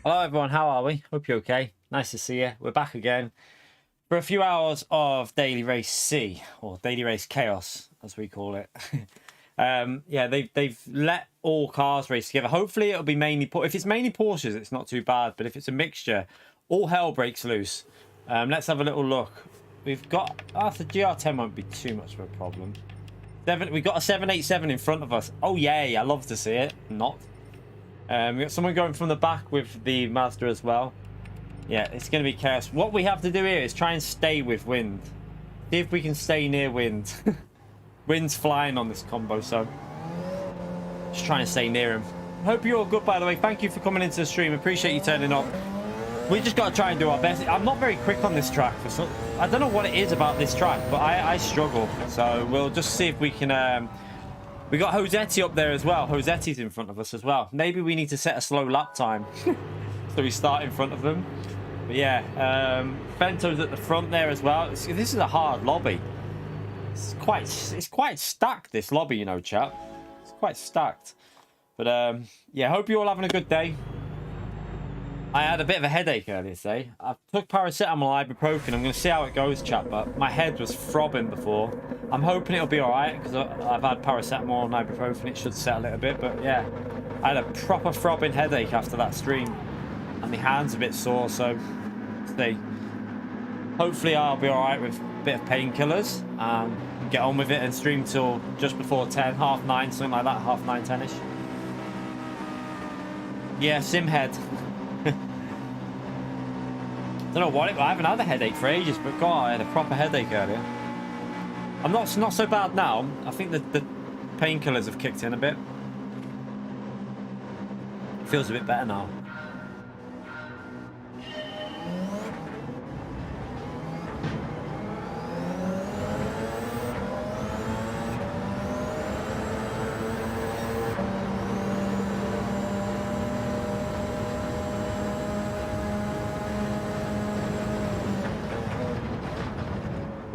Hello everyone, how are we? Hope you're okay. Nice to see you. We're back again for a few hours of Daily Race C, or Daily Race Chaos, as we call it. Yeah, they've let all cars race together. Hopefully it'll be mainly... If it's mainly Porsches, it's not too bad. But if it's a mixture, all hell breaks loose. Let's have a little look. We've got... the GR10 won't be too much of a problem. We've got a 787 in front of us. Oh, yay. I love to see it. Not. We got someone going from the back with the Mazda as well. Yeah, it's going to be chaos. What we have to do here is try and stay with wind. See if we can stay near wind. Wind's flying on this combo, so just trying to stay near him. Hope you're all good, by the way. Thank you for coming into the stream. Appreciate you turning up. We just got to try and do our best. I'm not very quick on this track. I don't know what it is about this track, but I struggle. So we'll just see if we can... We got Josetti up there as well. Josetti's in front of us as well. Maybe we need to set a slow lap time. So we start in front of them. But yeah, Fento's at the front there as well. This is a hard lobby. It's quite stacked, this lobby, you know, chat. It's quite stacked. But yeah, hope you're all having a good day. I had a bit of a headache earlier today. I took paracetamol, ibuprofen. I'm going to see how it goes, chat, but my head was throbbing before. I'm hoping it'll be alright, because I've had paracetamol and ibuprofen. It should settle a little bit, but yeah. I had a proper throbbing headache after that stream. And my hand's a bit sore, so see. Hopefully I'll be alright with a bit of painkillers. Get on with it and stream till just before 10, half 9, something like that, half 9, 10-ish. Yeah, Simhead. I don't know what I haven't had a headache for ages, but God, I had a proper headache earlier. It's not so bad now. I think the painkillers have kicked in a bit. Feels a bit better now.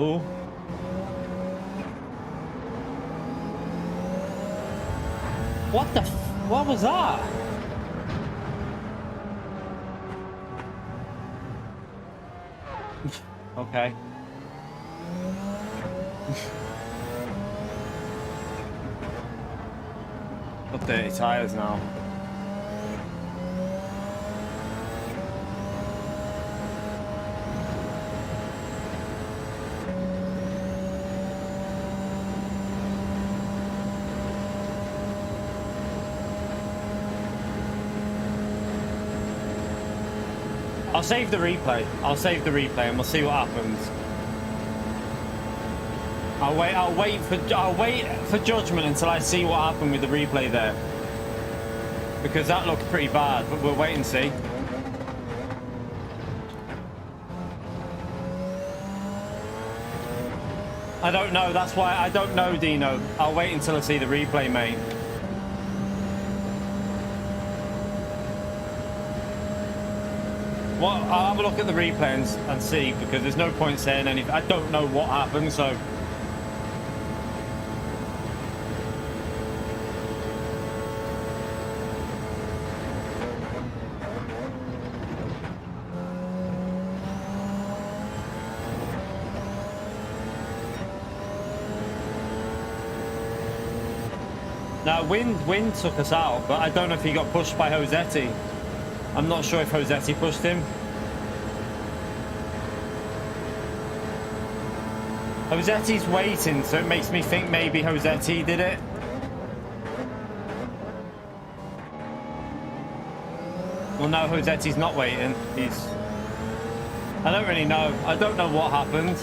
Ooh. What was that? Okay. Got dirty tires now. I'll save the replay. I'll save the replay and we'll see what happens. I'll wait for judgment until I see what happened with the replay there. Because that looked pretty bad, but we'll wait and see. I don't know, that's why I don't know, Dino. I'll wait until I see the replay, mate. Well, I'll have a look at the replay and see, because there's no point saying anything. I don't know what happened, so... Now, Wind took us out, but I don't know if he got pushed by Josetti. I'm not sure if Josetti pushed him. Josetti's waiting, so it makes me think maybe Josetti did it. Well, no, Josetti's not waiting. I don't really know. I don't know what happened.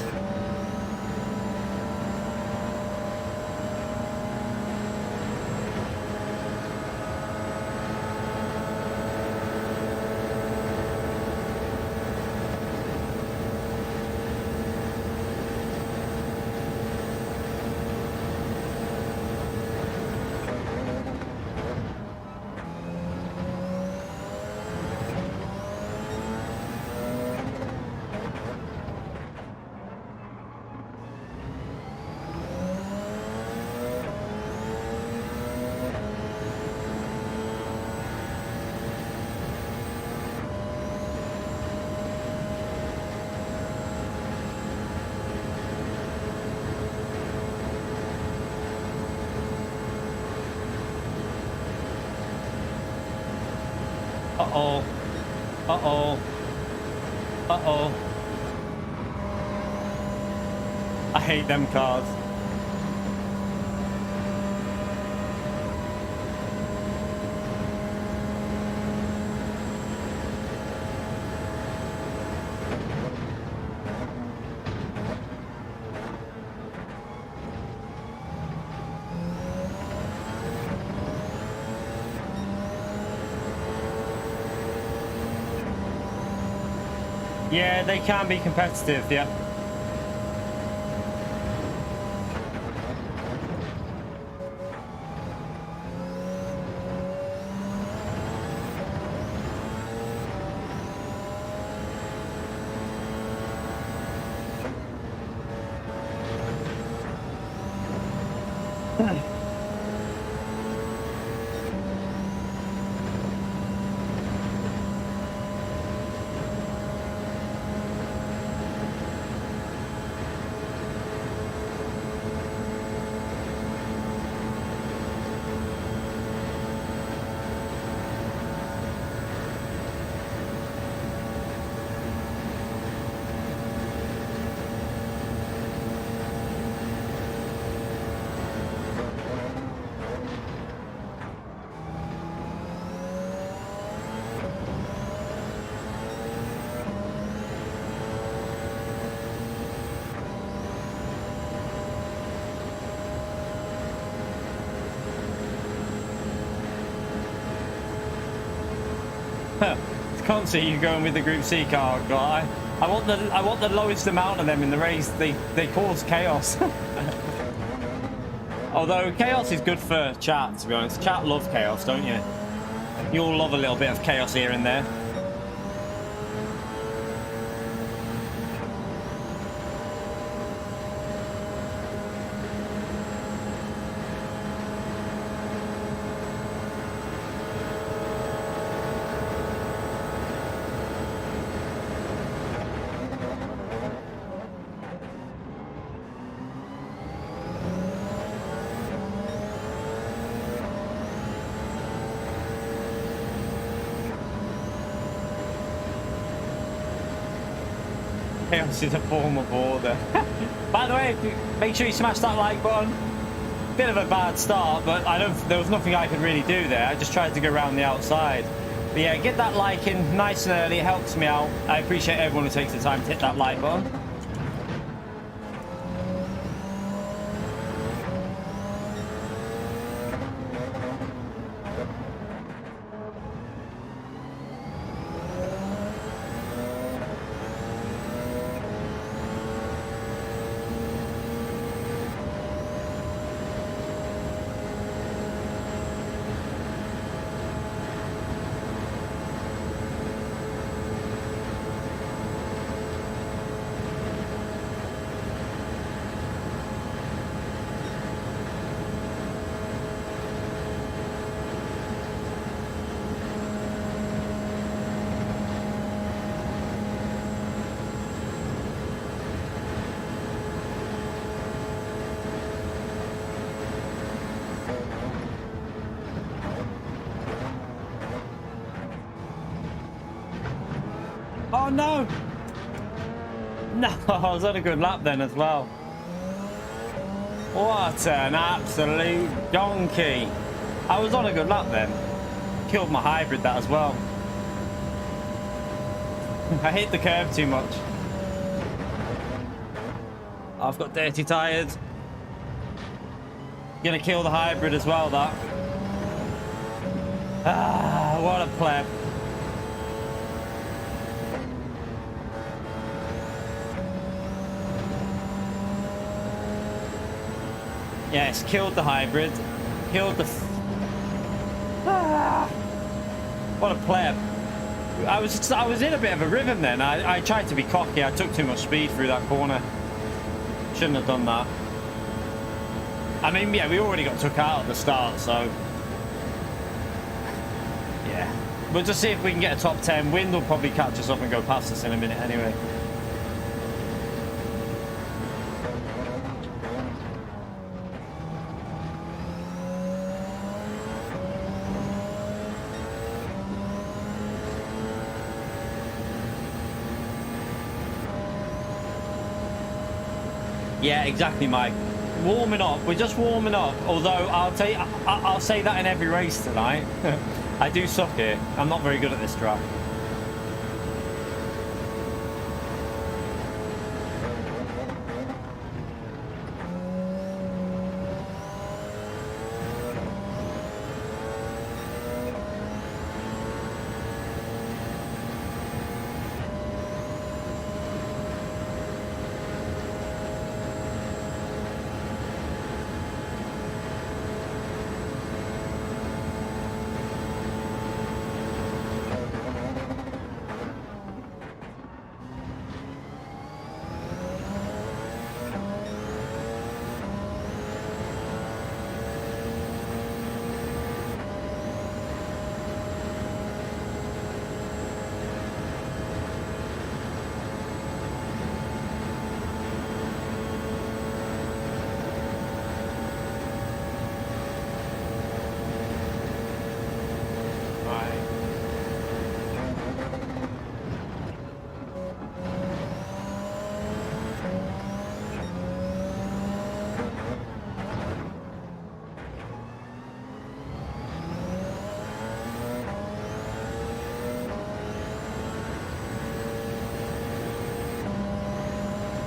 Uh-oh. Uh-oh. Uh-oh. I hate them cars. Yeah, they can be competitive, yeah. Can't see you going with the Group C car, guy. I want the lowest amount of them in the race. They cause chaos. Although chaos is good for chat, to be honest. Chat love chaos, don't you? You all love a little bit of chaos here and there. Chaos is a form of order. By the way, make sure you smash that like button. Bit of a bad start, but there was nothing I could really do there. I just tried to go around the outside. But yeah, get that like in nice and early. It helps me out. I appreciate everyone who takes the time to hit that like button. Oh no! No, I was on a good lap then as well. What an absolute donkey. I was on a good lap then. Killed my hybrid that as well. I hit the curb too much. I've got dirty tyres. Gonna kill the hybrid as well, that. Ah, what a pleb. Yes, killed the hybrid. Killed the... What a pleb. I was in a bit of a rhythm then. I tried to be cocky. I took too much speed through that corner. Shouldn't have done that. I mean, yeah, we already got took out at the start, so... Yeah. We'll just see if we can get a top 10. Wind will probably catch us up and go past us in a minute anyway. Yeah, exactly, Mike. Warming up. We're just warming up. Although I'll say that in every race tonight. I do suck here. I'm not very good at this track.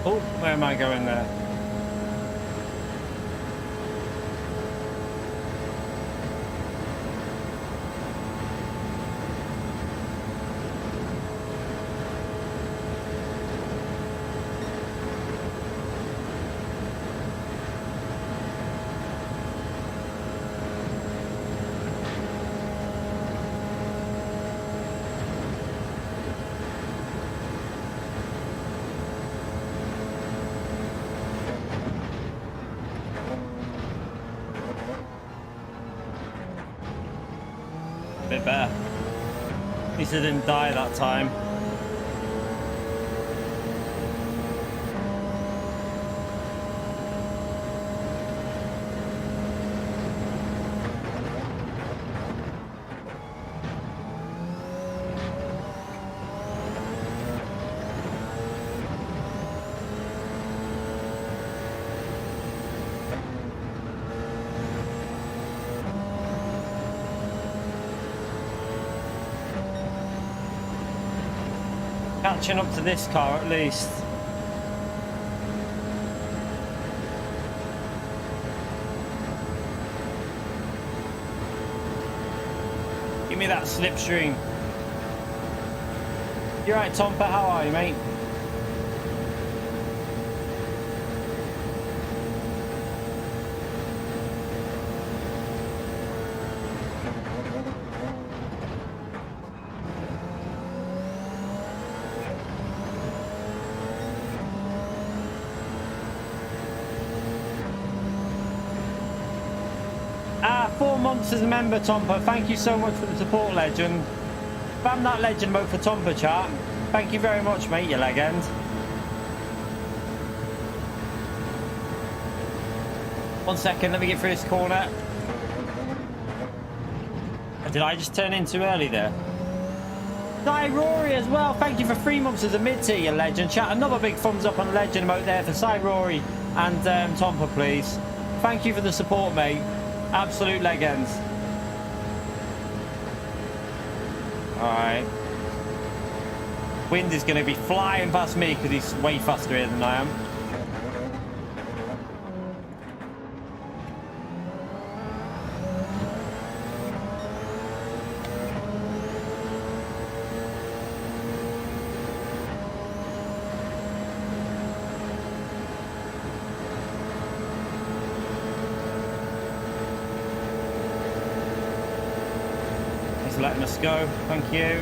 Oh, where am I going there? Bit better. At least I didn't die that time. Catching up to this car at least. Give me that slipstream. You're right, Tompa, how are you, mate? As a member, Tompa, thank you so much for the support, legend. Spam that legend mode for Tompa, chat. Thank you very much, mate, you legend. One second, let me get through this corner. Did I just turn in too early there? Hi, Rory, as well. Thank you for 3 months as a mid-tier, you legend. Chat, another big thumbs up on legend mode there for Cy, Rory, and Tompa, please. Thank you for the support, mate. Absolute legends. Alright. Wind is going to be flying past me because he's way faster here than I am. Letting us go, thank you.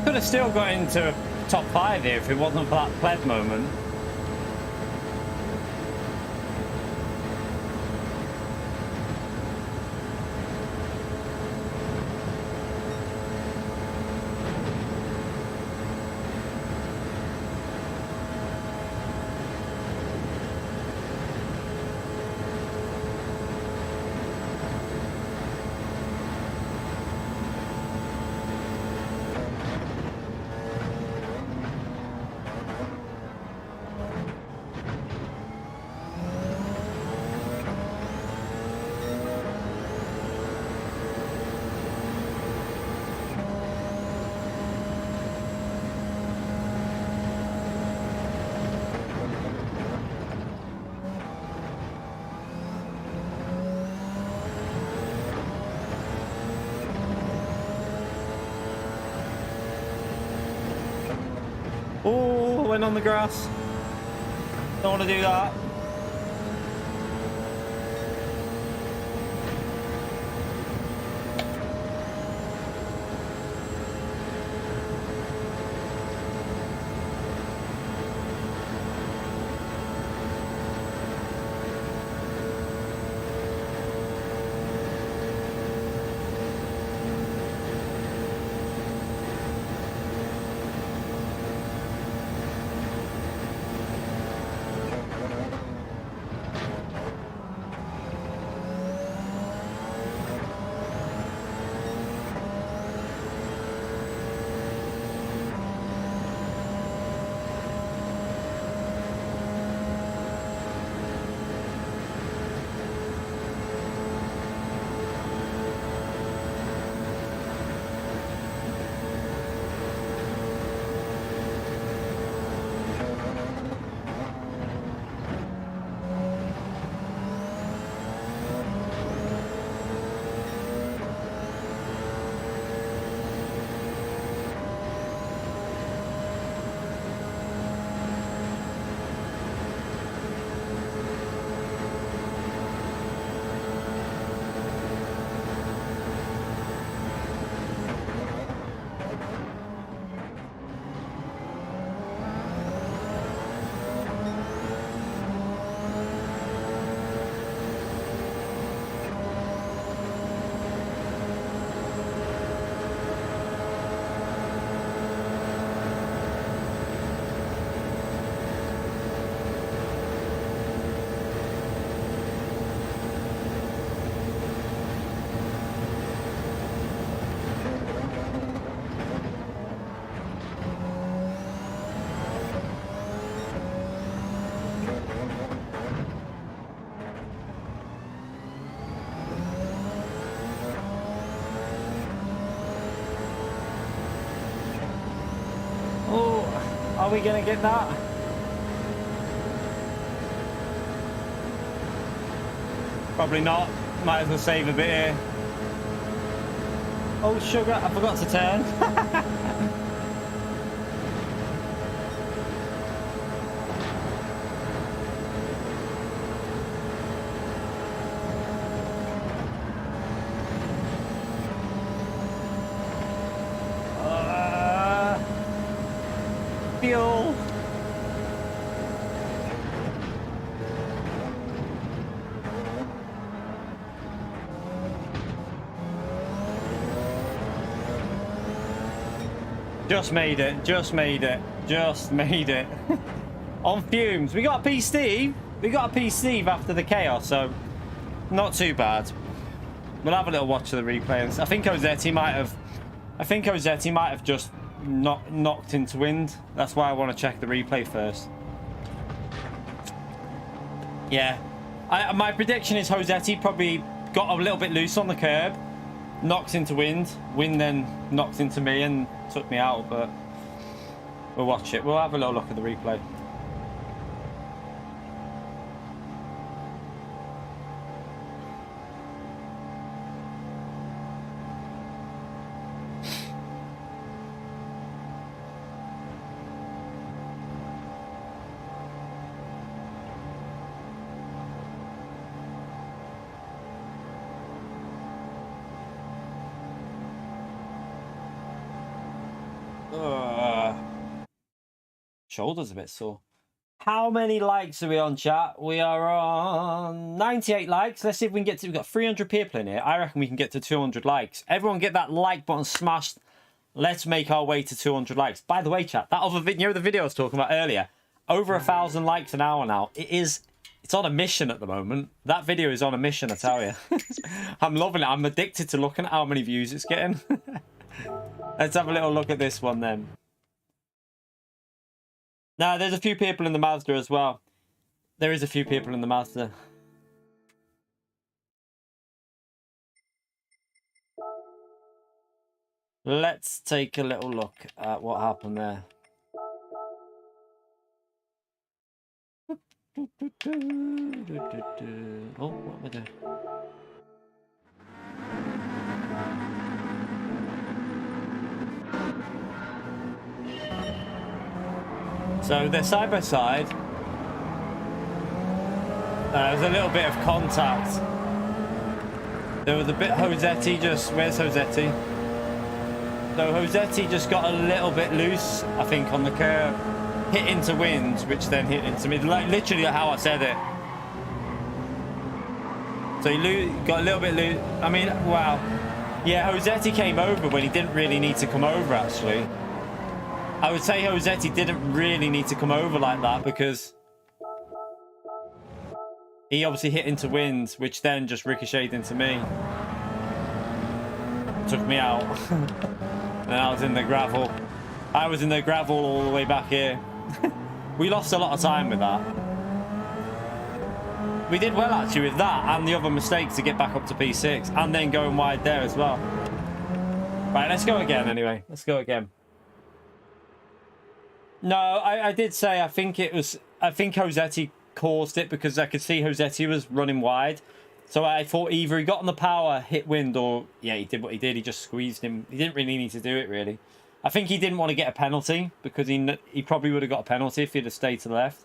Could have still got into top 5 here if it wasn't for that pleb moment. going on the grass. Don't want to do that. Are we gonna get that? Probably not. Might as well save a bit here. Oh sugar, I forgot to turn. Fuel. Just made it, just made it, just made it. On fumes. We got a P Steve. We got a P Steve after the chaos, so not too bad. We'll have a little watch of the replay. I think Ozetti might have just knocked into wind. That's why I want to check the replay first. Yeah. My prediction is Josetti probably got a little bit loose on the curb, knocked into wind. Wind then knocked into me and took me out, but we'll watch it. We'll have a little look at the replay. Shoulders a bit sore. How many likes are we on, chat? We are on 98 likes. Let's see if we can get to... We've got 300 people in here. I reckon we can get to 200 likes. Everyone get that like button smashed. Let's make our way to 200 likes. By the way, chat, that other video, the video I was talking about earlier, over 1,000 likes an hour now. It's on a mission at the moment. That video is on a mission, I tell you. I'm loving it. I'm addicted to looking at how many views it's getting. Let's have a little look at this one then. Now, there's a few people in the Mazda as well. There is a few people in the Mazda. Let's take a little look at what happened there. Oh, what am I doing? So they're side by side. There's a little bit of contact. There was a bit Josetti just... Where's Josetti? So Josetti just got a little bit loose, I think, on the curve. Hit into wind, which then hit into mid. Like, literally how I said it. So he got a little bit loose. I mean, wow. Yeah, Josetti came over when he didn't really need to come over, actually. I would say Josetti didn't really need to come over like that because he obviously hit into wind, which then just ricocheted into me. Took me out. And I was in the gravel. I was in the gravel all the way back here. We lost a lot of time with that. We did well, actually, with that and the other mistake to get back up to P6 and then going wide there as well. Right, let's go again anyway. Let's go again. No, I did say I think Josetti caused it because I could see Josetti was running wide. So I thought either he got on the power, hit wind, or yeah, he did what he did. He just squeezed him. He didn't really need to do it, really. I think he didn't want to get a penalty because he probably would have got a penalty if he'd have stayed to the left.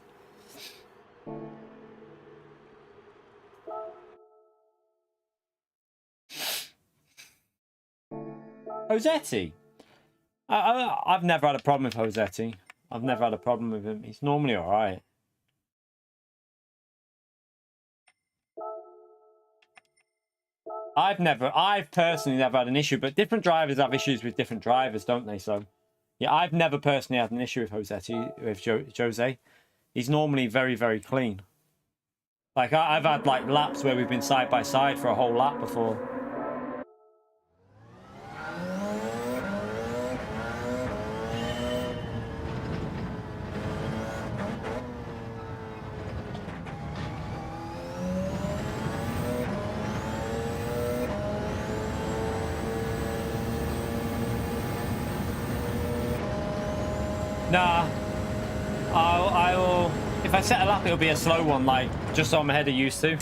Josetti. I've never had a problem with Josetti. I've never had a problem with him. He's normally all right. I've personally never had an issue, but different drivers have issues with different drivers, don't they? So, yeah, I've never personally had an issue with Josetti, with Jose. He's normally very, very clean. Like, I've had, like, laps where we've been side by side for a whole lap before. Nah, I will. If I set a lap, it'll be a slow one, like just so I'm ahead of used to.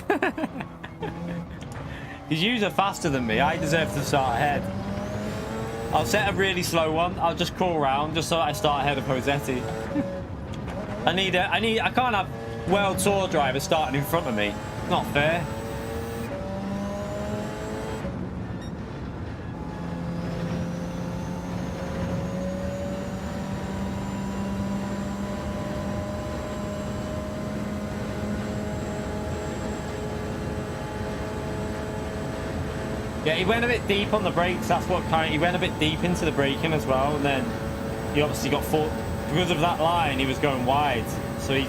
Because you are faster than me. I deserve to start ahead. I'll set a really slow one. I'll just crawl around just so I start ahead of Josetti. I can't have World Tour drivers starting in front of me. Not fair. Yeah, he went a bit deep on the brakes. That's what he went a bit deep into the braking as well, and then he obviously got caught because of that line. He was going wide, so he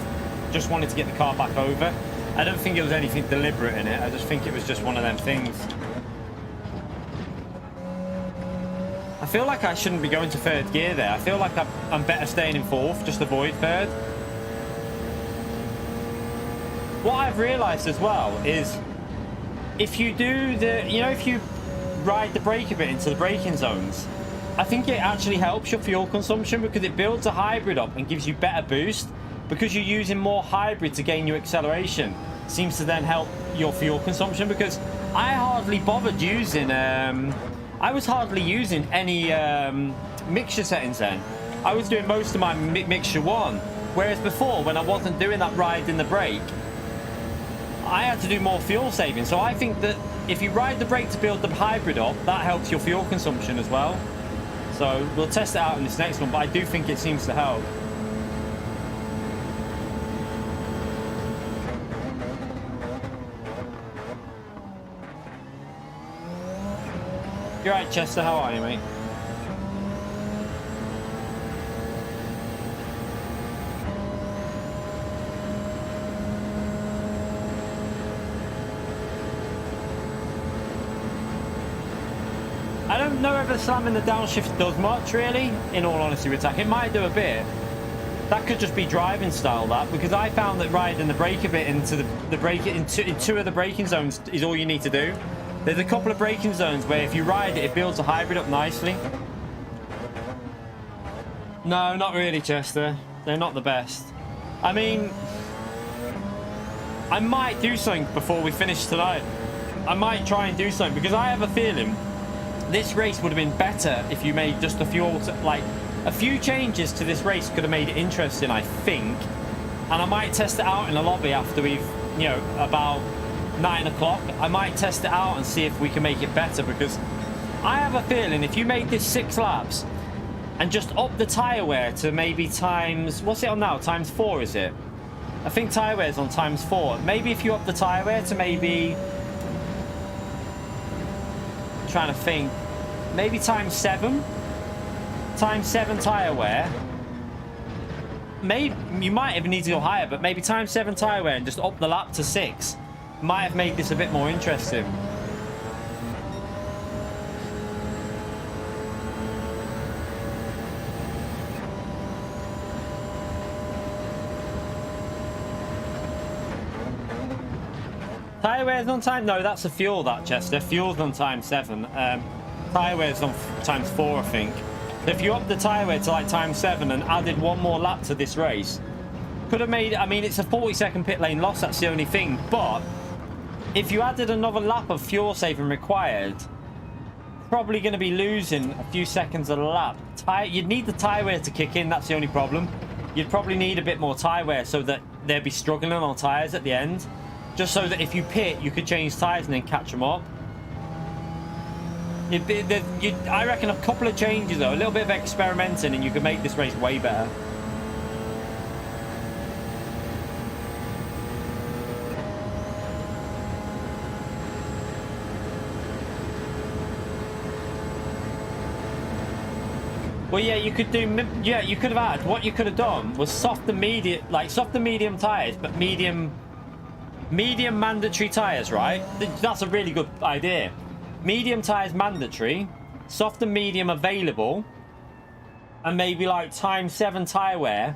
just wanted to get the car back over. I don't think it was anything deliberate in it. I just think it was just one of them things. I feel like I shouldn't be going to third gear there. I feel like I'm better staying in fourth, just avoid third. What I've realised as well is, if you do if you ride the brake a bit into the braking zones, I think it actually helps your fuel consumption because it builds a hybrid up and gives you better boost because you're using more hybrid to gain your acceleration. Seems to then help your fuel consumption because I hardly bothered using, I was hardly using any mixture settings then. I was doing most of my mixture 1, whereas before when I wasn't doing that ride in the brake, I had to do more fuel saving. So I think that if you ride the brake to build the hybrid up, that helps your fuel consumption as well. So we'll test it out in this next one, but I do think it seems to help. You're right, Chester. How are you, mate? I don't know if slamming the downshift does much, really, in all honesty with TAC. It might do a bit. That could just be driving style, that, because I found that riding the brake a bit into the brake in two of the braking zones is all you need to do. There's a couple of braking zones where if you ride it, it builds a hybrid up nicely. No, not really, Chester. They're not the best. I mean, I might do something before we finish tonight. I might try and do something because I have a feeling this race would have been better if you made just the fuel, like A few changes to this race could have made it interesting, I think. And I might test it out in the lobby after we've, you know, about 9 o'clock. I might test it out and see if we can make it better, because I have a feeling if you made this 6 laps and just up the tyre wear to maybe times... What's it on now? Times 4, is it? I think tyre wear is on times 4. Maybe if you up the tyre wear to maybe... I'm trying to think. Maybe times 7? Times 7 tyre wear. Maybe you might even need to go higher, but maybe times 7 tyre wear and just up the lap to 6 might have made this a bit more interesting. Tyre wear's on time? No, that's a fuel, that, Chester. Fuel's on times 7. Tyre wear's on times 4, I think. If you up the tyre wear to like times 7 and added one more lap to this race, could have made... I mean, it's a 40-second pit lane loss, that's the only thing. But if you added another lap of fuel saving required, probably going to be losing a few seconds a lap. You'd need the tyre wear to kick in, that's the only problem. You'd probably need a bit more tyre wear so that they'd be struggling on tyres at the end. Just so that if you pit, you could change tyres and then catch them up. I reckon a couple of changes, though, a little bit of experimenting, and you could make this race way better. Well, yeah, you could do. Yeah, you could have had. What you could have done was soft and medium, like soft and medium tires, but medium mandatory tires, right? That's a really good idea. Medium tires mandatory, soft and medium available, and maybe like times 7 tyre wear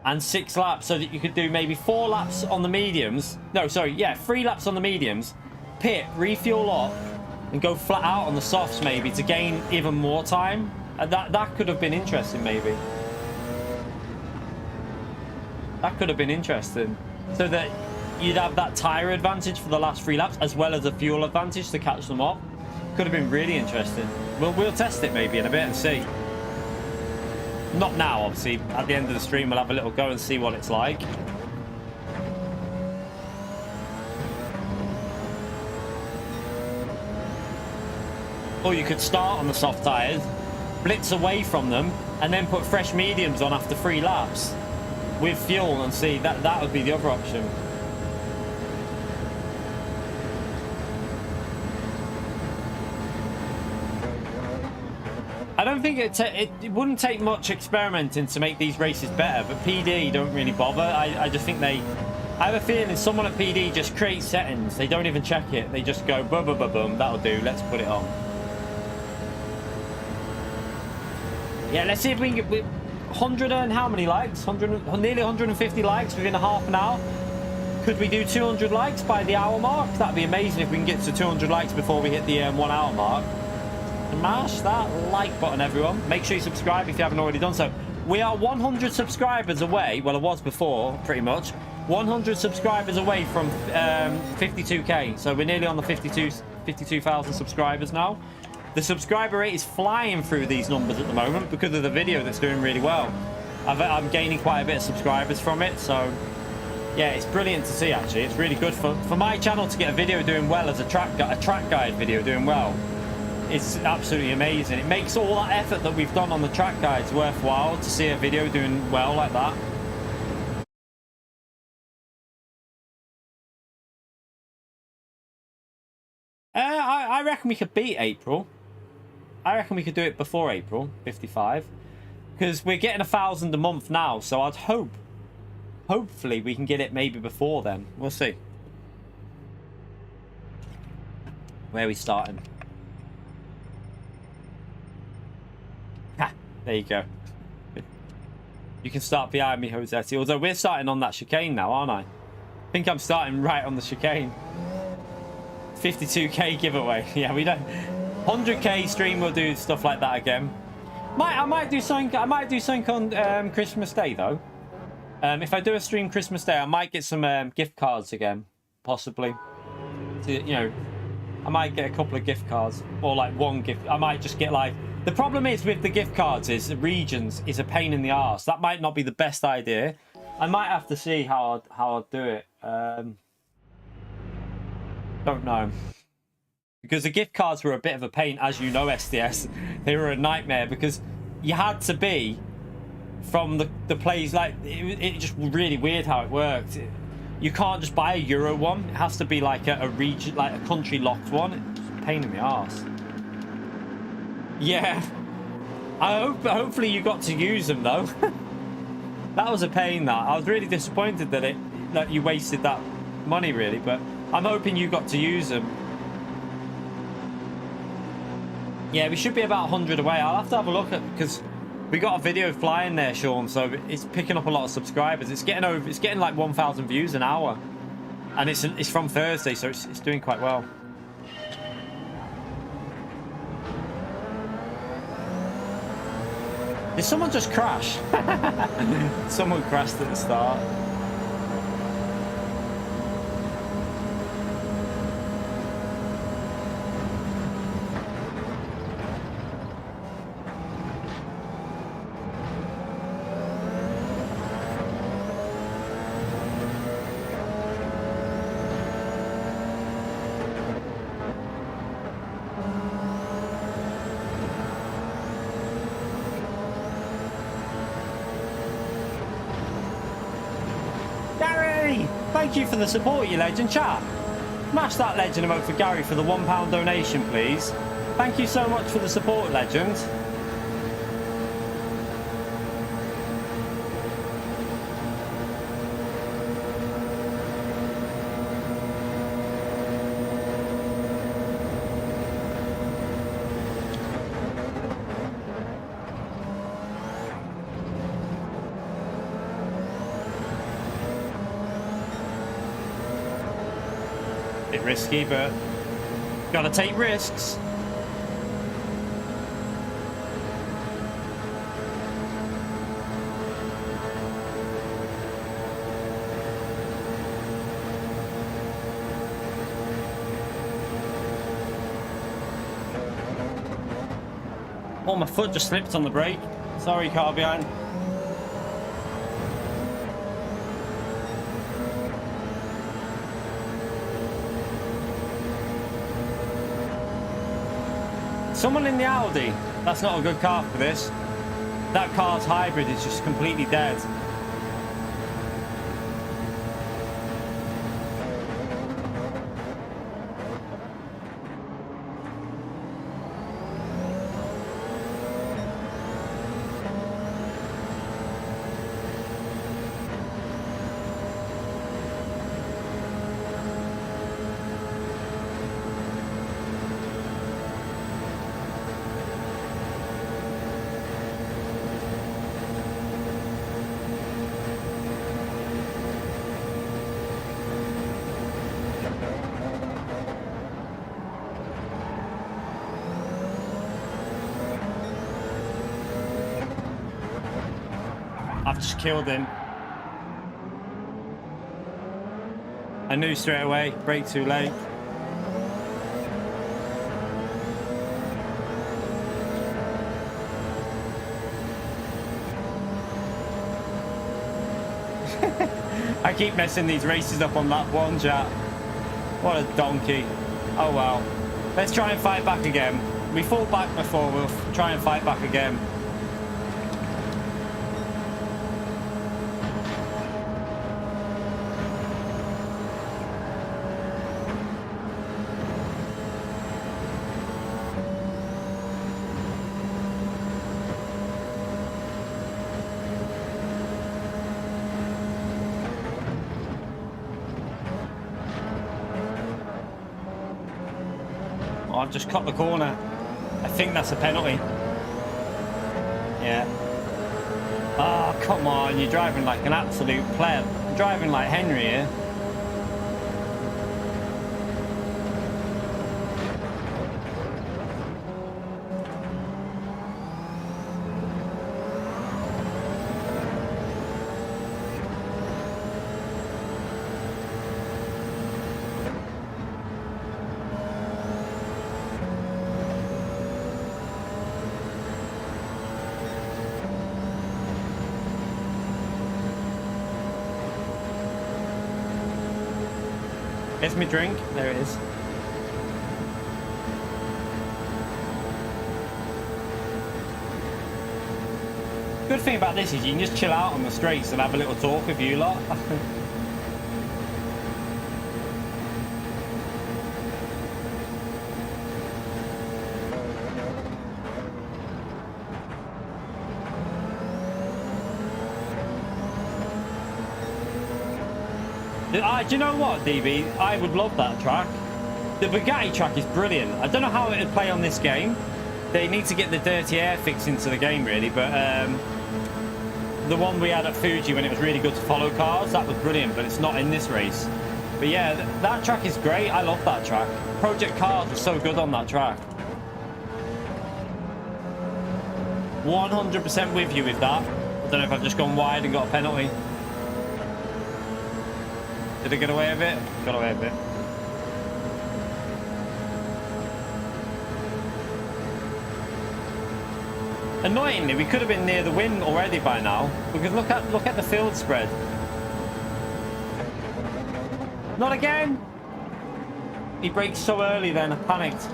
and 6 laps, so that you could do maybe 4 laps on the mediums. No, sorry, yeah, 3 laps on the mediums, pit, refuel up, and go flat out on the softs maybe to gain even more time. And that could have been interesting, maybe. That could have been interesting, so that you'd have that tyre advantage for the last 3 laps as well as a fuel advantage to catch them up. Could have been really interesting. We'll test it maybe in a bit and see. Not now, obviously. At the end of the stream, we'll have a little go and see what it's like. Or you could start on the soft tyres, blitz away from them, and then put fresh mediums on after 3 laps with fuel and see. That would be the other option. I don't think it wouldn't take much experimenting to make these races better, but PD don't really bother. I just think I have a feeling someone at PD just creates settings. They don't even check it. They just go, boom, boom, boom, boom, that'll do. Let's put it on. Yeah, let's see if we can get 100 and how many likes? Nearly 150 likes within a half an hour. Could we do 200 likes by the hour mark? That'd be amazing if we can get to 200 likes before we hit the 1 hour mark. Smash that like button, everyone. Make sure you subscribe if you haven't already done so. We are 100 subscribers away. Well, I was before, pretty much. 100 subscribers away from 52k. So we're nearly on the 52,000 subscribers now. The subscriber rate is flying through these numbers at the moment because of the video that's doing really well. I'm gaining quite a bit of subscribers from it. So, yeah, it's brilliant to see, actually. It's really good for my channel to get a video doing well as a track guide video doing well. It's absolutely amazing. It makes all that effort that we've done on the track guides worthwhile to see a video doing well like that. I reckon we could beat April. I reckon we could do it before April 55, because we're getting 1,000 a month now. So I'd hopefully we can get it maybe before then. We'll see. Where are we starting? There you go. You can start behind me, Josetti. Although we're starting on that chicane now, aren't I? I think I'm starting right on the chicane. 52k giveaway. Yeah, we don't. 100k stream, we'll do stuff like that again. I might do something on Christmas Day though. If I do a stream Christmas Day, I might get some gift cards again, possibly. So, you know, I might get a couple of gift cards, or like one gift. I might just get like The problem is with the gift cards is the regions is a pain in the arse. That might not be the best idea. I might have to see how I'll do it. Don't know. Because the gift cards were a bit of a pain, as you know, SDS. They were a nightmare because you had to be from the place. Like, it just really weird how it worked. You can't just buy a Euro one. It has to be like a region, like a country locked one. It's a pain in the arse. Yeah, hopefully you got to use them though. That was a pain. That I was really disappointed that you wasted that money really, but I'm hoping you got to use them. Yeah, we should be about 100 away. I'll have to have a look at, because we got a video flying there, Sean, so it's picking up a lot of subscribers. It's getting like 1,000 views an hour, and it's from Thursday, so it's doing quite well. Did someone just crash? Someone crashed at the start. Thank you for the support, you legend. Chat, smash that legend emote for Gary for the £1 donation, please. Thank you so much for the support, legend. Risky, but gotta take risks. Oh, my foot just slipped on the brake. Sorry, car behind. Someone in the Audi. That's not a good car for this. That car's hybrid is just completely dead. I've just killed him. I knew straight away, brake too late. I keep messing these races up on lap one, chat. What a donkey. Oh well. Let's try and fight back again. We fought back before, we'll try and fight back again. I've just cut the corner. I think that's a penalty. Yeah. Oh, come on. You're driving like an absolute pleb. You're driving like Henry here. Here's my drink. There it is. Good thing about this is you can just chill out on the straights and have a little talk with you lot. Do you know what, DB? I would love that track. The Bugatti track is brilliant. I don't know how it would play on this game. They need to get the dirty air fixed into the game, really. But the one we had at Fuji when it was really good to follow cars, that was brilliant, but it's not in this race. But yeah, that track is great. I love that track. Project Cars was so good on that track. 100% with you with that. I don't know if I've just gone wide and got a penalty. Did I get away with it? Got away with it. Annoyingly, we could have been near the win already by now, because look at the field spread. Not again. He braked so early then, I panicked.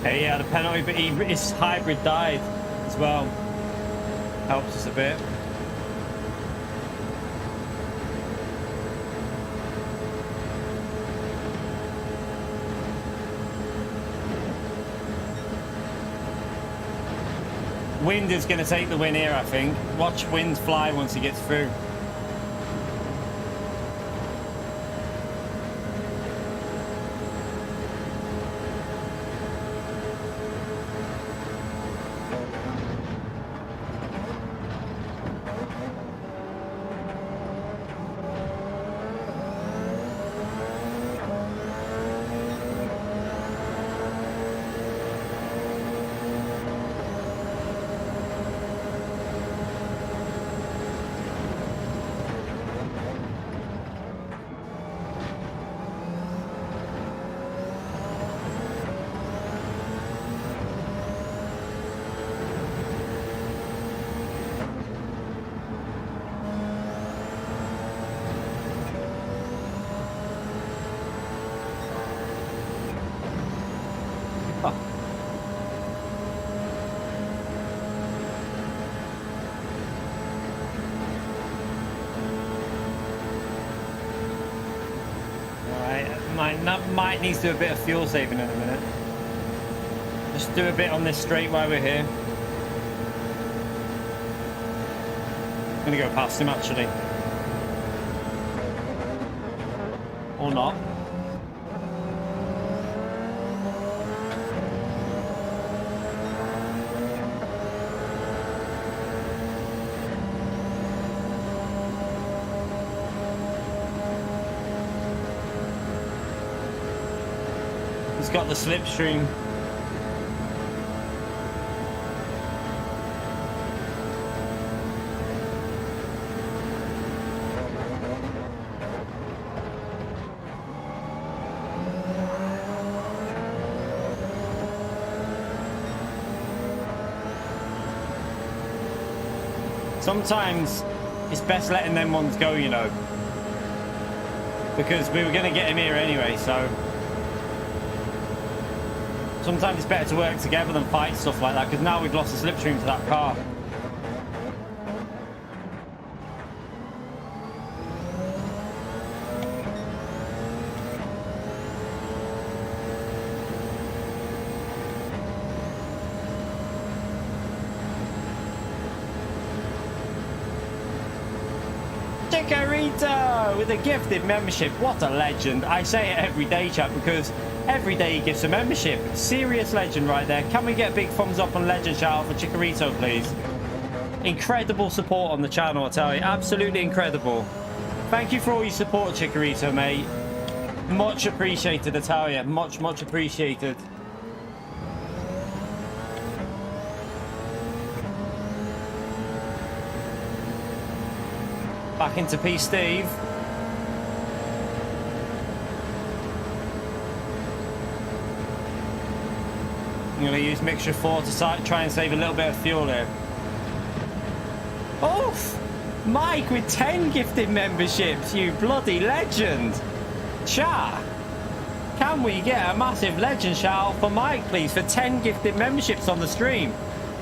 He had a penalty, but his hybrid died as well. Helps us a bit. Wind is going to take the win here, I think. Watch Wind fly once he gets through. Might needs to do a bit of fuel saving in a minute. Just do a bit on this straight while we're here. I'm gonna go past him actually. Or not. He's got the slipstream. Sometimes it's best letting them ones go, you know, because we were going to get him here anyway, so sometimes it's better to work together than fight stuff like that, because now we've lost the slipstream to that car. Chikorito with a gifted membership. What a legend. I say it every day, chat, because every day he gives a membership. Serious legend right there. Can we get a big thumbs up and legend shout out for Chikorito, please? Incredible support on the channel, I tell you. Absolutely incredible. Thank you for all your support, Chikorito, mate. Much appreciated, I tell you. Much, much appreciated. Back into P Steve. I'm going to use mixture 4 to try and save a little bit of fuel here. Oof! Mike with 10 gifted memberships, you bloody legend. Chat, can we get a massive legend shout out for Mike, please, for 10 gifted memberships on the stream?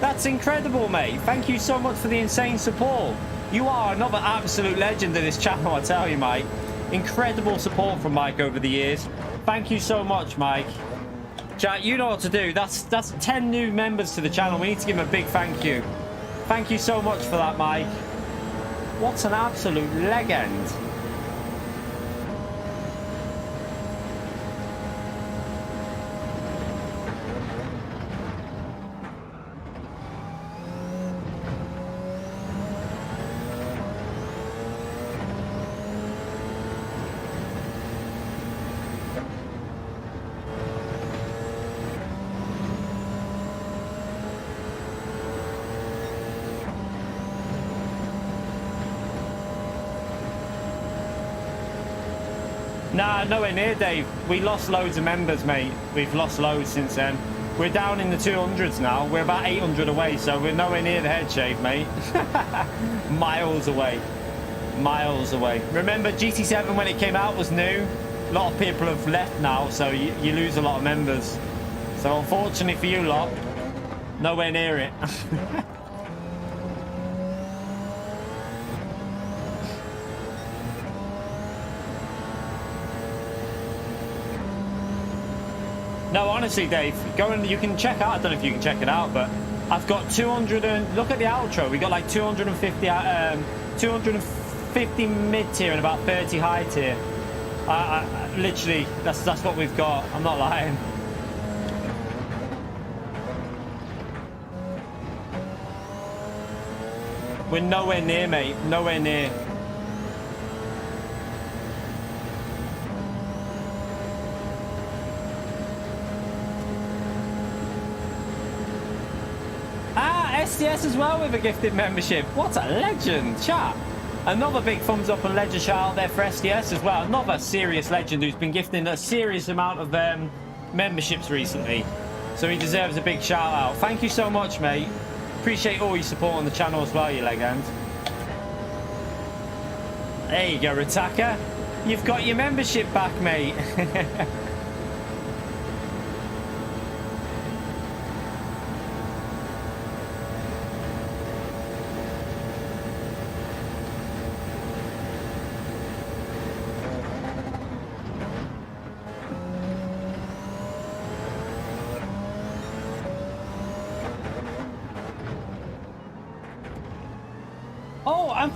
That's incredible, mate. Thank you so much for the insane support. You are another absolute legend of this channel, I tell you, Mike. Incredible support from Mike over the years. Thank you so much, Mike. Chat, you know what to do. That's 10 new members to the channel. We need to give him a big thank you. Thank you so much for that, Mike. What an absolute legend. Nah, nowhere near, Dave. We lost loads of members, mate. We've lost loads since then. We're down in the 200s now. We're about 800 away, so we're nowhere near the head shave, mate. Miles away. Miles away. Remember, GT7 when it came out was new. A lot of people have left now, so you lose a lot of members. So unfortunately for you lot, nowhere near it. No, honestly, Dave, go and you can check out. I don't know if you can check it out, but I've got 200 and look at the outro. We got like 250 mid tier and about 30 high tier. Literally, that's what we've got. I'm not lying. We're nowhere near, mate. Nowhere near. STS as well with a gifted membership. What a legend, chat. Another big thumbs up and legend shout out there for STS as well. Another serious legend who's been gifting a serious amount of memberships recently. So he deserves a big shout out. Thank you so much, mate. Appreciate all your support on the channel as well, you legend. There you go, Rataka. You've got your membership back, mate.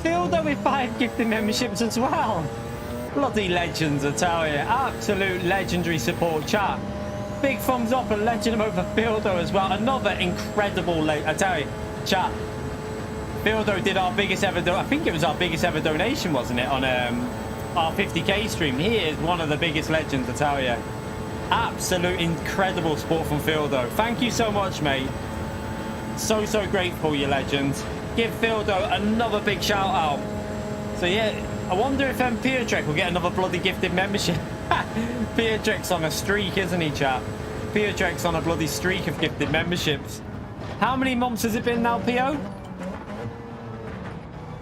Fielder with 5 gifted memberships as well. Bloody legends, I tell you. Absolute legendary support, chat. Big thumbs up and legend over Fielder as well. Another incredible I tell you, chat. Fielder did our biggest ever I think it was our biggest ever donation, wasn't it, on our 50k stream. He is one of the biggest legends, I tell you. Absolute incredible support from Fielder. Thank you so much, mate. So grateful, you legend. Give Fieldo another big shout out. So yeah, I wonder if Pietrek will get another bloody gifted membership. Pietrek's on a streak, isn't he, chat? Pietrek's on a bloody streak of gifted memberships. How many months has it been now, Pio?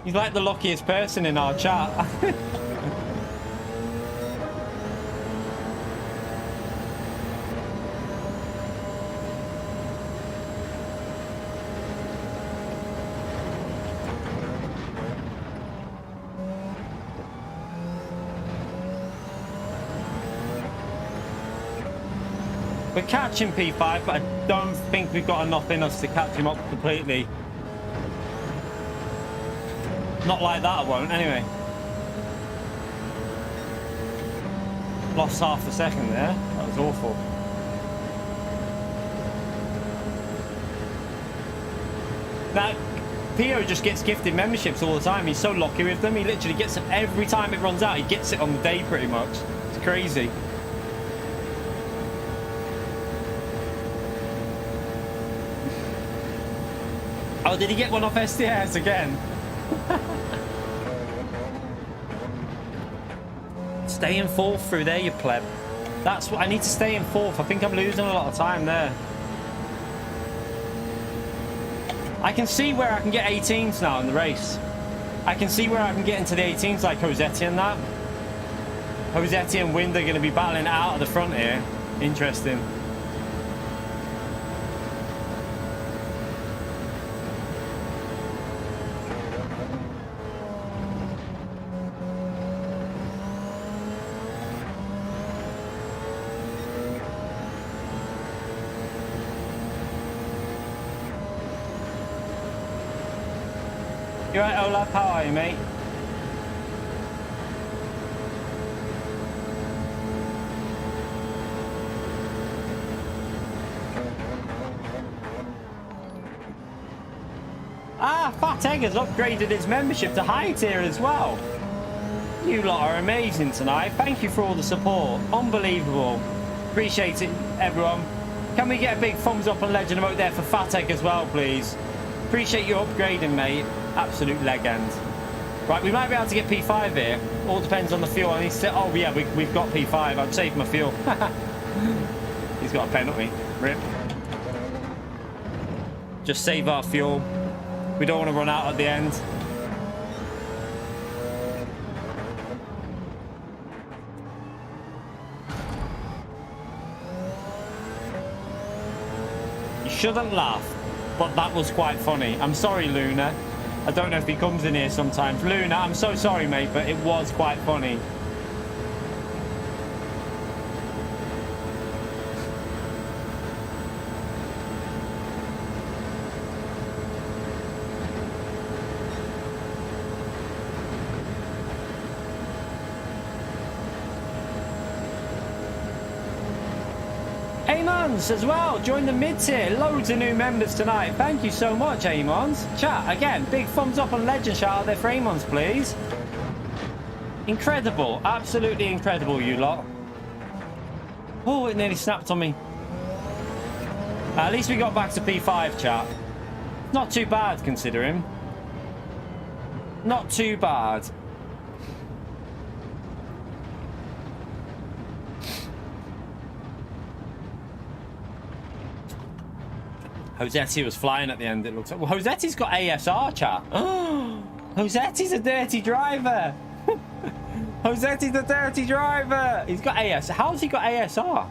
He's like the luckiest person in our chat. We're catching P5, but I don't think we've got enough in us to catch him up completely. Not like that, I won't, anyway. Lost half a second there. That was awful. Now, Pio just gets gifted memberships all the time. He's so lucky with them. He literally gets them every time it runs out. He gets it on the day pretty much. It's crazy. Oh, did he get one off STS again? Stay in fourth through there, you pleb. That's what I need to stay in fourth. I think I'm losing a lot of time there. I can see where I can get 18s now in the race. I can see where I can get into the 18s like Josetti and that. Josetti and Wind are going to be battling out of the front here. Interesting. You right, Olaf? How are you, mate? Ah, Fanatec has upgraded his membership to high tier as well. You lot are amazing tonight. Thank you for all the support. Unbelievable. Appreciate it, everyone. Can we get a big thumbs up and legend emote there for Fanatec as well, please? Appreciate you upgrading, mate. Absolute legend. Right, we might be able to get P5 here. All depends on the fuel. I need to. Oh yeah, we've got P5. I've saved my fuel. He's got a penalty. Rip. Just save our fuel. We don't want to run out at the end. You shouldn't laugh, but that was quite funny. I'm sorry, Luna. I don't know if he comes in here sometimes. Luna, I'm so sorry, mate, but it was quite funny. Amons as well, join the mid-tier. Loads of new members tonight. Thank you so much, Amons. Chat, again, big thumbs up and legend shout out there for Amons, please. Incredible. Absolutely incredible, you lot. Oh, it nearly snapped on me. At least we got back to P5, chat. Not too bad, considering. Not too bad. Josetti was flying at the end, it looks like. Well, Josetti's got ASR, chat. Oh, Josetti's a dirty driver. Josetti's a dirty driver. He's got ASR. How's he got ASR?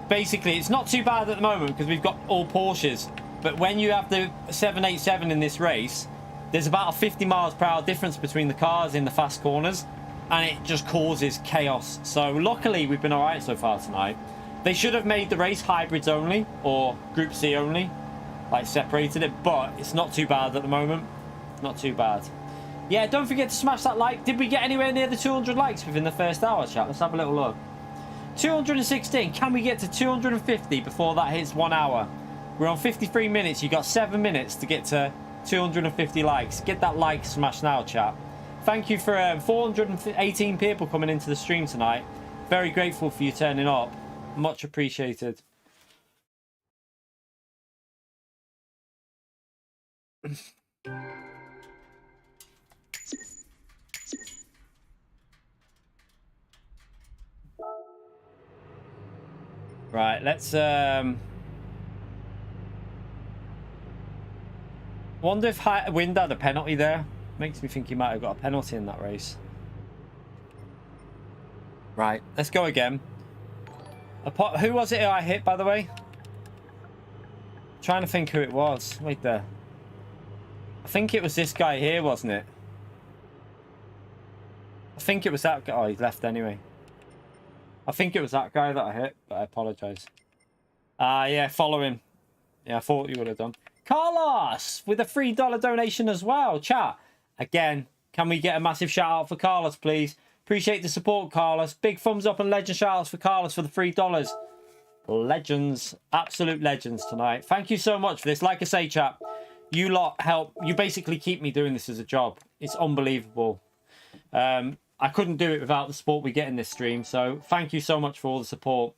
Basically, it's not too bad at the moment because we've got all Porsches. But when you have the 787 in this race, there's about a 50 miles per hour difference between the cars in the fast corners. And it just causes chaos. So luckily we've been all right so far tonight. They should have made the race hybrids only or Group C only, like separated it, but it's not too bad at the moment. Not too bad. Yeah, don't forget to smash that like. Did we get anywhere near the 200 likes within the first hour, chat? Let's have a little look. 216. Can we get to 250 before that hits 1 hour? We're on 53 minutes. You got 7 minutes to get to 250 likes. Get that like smash now, chat. Thank you for 418 people coming into the stream tonight. Very grateful for you turning up. Much appreciated. Right, let's wonder if Wind had a penalty there. Makes me think he might have got a penalty in that race. Right, let's go again. Who was it who I hit, by the way? Trying to think who it was. Wait there. I think it was this guy here, wasn't it? I think it was that guy. Oh, he's left anyway. I think it was that guy that I hit, but I apologise. Yeah, follow him. Yeah, I thought you would have done. Carlos with a $3 donation as well. Chat, again, can we get a massive shout out for Carlos, please? Appreciate the support, Carlos. Big thumbs up and legend shout outs for Carlos for the $3. Legends, absolute legends tonight. Thank you so much for this. Like I say, chat, you lot help. You basically keep me doing this as a job. It's unbelievable. I couldn't do it without the support we get in this stream. So thank you so much for all the support.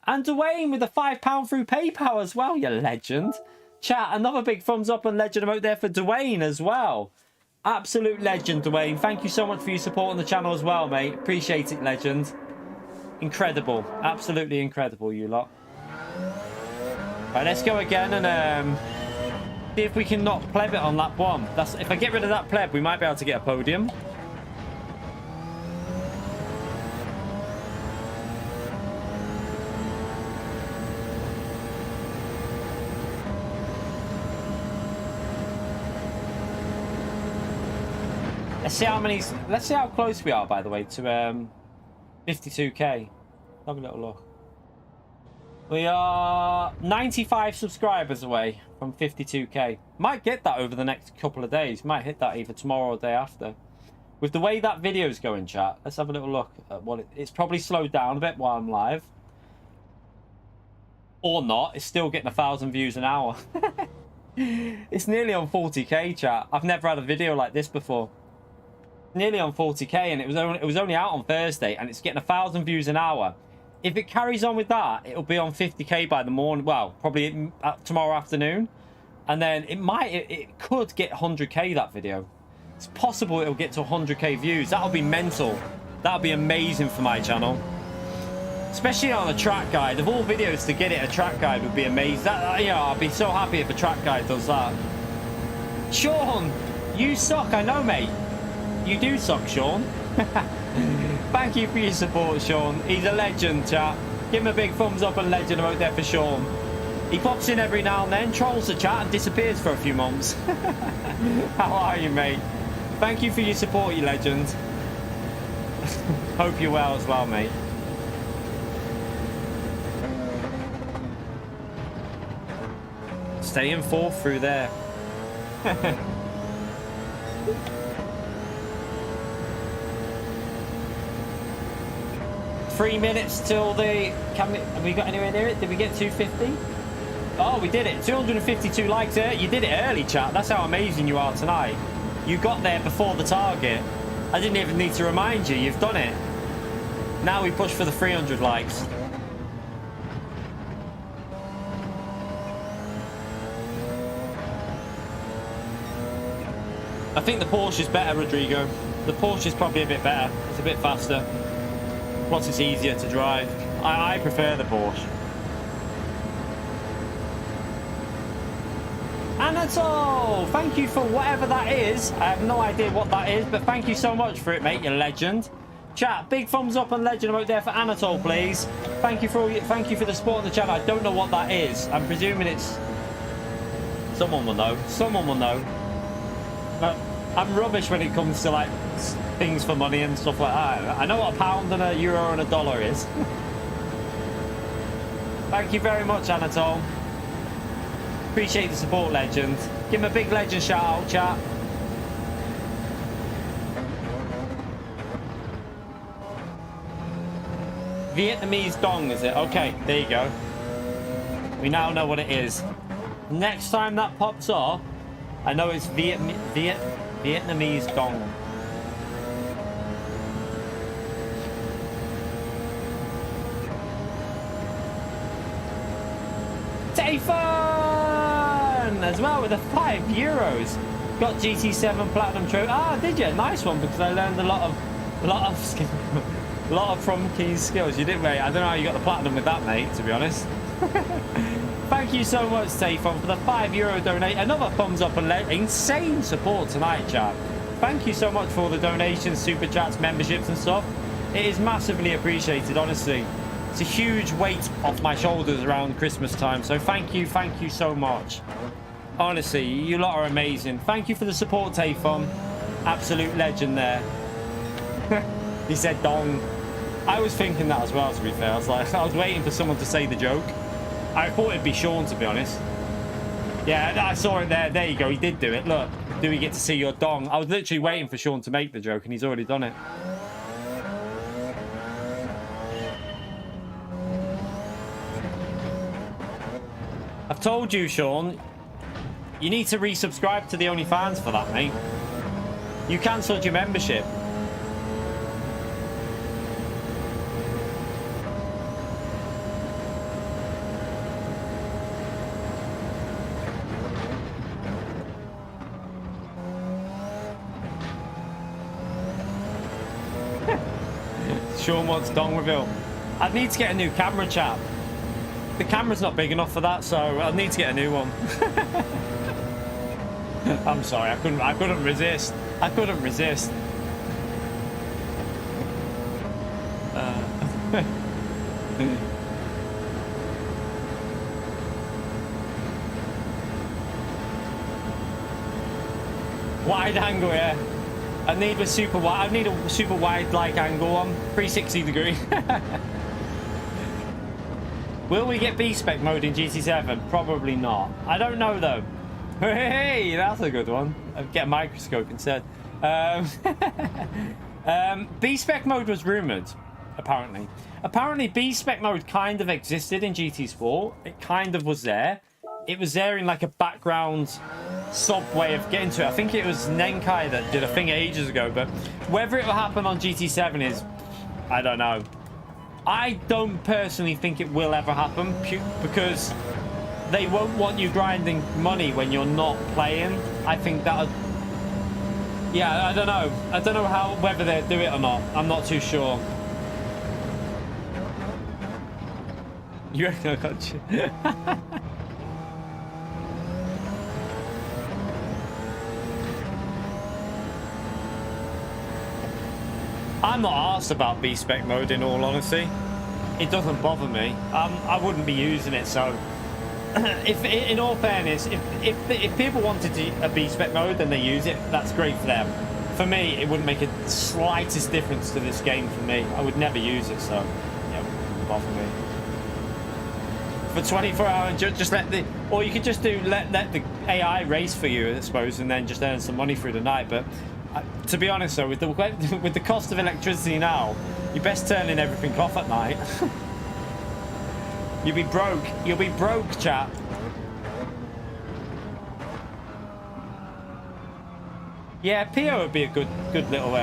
And Dwayne with a £5 through PayPal as well, you legend. Chat, another big thumbs up and legend emote there for Dwayne as well. Absolute legend, Dwayne. Thank you so much for your support on the channel as well, mate. Appreciate it, legend. Incredible. Absolutely incredible, you lot. Right, let's go again and see if we can not pleb it on lap 1. If I get rid of that pleb, we might be able to get a podium. Let's see how close we are, by the way, to 52k. Have a little look. We are 95 subscribers away from 52k. Might get that over the next couple of days. Might hit that either tomorrow or the day after. With the way that video's going, chat, let's have a little look at what it's probably slowed down a bit while I'm live. Or not. It's still getting 1,000 views an hour. It's nearly on 40k, chat. I've never had a video like this before. Nearly on 40k, and it was only out on Thursday, and it's getting 1,000 views an hour. If it carries on with that, it'll be on 50k by the morning. Well, probably tomorrow afternoon, and then it could get 100k. That video, it's possible it'll get to 100k views. That'll be mental. That'll be amazing for my channel, especially on a track guide. Of all videos to get it, a track guide would be amazing. I'll be so happy if a track guide does that. Sean, you suck. I know, mate. You do suck, Sean. Thank you for your support, Sean. He's a legend, chat. Give him a big thumbs up and legend out there for Sean. He pops in every now and then, trolls the chat and disappears for a few months. How are you, mate? Thank you for your support, you legend. Hope you're well as well, mate. Stay in fourth through there. 3 minutes till the... Have we got anywhere near it? Did we get 250? Oh, we did it. 252 likes here. You did it early, chat. That's how amazing you are tonight. You got there before the target. I didn't even need to remind you. You've done it. Now we push for the 300 likes. I think the Porsche is better, Rodrigo. The Porsche is probably a bit better. It's a bit faster. Plus, it's easier to drive. I prefer the Porsche. Anatol, thank you for whatever that is. I have no idea what that is, but thank you so much for it, mate. You legend. Chat, big thumbs up and legend out there for Anatol, please. Thank you for the support on the channel. I don't know what that is. I'm presuming it's... Someone will know. Someone will know. But I'm rubbish when it comes to like things for money and stuff like that. I know what a pound and a euro and a dollar is. Thank you very much, Anatol. Appreciate the support, legend. Give him a big legend shout out, chat. Vietnamese dong, is it? Okay, there you go. We now know what it is. Next time that pops up, I know it's Vietnamese dong. Tayfun as well with a €5. Got GT7 Platinum Trophy. Ah, did you? Nice one, because I learned a lot of from Key's skills. You didn't, mate. I don't know how you got the platinum with that, mate, to be honest. Thank you so much, Tayfun, for the €5 donate. Another thumbs up and insane support tonight, chat. Thank you so much for all the donations, super chats, memberships and stuff. It is massively appreciated, honestly. It's a huge weight off my shoulders around Christmas time, so thank you so much. Honestly, you lot are amazing. Thank you for the support, Tayfun. Absolute legend there. He said dong. I was thinking that as well, to be fair. I was waiting for someone to say the joke. I thought it'd be Sean, to be honest. Yeah, I saw it there. There you go. He did do it. Look, do we get to see your dong? I was literally waiting for Sean to make the joke, and he's already done it. I've told you, Sean, you need to resubscribe to the OnlyFans for that, mate. You cancelled your membership. Sean wants dong reveal. I'd need to get a new camera, chap. The camera's not big enough for that, so I'll need to get a new one. I'm sorry, I couldn't resist. I couldn't resist. Wide angle, yeah. I need a super wide. I need a super wide like angle on 360 degree. Will we get B-spec mode in GT7? Probably not. I don't know though. Hey, that's a good one. I'll get a microscope instead. B-spec mode was rumored, apparently. Apparently, B-spec mode kind of existed in GT Sport. It kind of was there. It was there in like a background sub way of getting to it. I think it was Nenkai that did a thing ages ago, but whether it will happen on GT7 is, I don't know. I don't personally think it will ever happen because they won't want you grinding money when you're not playing. I think that, yeah, I don't know. I don't know whether they'll do it or not. I'm not too sure. You reckon I got you? I'm not arsed about B-spec mode in all honesty. It doesn't bother me. I wouldn't be using it, so if in all fairness, if people wanted a B-spec mode and they use it, that's great for them. For me, it wouldn't make a slightest difference to this game for me. I would never use it, so yeah, it wouldn't bother me. For 24 hours, just let the, or you could just do let the AI race for you, I suppose, and then just earn some money through the night. But to be honest, though, with the cost of electricity now, you're best turning everything off at night. You'll be broke. You'll be broke, chap. Yeah, Pio would be a good little.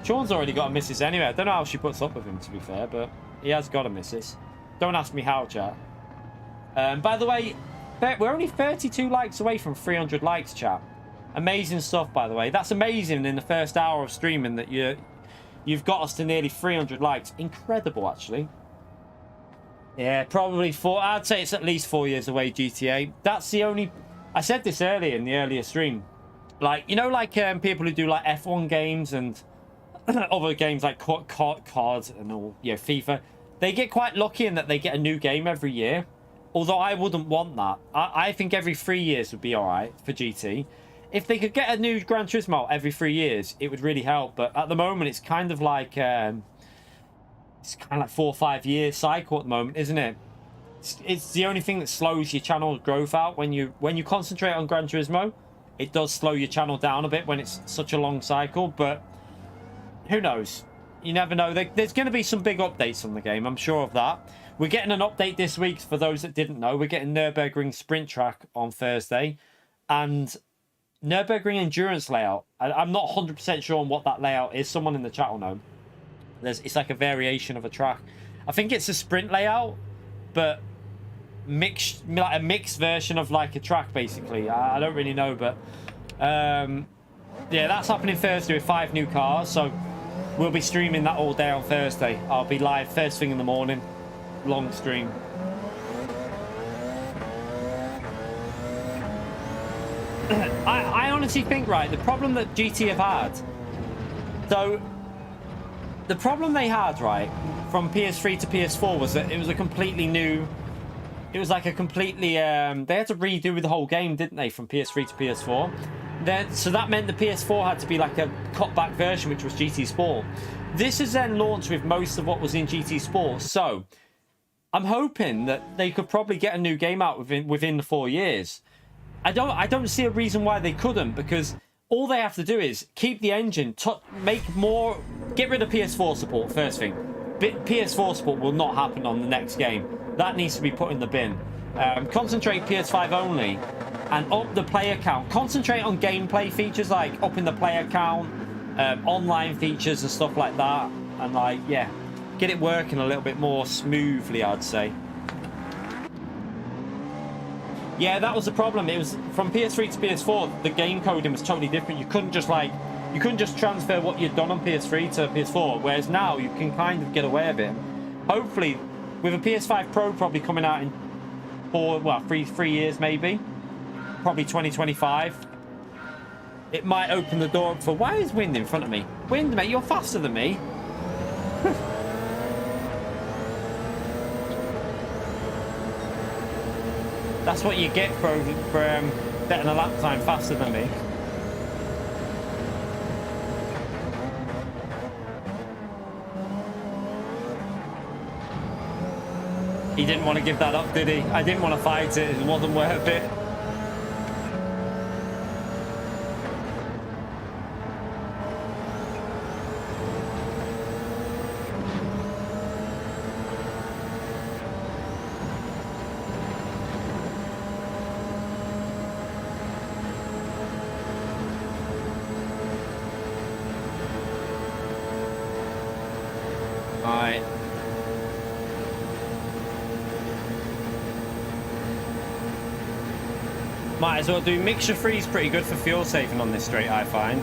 Sean's already got a missus anyway. I don't know how she puts up with him, to be fair, but he has got a missus. Don't ask me how, chat. By the way, we're only 32 likes away from 300 likes, chat. Amazing stuff, by the way. That's amazing in the first hour of streaming that you've got us to nearly 300 likes. Incredible, actually. Yeah, probably I'd say it's at least 4 years away, GTA. That's the only... I said this earlier in the earlier stream. Like, you know, like people who do like F1 games and other games like COD and all, you know, FIFA. They get quite lucky in that they get a new game every year. Although I wouldn't want that. I think every 3 years would be all right for GT. If they could get a new Gran Turismo every 3 years, it would really help. But at the moment, it's kind of like 4 or 5 year cycle at the moment, isn't it? It's the only thing that slows your channel growth out. When you concentrate on Gran Turismo, it does slow your channel down a bit when it's such a long cycle. But who knows? You never know. There's going to be some big updates on the game. I'm sure of that. We're getting an update this week for those that didn't know. We're getting Nürburgring Sprint Track on Thursday. And Nürburgring Endurance layout. I'm not 100% sure on what that layout is. Someone in the chat will know. It's like a variation of a track. I think it's a sprint layout, but like a mixed version of like a track, basically. I don't really know, but yeah, that's happening Thursday with 5 new cars. So we'll be streaming that all day on Thursday. I'll be live first thing in the morning. Long stream. I honestly think, right, the problem that GT have had, so the problem they had, right, from PS3 to PS4 was that it was a completely new, it was like a completely, they had to redo the whole game, didn't they, from PS3 to PS4. So that meant the PS4 had to be like a cut back version, which was GT Sport. This is then launched with most of what was in GT Sport, so I'm hoping that they could probably get a new game out within the 4 years. I don't see a reason why they couldn't, because all they have to do is keep the engine, make more, get rid of PS4 support first thing. PS4 support will not happen on the next game. That needs to be put in the bin. Concentrate PS5 only and up the player count. Concentrate on gameplay features like upping the player count, online features and stuff like that, and like, yeah, get it working a little bit more smoothly, I'd say. Yeah, that was the problem. It was from PS3 to PS4, the game coding was totally different. You couldn't just transfer what you'd done on PS3 to PS4, whereas now you can kind of get away with it. Hopefully, with a PS5 Pro probably coming out in three years maybe, probably 2025, it might open the door for... Why is Wind in front of me? Wind, mate, you're faster than me. That's what you get for betting a lap time faster than me. He didn't want to give that up, did he? I didn't want to fight it. It wasn't worth it. Alright. Might as well do mixture free is pretty good for fuel saving on this straight, I find.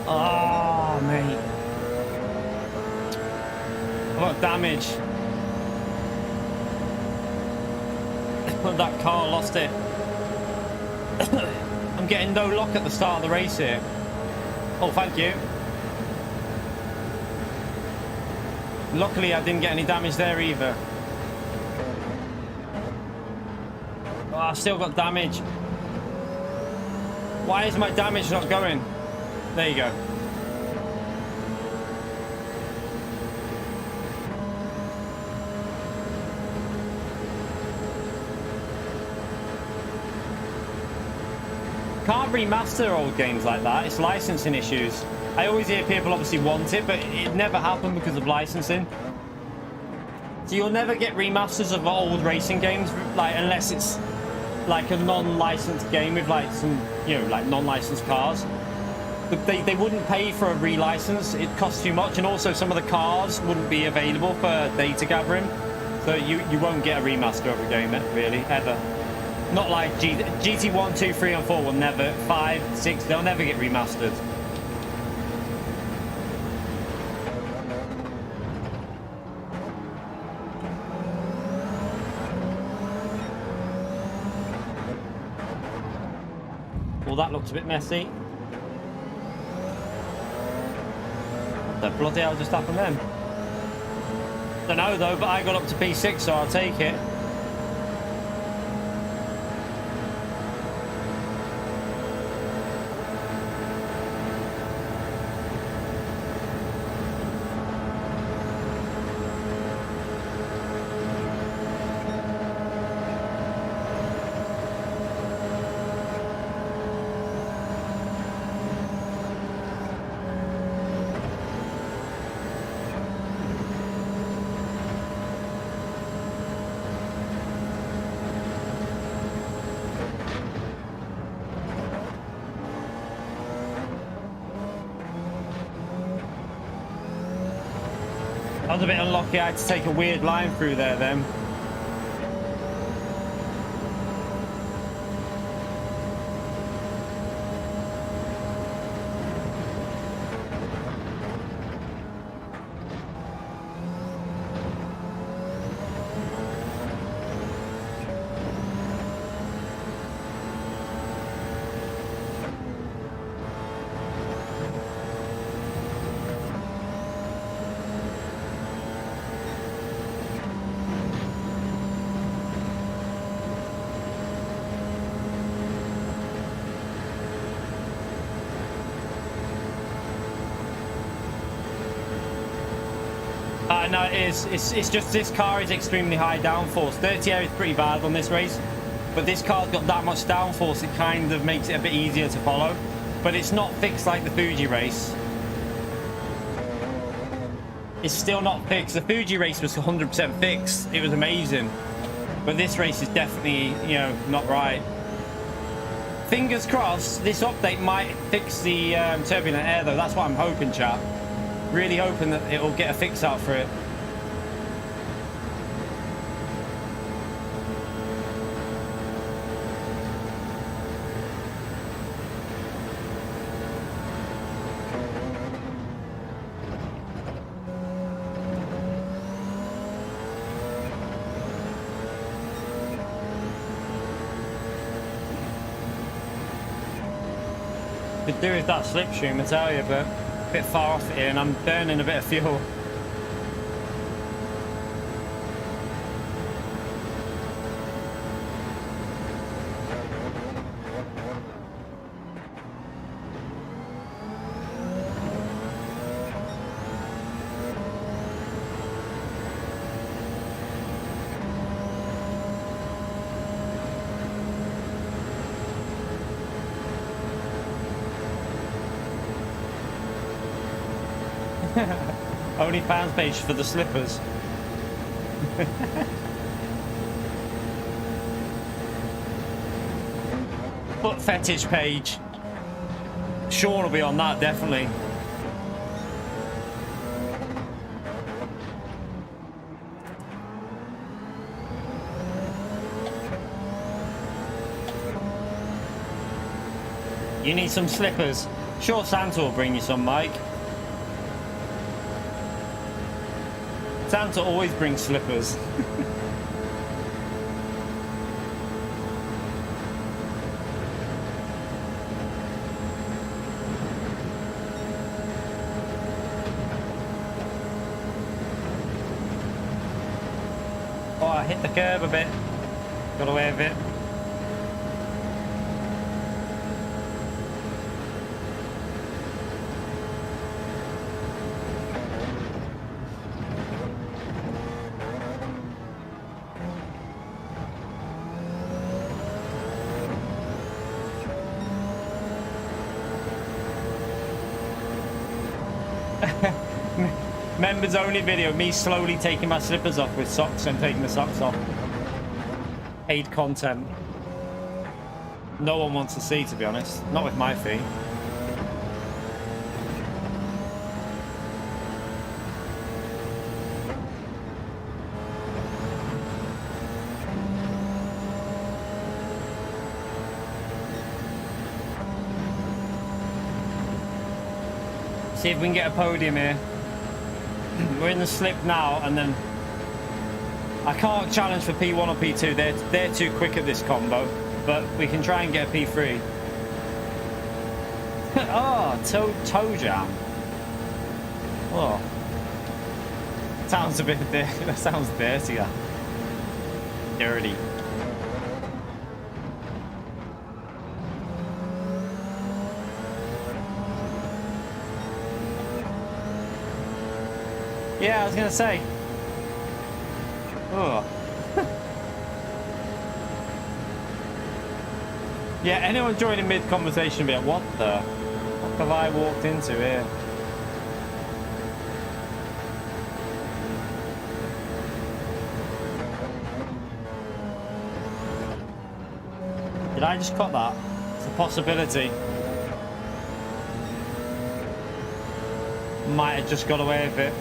Oh, mate. I got damage. That car lost it. I'm getting no lock at the start of the race here. Oh, thank you. Luckily, I didn't get any damage there either. Oh, I still got damage. Why is my damage not going? There you go. Can't remaster old games like that. It's licensing issues. I always hear people obviously want it, but it never happened because of licensing. So you'll never get remasters of old racing games, like, unless it's like a non-licensed game with like some, you know, like non-licensed cars. But they wouldn't pay for a relicense. It costs too much, and also some of the cars wouldn't be available for data gathering. So you won't get a remaster of a game really ever. Not like GT 1, 2, 3, and 4 will never. 5, 6, they'll never get remastered. Well, that looks a bit messy. What the bloody hell just happened then? Don't know though, but I got up to P6, so I'll take it. I was a bit unlucky. I had to take a weird line through there then. No, it is. It's just this car is extremely high downforce. 30 is pretty bad on this race, but this car's got that much downforce, it kind of makes it a bit easier to follow. But it's not fixed like the Fuji race. It's still not fixed. The Fuji race was 100% fixed. It was amazing. But this race is definitely, you know, not right. Fingers crossed, this update might fix the turbulent air, though. That's what I'm hoping, chat. Really hoping that it'll get a fix out for it. Could do with that slipstream, I tell you, but a bit far off here and I'm burning a bit of fuel. OnlyFans page for the slippers. Foot fetish page. Sean will be on that, definitely. You need some slippers. Sure, Santa will bring you some, Mike. Santa always brings slippers. Oh, I hit the curb a bit. Got away with it. Members only video, me slowly taking my slippers off with socks and taking the socks off. Paid content. No one wants to see, to be honest. Not with my feet. See if we can get a podium here. We're in the slip now, and then I can't challenge for P1 or P2. They're too quick at this combo, but we can try and get a P3. Oh, toe jam. Oh, sounds a bit dirty. That sounds dirty. That. Dirty. Yeah, I was gonna say. Oh. Yeah, anyone joining mid-conversation be like, what have I walked into here? Did I just cut that? It's a possibility. Might have just got away with it.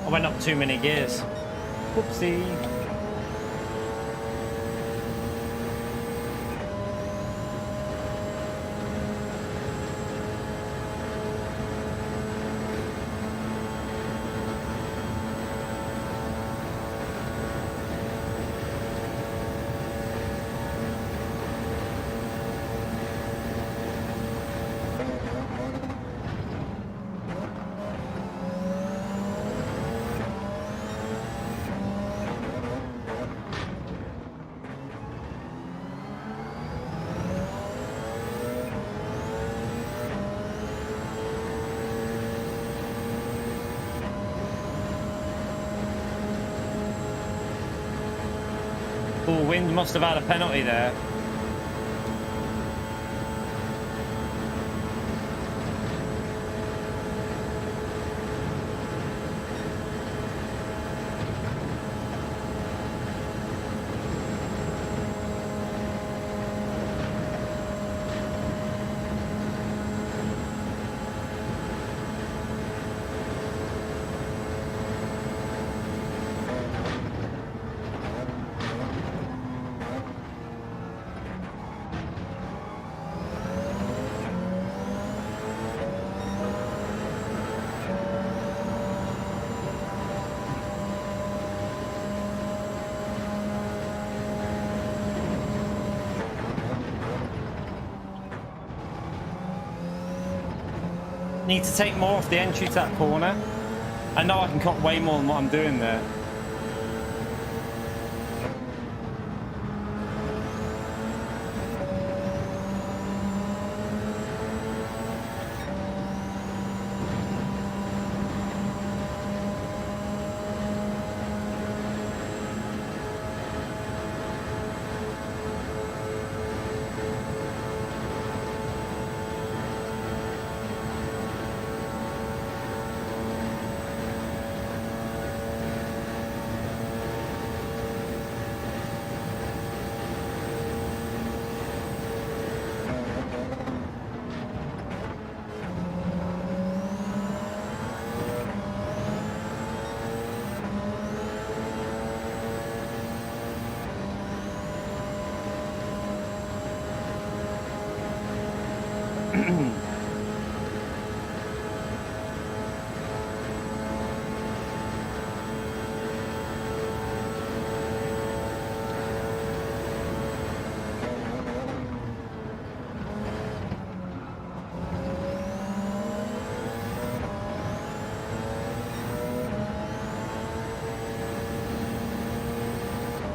I went up too many gears. Whoopsie. Oh, wind must have had a penalty there. Need to take more off the entry to that corner. I know I can cut way more than what I'm doing there.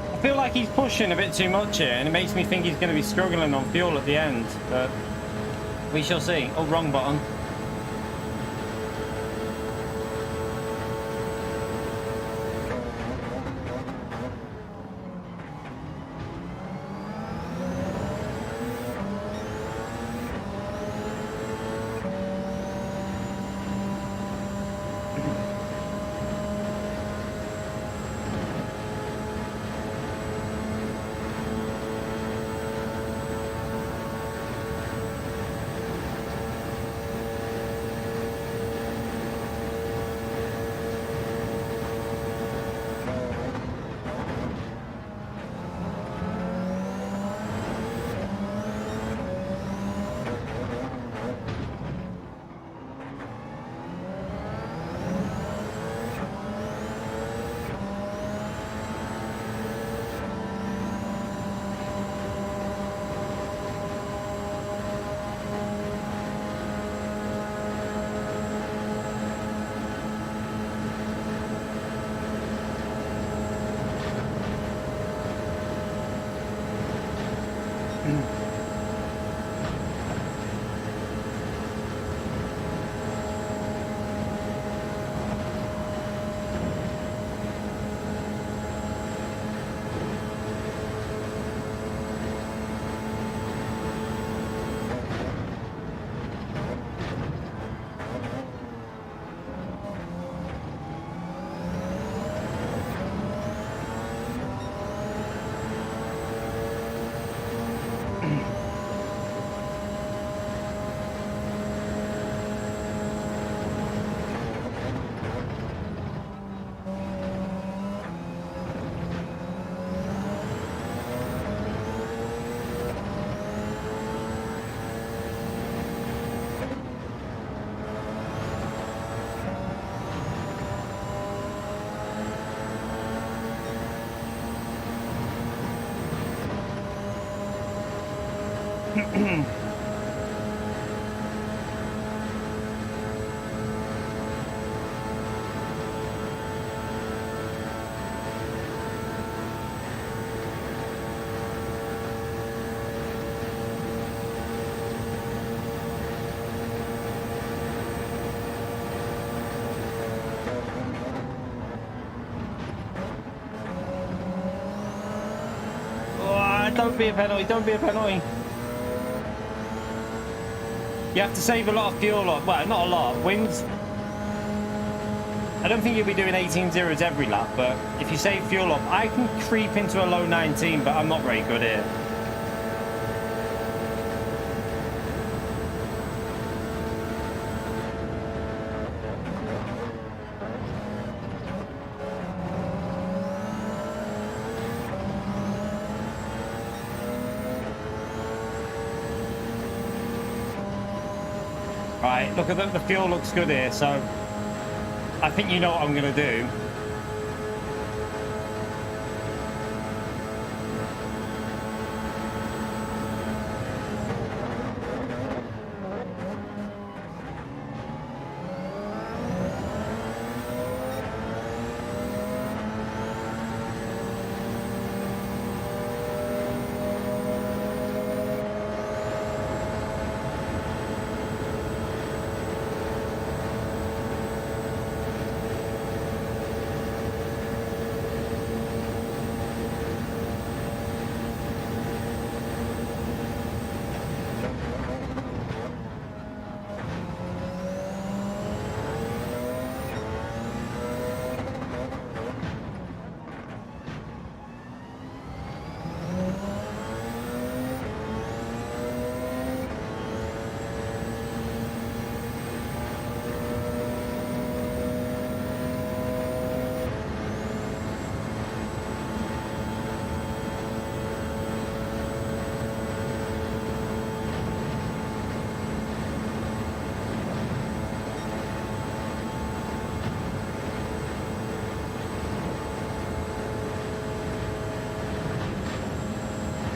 I feel like he's pushing a bit too much here, and it makes me think he's going to be struggling on fuel at the end, but we shall see. Oh, wrong button. don't be a penalty. Don't be a penalty. You have to save a lot of fuel up. Well, not a lot. Wins. I don't think you'll be doing 18 zeros every lap, but if you save fuel up, I can creep into a low 19, but I'm not very good at it. Right, look at the fuel looks good here, so I think you know what I'm going to do.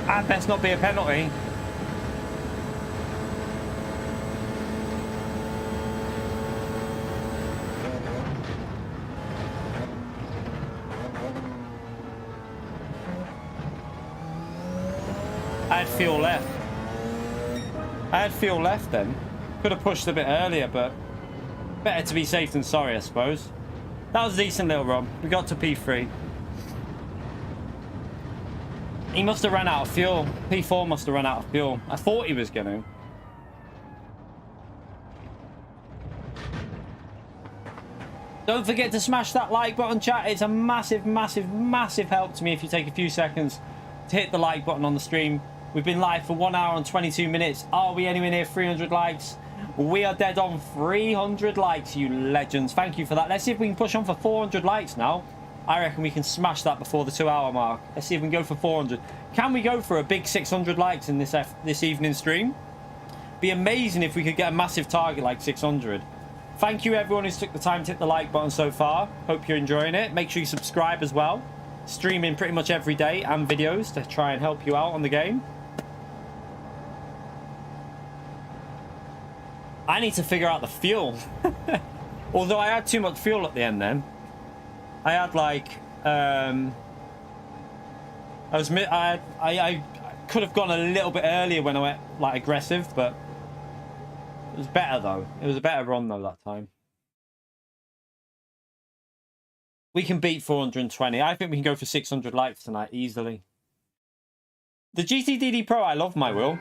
That best not be a penalty. I had fuel left. I had fuel left then. Could have pushed a bit earlier, but better to be safe than sorry, I suppose. That was a decent little run. We got to P3. He must have run out of fuel. P4 must have run out of fuel. I thought he was going to. Don't forget to smash that like button, chat. It's a massive, massive, massive help to me if you take a few seconds to hit the like button on the stream. We've been live for 1 hour and 22 minutes. Are we anywhere near 300 likes? We are dead on 300 likes, you legends. Thank you for that. Let's see if we can push on for 400 likes now. I reckon we can smash that before the 2 hour mark. Let's see if we can go for 400. Can we go for a big 600 likes in this evening stream? Be amazing if we could get a massive target like 600. Thank you everyone who's took the time to hit the like button so far. Hope you're enjoying it. Make sure you subscribe as well. Streaming pretty much every day and videos to try and help you out on the game. I need to figure out the fuel. Although I had too much fuel at the end then. I had like I could have gone a little bit earlier when I went like aggressive, but it was better though. It was a better run though that time. We can beat 420. I think we can go for 600 likes tonight easily. The GTDD Pro, I love my wheel.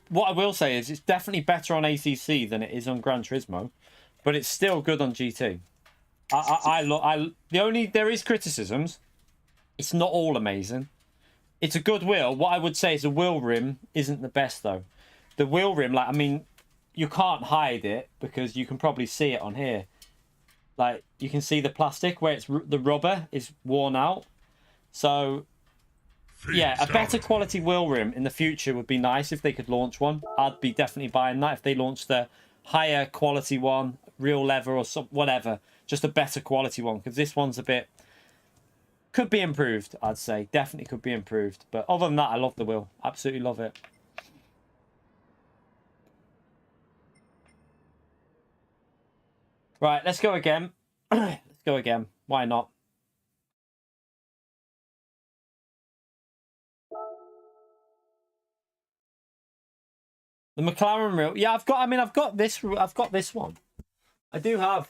What I will say is it's definitely better on ACC than it is on Gran Turismo, but it's still good on GT. There is criticisms. It's not all amazing. It's a good wheel. What I would say is the wheel rim isn't the best though. The wheel rim, like, I mean, you can't hide it because you can probably see it on here. Like, you can see the plastic where it's the rubber is worn out. So, yeah, a better quality wheel rim in the future would be nice if they could launch one. I'd be definitely buying that if they launched a higher quality one, real leather or whatever. Just a better quality one, because this one's a bit... Could be improved, I'd say. Definitely could be improved. But other than that, I love the wheel. Absolutely love it. Right, let's go again. Let's go again. Why not? The McLaren wheel. Yeah, I've got this one. I do have.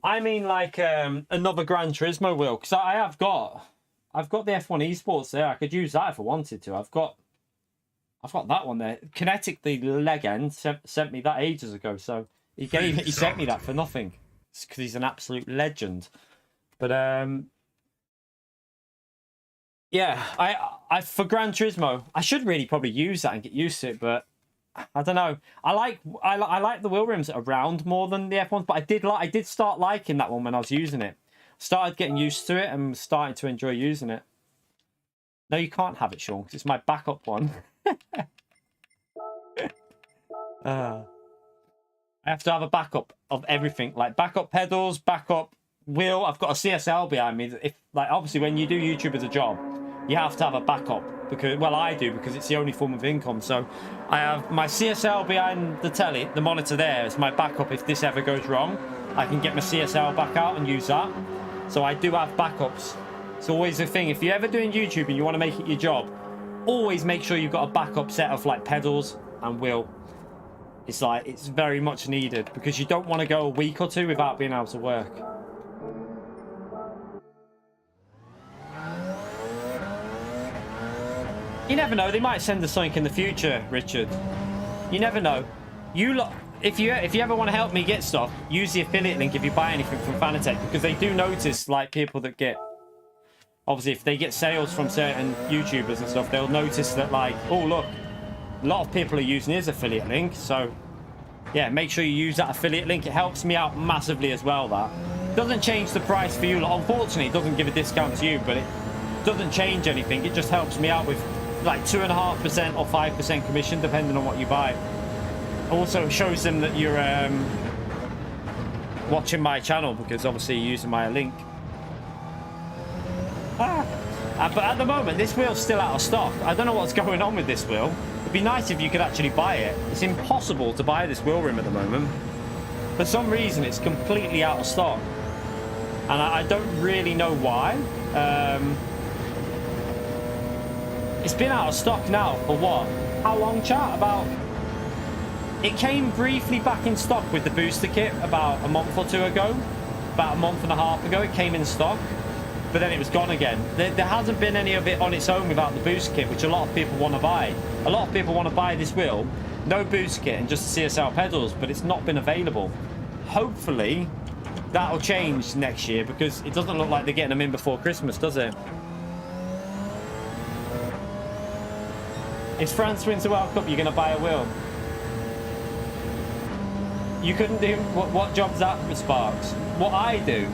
I mean, like another Gran Turismo wheel, because I I've got the F1 Esports there. I could use that if I wanted to. I've got that one there. Kinetic, the legend, sent me that ages ago. So he sent me that for nothing. It's because he's an absolute legend. But yeah, I for Gran Turismo, I should really probably use that and get used to it, but I don't know. I like the wheel rims that are round more than the F1s, but I did start liking that one when I was using it. Started getting used to it and starting to enjoy using it. No, you can't have it, Sean, because it's my backup one. I have to have a backup of everything, like backup pedals, backup wheel. I've got a CSL behind me. If like obviously when you do YouTube as a job, you have to have a backup because, well, I do because it's the only form of income. So I have my CSL behind the telly, the monitor there is my backup. If this ever goes wrong, I can get my CSL back out and use that. So I do have backups. It's always a thing. If you're ever doing YouTube and you want to make it your job, always make sure you've got a backup set of like pedals and wheel. It's like, it's very much needed because you don't want to go a week or two without being able to work. You never know, they might send us something in the future, Richard. You never know. If you ever want to help me get stuff, use the affiliate link if you buy anything from Fanatec, because they do notice, like, people that get, obviously if they get sales from certain YouTubers and stuff, they'll notice that, like, oh look, a lot of people are using his affiliate link. So yeah, make sure you use that affiliate link. It helps me out massively as well. That doesn't change the price for you. Unfortunately, it doesn't give a discount to you, but it doesn't change anything. It just helps me out with like 2.5% or 5% commission depending on what you buy. Also shows them that you're watching my channel because obviously you're using my link. But at the moment this wheel's still out of stock. I don't know what's going on with this wheel. It'd be nice if you could actually buy it. It's impossible to buy this wheel rim at the moment. For some reason it's completely out of stock and I don't really know why. It's been out of stock now for what? How long, chat? About... It came briefly back in stock with the booster kit about a month or two ago. About a month and a half ago it came in stock. But then it was gone again. There hasn't been any of it on its own without the booster kit, which a lot of people want to buy. A lot of people want to buy this wheel, no booster kit and just the CSL pedals, but it's not been available. Hopefully that'll change next year because it doesn't look like they're getting them in before Christmas, does it? If France wins the World Cup, you're going to buy a wheel. You couldn't do... What job's that with Sparks? What I do...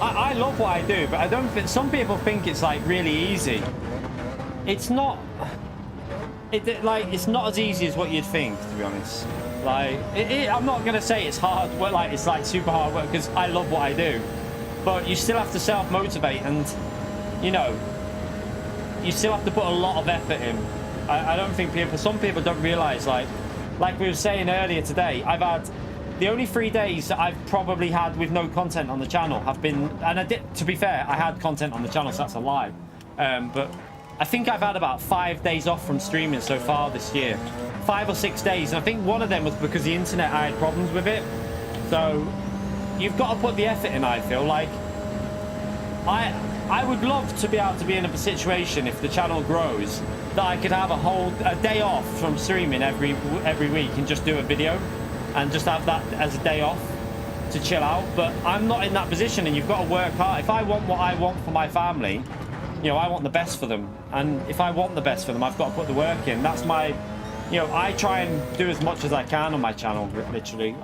I love what I do, but I don't think... Some people think it's, like, really easy. It's not... It's not as easy as what you'd think, to be honest. Like, I'm not going to say it's hard work, like, it's, like, super hard work, because I love what I do. But you still have to self-motivate, and, you know, you still have to put a lot of effort in. I don't think people... Some people don't realise, like we were saying earlier today, I've had... The only 3 days that I've probably had with no content on the channel have been... And I did, to be fair, I had content on the channel, so that's a lie. But I think I've had about 5 days off from streaming so far this year. 5 or 6 days. And I think one of them was because the internet, I had problems with it. So you've got to put the effort in, I feel. Like, I would love to be able to be in a situation, if the channel grows, that I could have a day off from streaming every week and just do a video. And just have that as a day off to chill out. But I'm not in that position, and you've got to work hard. If I want what I want for my family, you know, I want the best for them. And if I want the best for them, I've got to put the work in. That's my, you know, I try and do as much as I can on my channel, literally.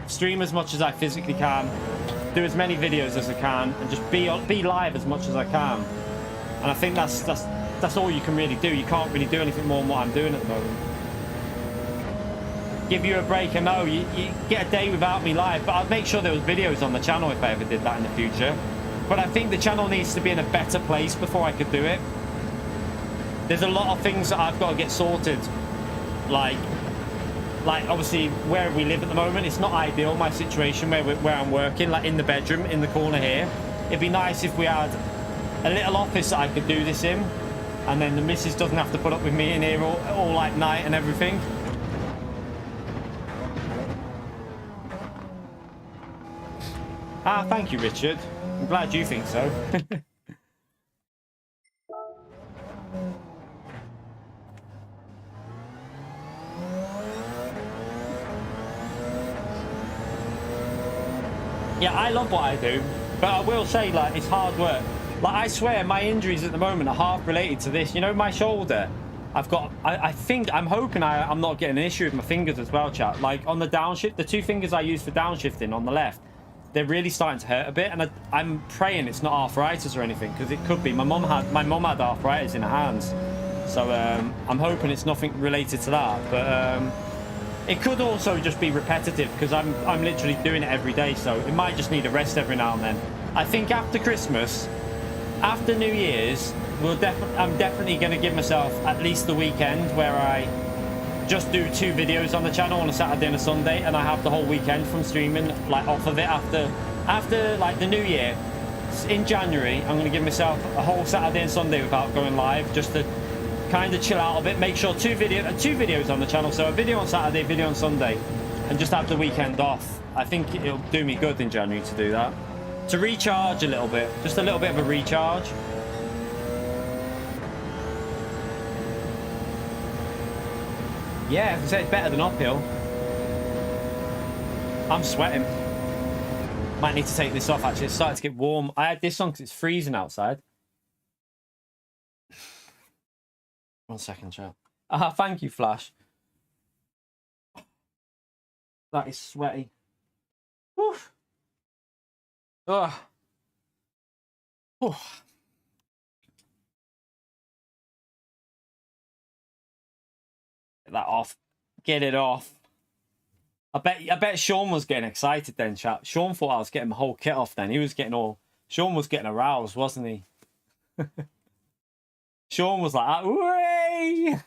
Stream as much as I physically can, do as many videos as I can, and just be live as much as I can. And I think that's all you can really do. You can't really do anything more than what I'm doing at the moment. Give you a break. I know you get a day without me live, but I'd make sure there was videos on the channel if I ever did that in the future. But I think the channel needs to be in a better place before I could do it. There's a lot of things that I've got to get sorted, like obviously where we live at the moment, it's not ideal, my situation where I'm working, like in the bedroom in the corner here. It'd be nice if we had a little office that I could do this in, and then the missus doesn't have to put up with me in here all like night and everything. Ah, thank you, Richard. I'm glad you think so. Yeah, I love what I do, but I will say, like, it's hard work. Like, I swear my injuries at the moment are half related to this. You know, my shoulder, I've got, I think, I'm hoping I'm not getting an issue with my fingers as well, chat. Like, on the downshift, the two fingers I use for downshifting on the left, they're really starting to hurt a bit, and I'm praying it's not arthritis or anything, because it could be. My mum had arthritis in her hands, so I'm hoping it's nothing related to that. But it could also just be repetitive, because I'm literally doing it every day, so it might just need a rest every now and then. I think after Christmas, after New Year's, I'm definitely going to give myself at least the weekend where I just do 2 videos on the channel on a Saturday and a Sunday, and I have the whole weekend from streaming, like, off of it after like the New Year. In January, I'm going to give myself a whole Saturday and Sunday without going live, just to kind of chill out a bit, make sure 2 videos on the channel, so a video on Saturday, video on Sunday, and just have the weekend off. I think it'll do me good in January to do that, to recharge a little bit, just a little bit of a recharge. Yeah, I can say it's better than uphill. I'm sweating. Might need to take this off, actually. It's starting to get warm. I had this on because it's freezing outside. 1 second, chat. Thank you, Flash. That is sweaty. Woof. Ugh. Oof. Get that off. Get it off. I bet Sean was getting excited then, chat. Sean thought I was getting my whole kit off then. He was getting all... Sean was getting aroused, wasn't he? Sean was like, "Hooray!"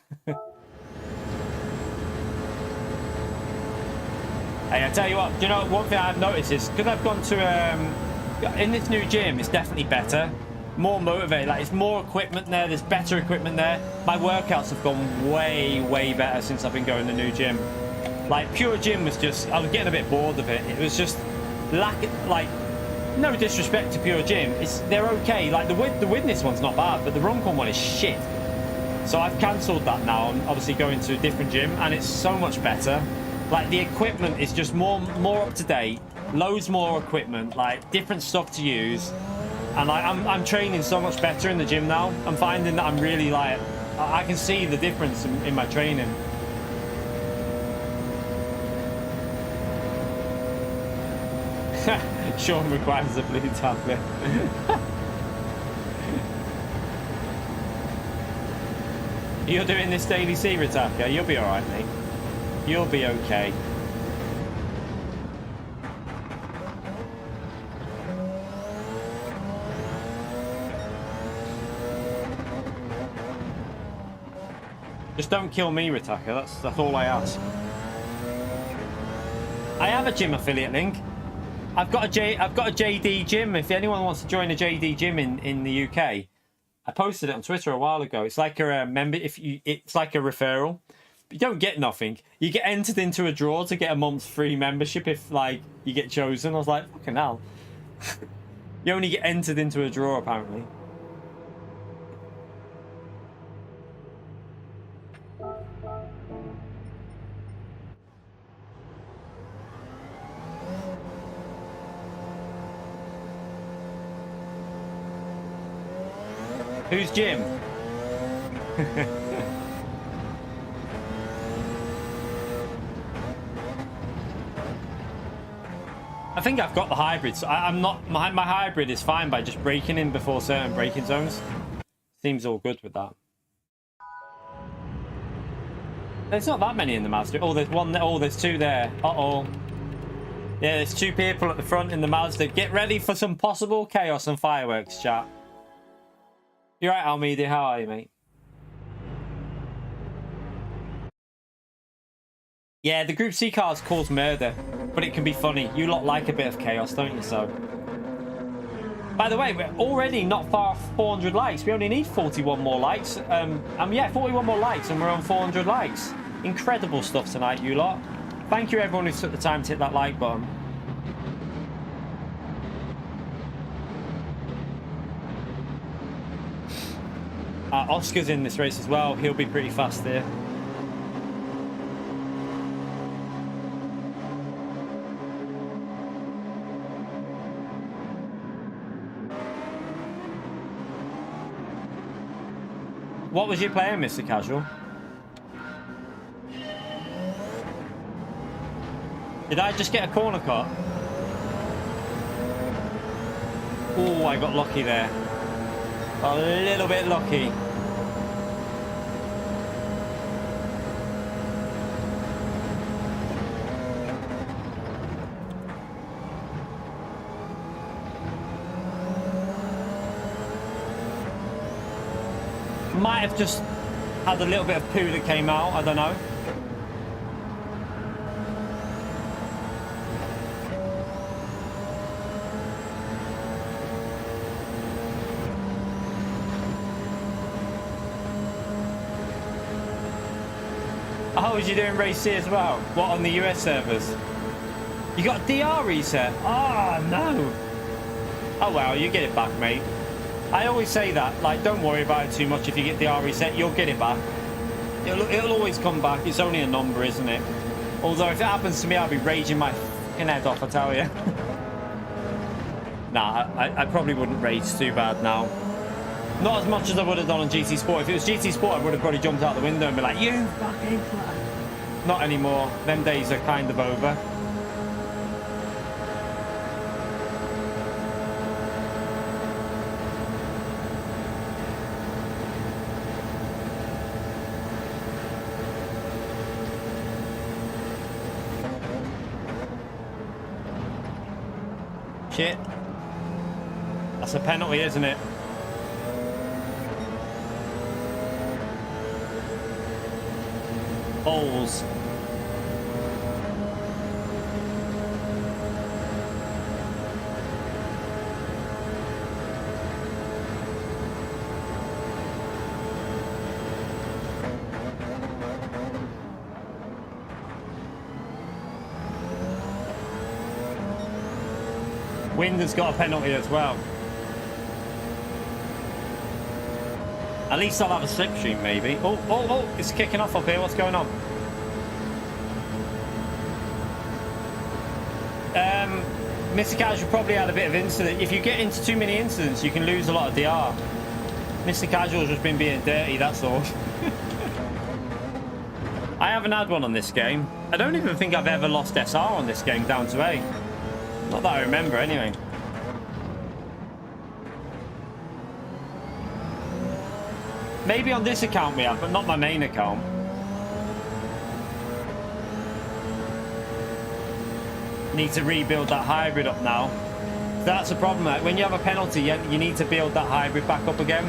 Hey, I tell you what, do you know, one thing I've noticed is, because I've gone to, in this new gym, it's definitely better. More motivated, like, it's more equipment there, there's better equipment there. My workouts have gone way, way better since I've been going to the new gym. Like, pure gym was just, I was getting a bit bored of it. It was just, like, no disrespect to pure gym, they're okay. Like, the Widnes one's not bad, but the Runcorn one is shit. So I've cancelled that now. I'm obviously going to a different gym, and it's so much better. Like, the equipment is just more up to date, loads more equipment, like different stuff to use, and I'm training so much better in the gym now. I'm finding that I'm really, like, I can see the difference in my training. Sean requires a blue tablet. You're doing this daily C, Ritaka. You'll be alright, mate. You'll be okay. Just don't kill me, Ritaka. That's all I ask. I have a gym affiliate link. I've got a JD gym. If anyone wants to join a JD gym in the UK, I posted it on Twitter a while ago. It's like a it's like a referral. You don't get nothing. You get entered into a draw to get a month's free membership if, like, you get chosen. I was like, fucking hell. You only get entered into a draw, apparently. Who's Jim? I think I've got the hybrid, so I'm not... My hybrid is fine by just braking in before certain braking zones. Seems all good with that. There's not that many in the Mazda. Oh, there's one there. Oh, there's 2 there. Uh-oh. Yeah, there's 2 people at the front in the Mazda. Get ready for some possible chaos and fireworks, chat. You're right, Almeida. How are you, mate? Yeah, the Group C cars cause murder, but it can be funny. You lot like a bit of chaos, don't you, so? By the way, we're already not far off 400 likes. We only need 41 more likes. Yeah, 41 more likes, and we're on 400 likes. Incredible stuff tonight, you lot. Thank you, everyone who took the time to hit that like button. Oscar's in this race as well. He'll be pretty fast here. What was you playing, Mr. Casual? Did I just get a corner cut? Oh, I got lucky there. A little bit lucky. Might have just had a little bit of poo that came out, I don't know. Oh, was you doing race C as well? What, on the US servers? You got a DR reset? Oh, no. Oh, well, you get it back, mate. I always say that, like, don't worry about it too much. If you get DR reset, you'll get it back. It'll always come back. It's only a number, isn't it? Although, if it happens to me, I'll be raging my f***ing head off, I tell you. Nah, I probably wouldn't rage too bad now. Not as much as I would have done on GT Sport. If it was GT Sport, I would have probably jumped out the window and be like, you fucking crap. Not anymore. Them days are kind of over. Shit. That's a penalty, isn't it? Holes. Wind has got a penalty as well. At least I'll have a slipstream, maybe. Oh, it's kicking off up here. What's going on? Mr. Casual probably had a bit of incident. If you get into too many incidents, you can lose a lot of DR. Mr. Casual's just been being dirty, that's all. I haven't had one on this game. I don't even think I've ever lost SR on this game down to A. Not that I remember, anyway. Maybe on this account we have, but not my main account. Need to rebuild that hybrid up now. That's a problem. When you have a penalty, you need to build that hybrid back up again.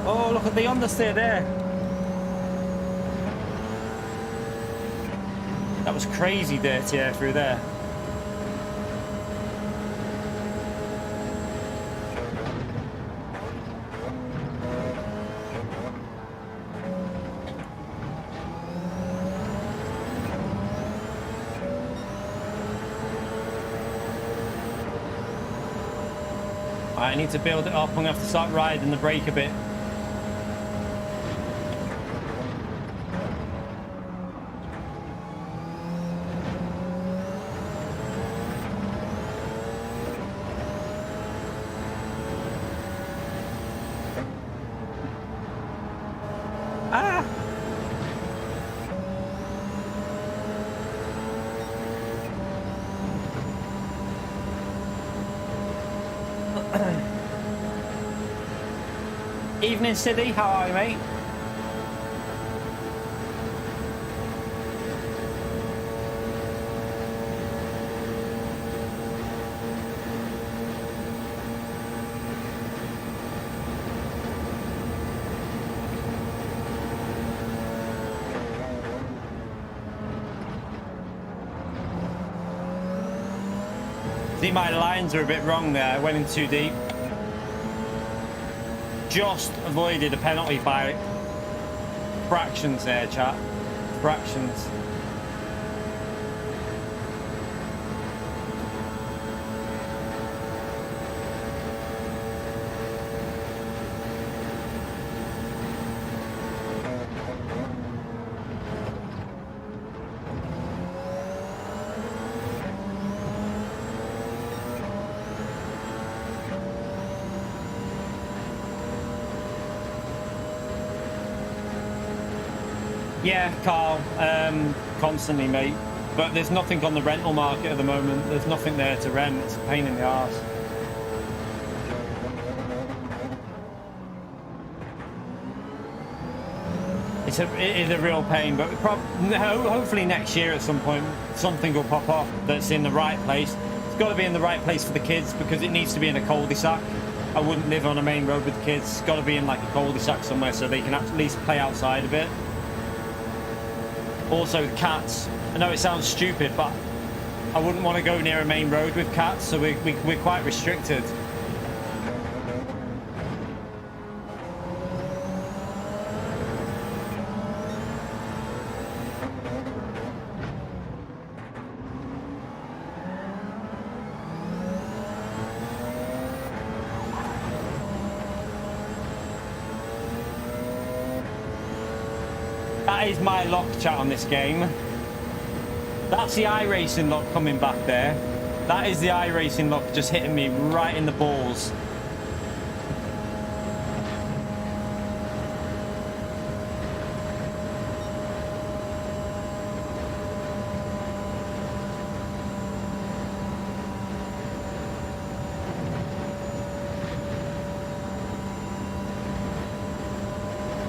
Oh, look at the understeer there. That was crazy dirty air through there. I need to build it up. I'm going to have to start riding the brake a bit. Ah! Evening, Siddy. How are you, mate? I think my lines are a bit wrong there. I went in too deep. Just avoided a penalty by fractions there, chat. Fractions. Yeah, Carl, constantly, mate. But there's nothing on the rental market at the moment. There's nothing there to rent. It's a pain in the arse. It is a real pain, but hopefully next year at some point something will pop off that's in the right place. It's got to be in the right place for the kids because it needs to be in a cul-de-sac. I wouldn't live on a main road with the kids. It's got to be in like a cul-de-sac somewhere so they can at least play outside a bit. Also, cats. I know it sounds stupid, but I wouldn't want to go near a main road with cats, so we're quite restricted. That is my lock, chat, on this game. That's the iRacing lock coming back there. That is the iRacing lock just hitting me right in the balls.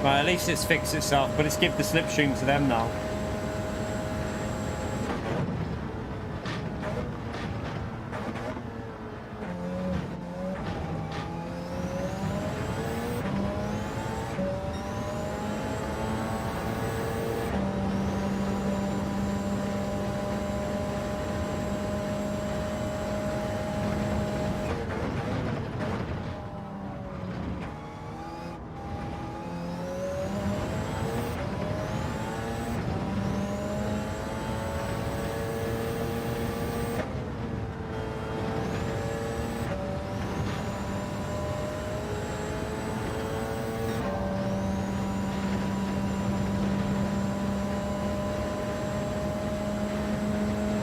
Right, at least it's fixed itself, but it's give the slipstream to them now.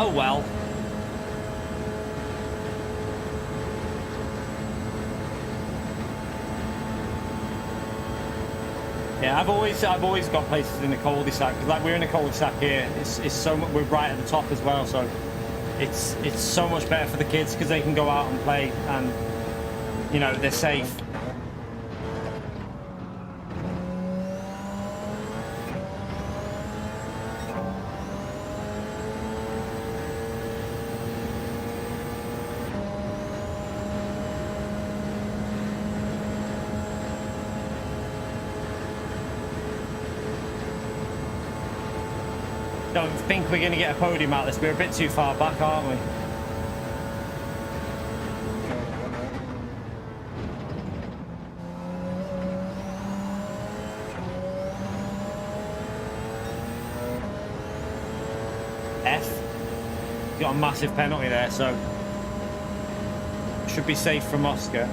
Oh well. Yeah, I've always got places in the cul-de-sac because like we're in a cul-de-sac here. It's so much, we're right at the top as well, so it's so much better for the kids because they can go out and play and you know they're safe. Don't think we're going to get a podium out of this. We're a bit too far back, aren't we? F. Got a massive penalty there, so should be safe from Oscar.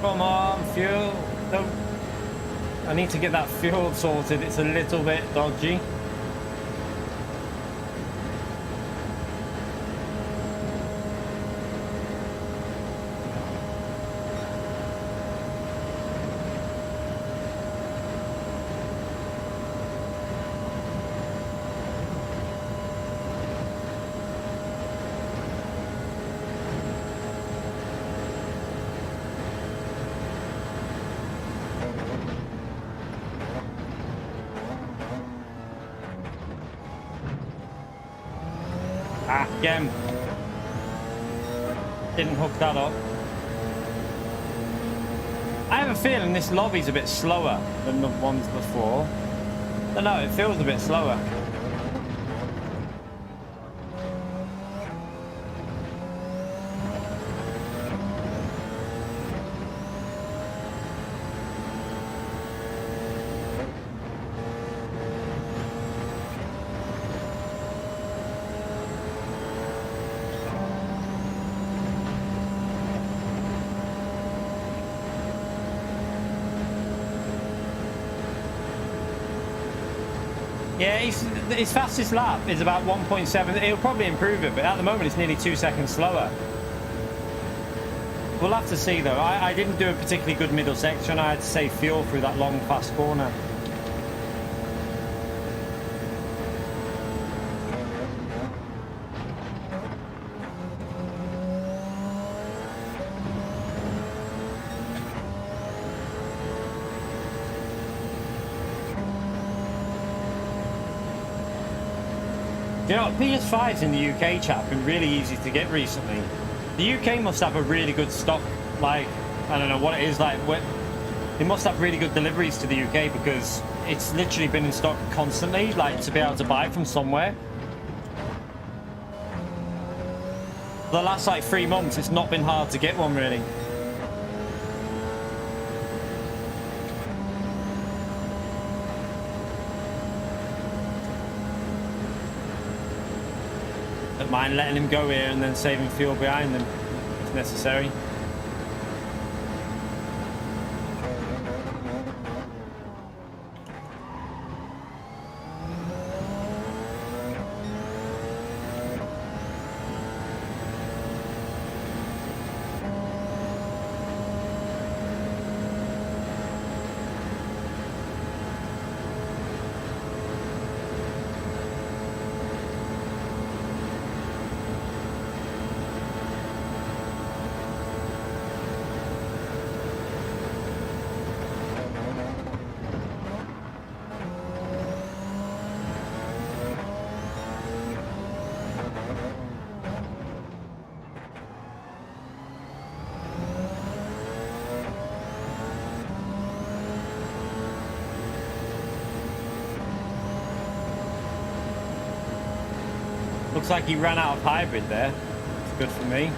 Come on, fuel. No. I need to get that fuel sorted. It's a little bit dodgy. Again, didn't hook that up. I have a feeling this lobby's a bit slower than the ones before. I don't know, it feels a bit slower. Yeah, his fastest lap is about 1.7. It'll probably improve it, but at the moment it's nearly 2 seconds slower. We'll have to see though. I didn't do a particularly good middle section. I had to save fuel through that long fast corner. You know, PS5s in the UK, chat, have been really easy to get recently. The UK must have a really good stock, like, I don't know what it is, like, they must have really good deliveries to the UK because it's literally been in stock constantly, like, to be able to buy from somewhere. For the last, like, 3 months, it's not been hard to get one, really. Don't mind letting him go here and then saving fuel behind them if necessary. Looks like he ran out of hybrid there. It's good for me.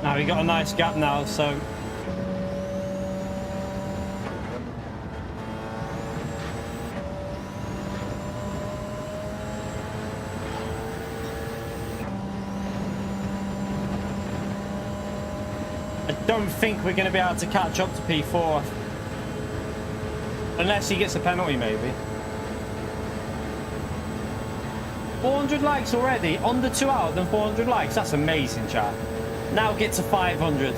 Now we got a nice gap now, so I don't think we're going to be able to catch up to P4 unless he gets a penalty, maybe. 400 likes already, under 2 hours and 400 likes. That's amazing, chat. Now get to 500.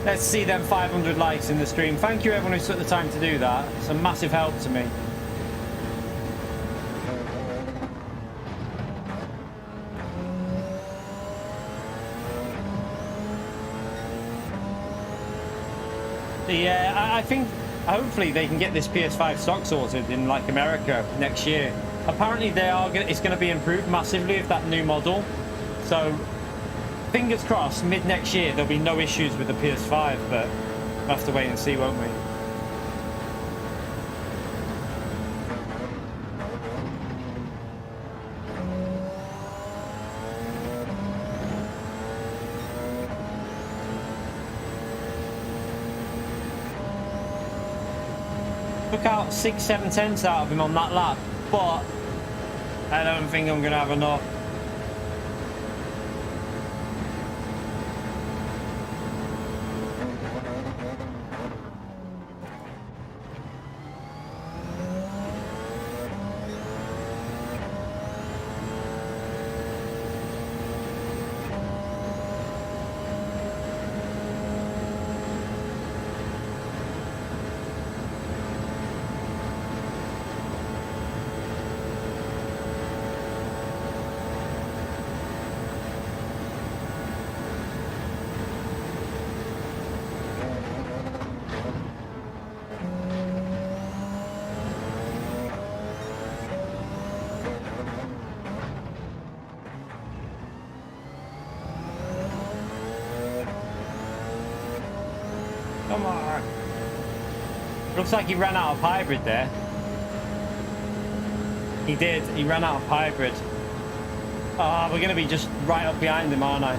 Let's see them 500 likes in the stream. Thank you everyone who took the time to do that. It's a massive help to me. Yeah, I think hopefully they can get this PS5 stock sorted in like America next year. Apparently it's going to be improved massively with that new model. So fingers crossed, mid next year there'll be no issues with the PS5, but we'll have to wait and see, won't we? Took out 6, 7 tenths out of him on that lap, but I don't think I'm going to have enough. Come on. Looks like he ran out of hybrid there. He did. He ran out of hybrid. Ah, we're going to be just right up behind him, aren't I?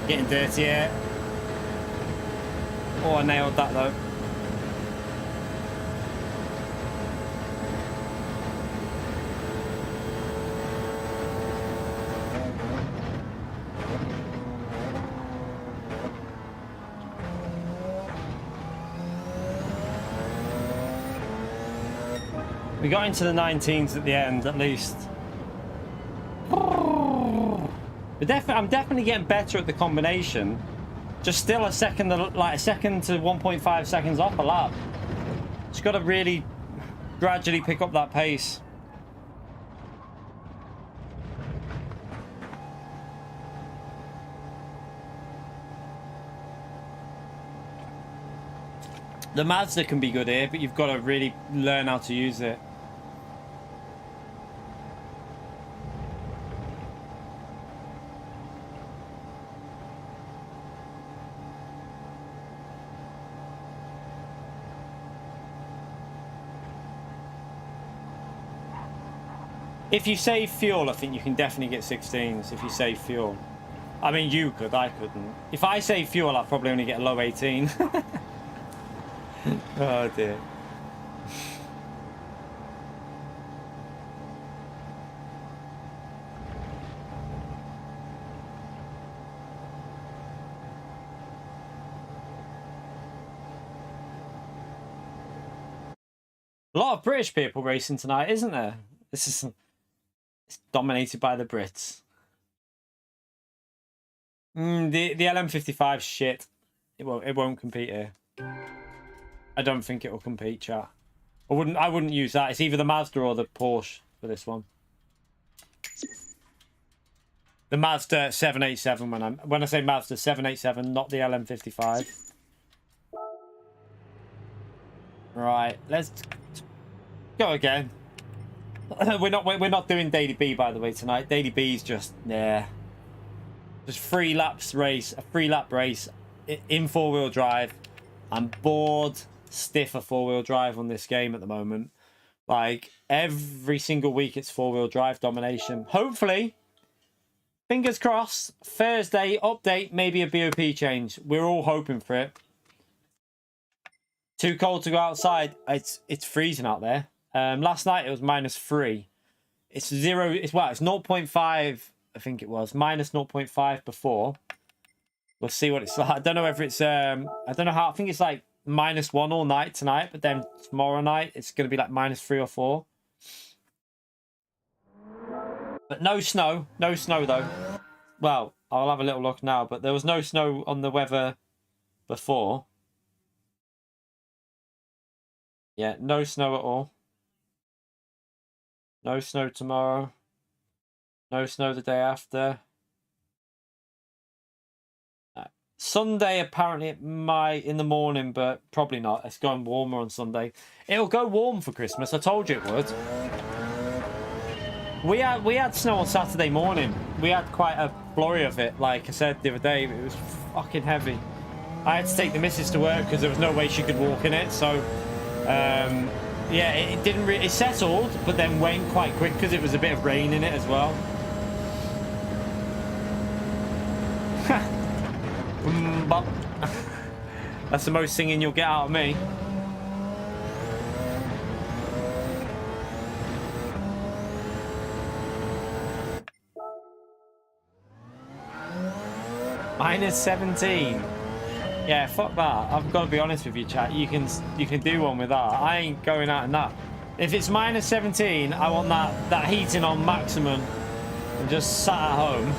Getting dirty here. Oh, I nailed that though. We got into the 19s at the end, at least. I'm definitely getting better at the combination. Just still a second to 1.5 seconds off a lap. Just got to really gradually pick up that pace. The Mazda can be good here, but you've got to really learn how to use it. If you save fuel, I think you can definitely get 16s if you save fuel. I mean, you could, I couldn't. If I save fuel, I'll probably only get a low 18. Oh dear. A lot of British people racing tonight, isn't there? It's dominated by the Brits. The LM55 shit. It won't compete here. I don't think it will compete, chat. I wouldn't use that. It's either the Mazda or the Porsche for this one. The Mazda 787 when I say Mazda 787, not the LM55. Right, let's go again. We're not doing Daily B, by the way, tonight. Daily B is just just 3 laps race, a 3-lap race in 4-wheel drive. I'm bored stiff of 4-wheel drive on this game at the moment. Like every single week it's 4-wheel drive domination. Hopefully, fingers crossed, Thursday update, maybe a BOP change. We're all hoping for it. Too cold to go outside. It's freezing out there. Last night it was -3. It's 0. It's 0.5. I think it was minus 0.5 before. We'll see what it's like. I don't know whether it's I don't know how. I think it's like -1 all night tonight, but then tomorrow night it's going to be like -3 or 4. But no snow though. Well, I'll have a little look now, but there was no snow on the weather before. Yeah, no snow at all. No snow tomorrow. No snow the day after. Sunday, apparently it might in the morning, but probably not. It's going warmer on Sunday. It'll go warm for Christmas. I told you it would. We had snow on Saturday morning. We had quite a flurry of it. Like I said the other day, it was fucking heavy. I had to take the missus to work because there was no way she could walk in it. So, yeah, it didn't really... It settled, but then went quite quick because it was a bit of rain in it as well. That's the most singing you'll get out of me. -17. Yeah, fuck that. I've got to be honest with you, chat. You can do one with that. I ain't going out in that. If it's -17, I want that heating on maximum and just sat at home.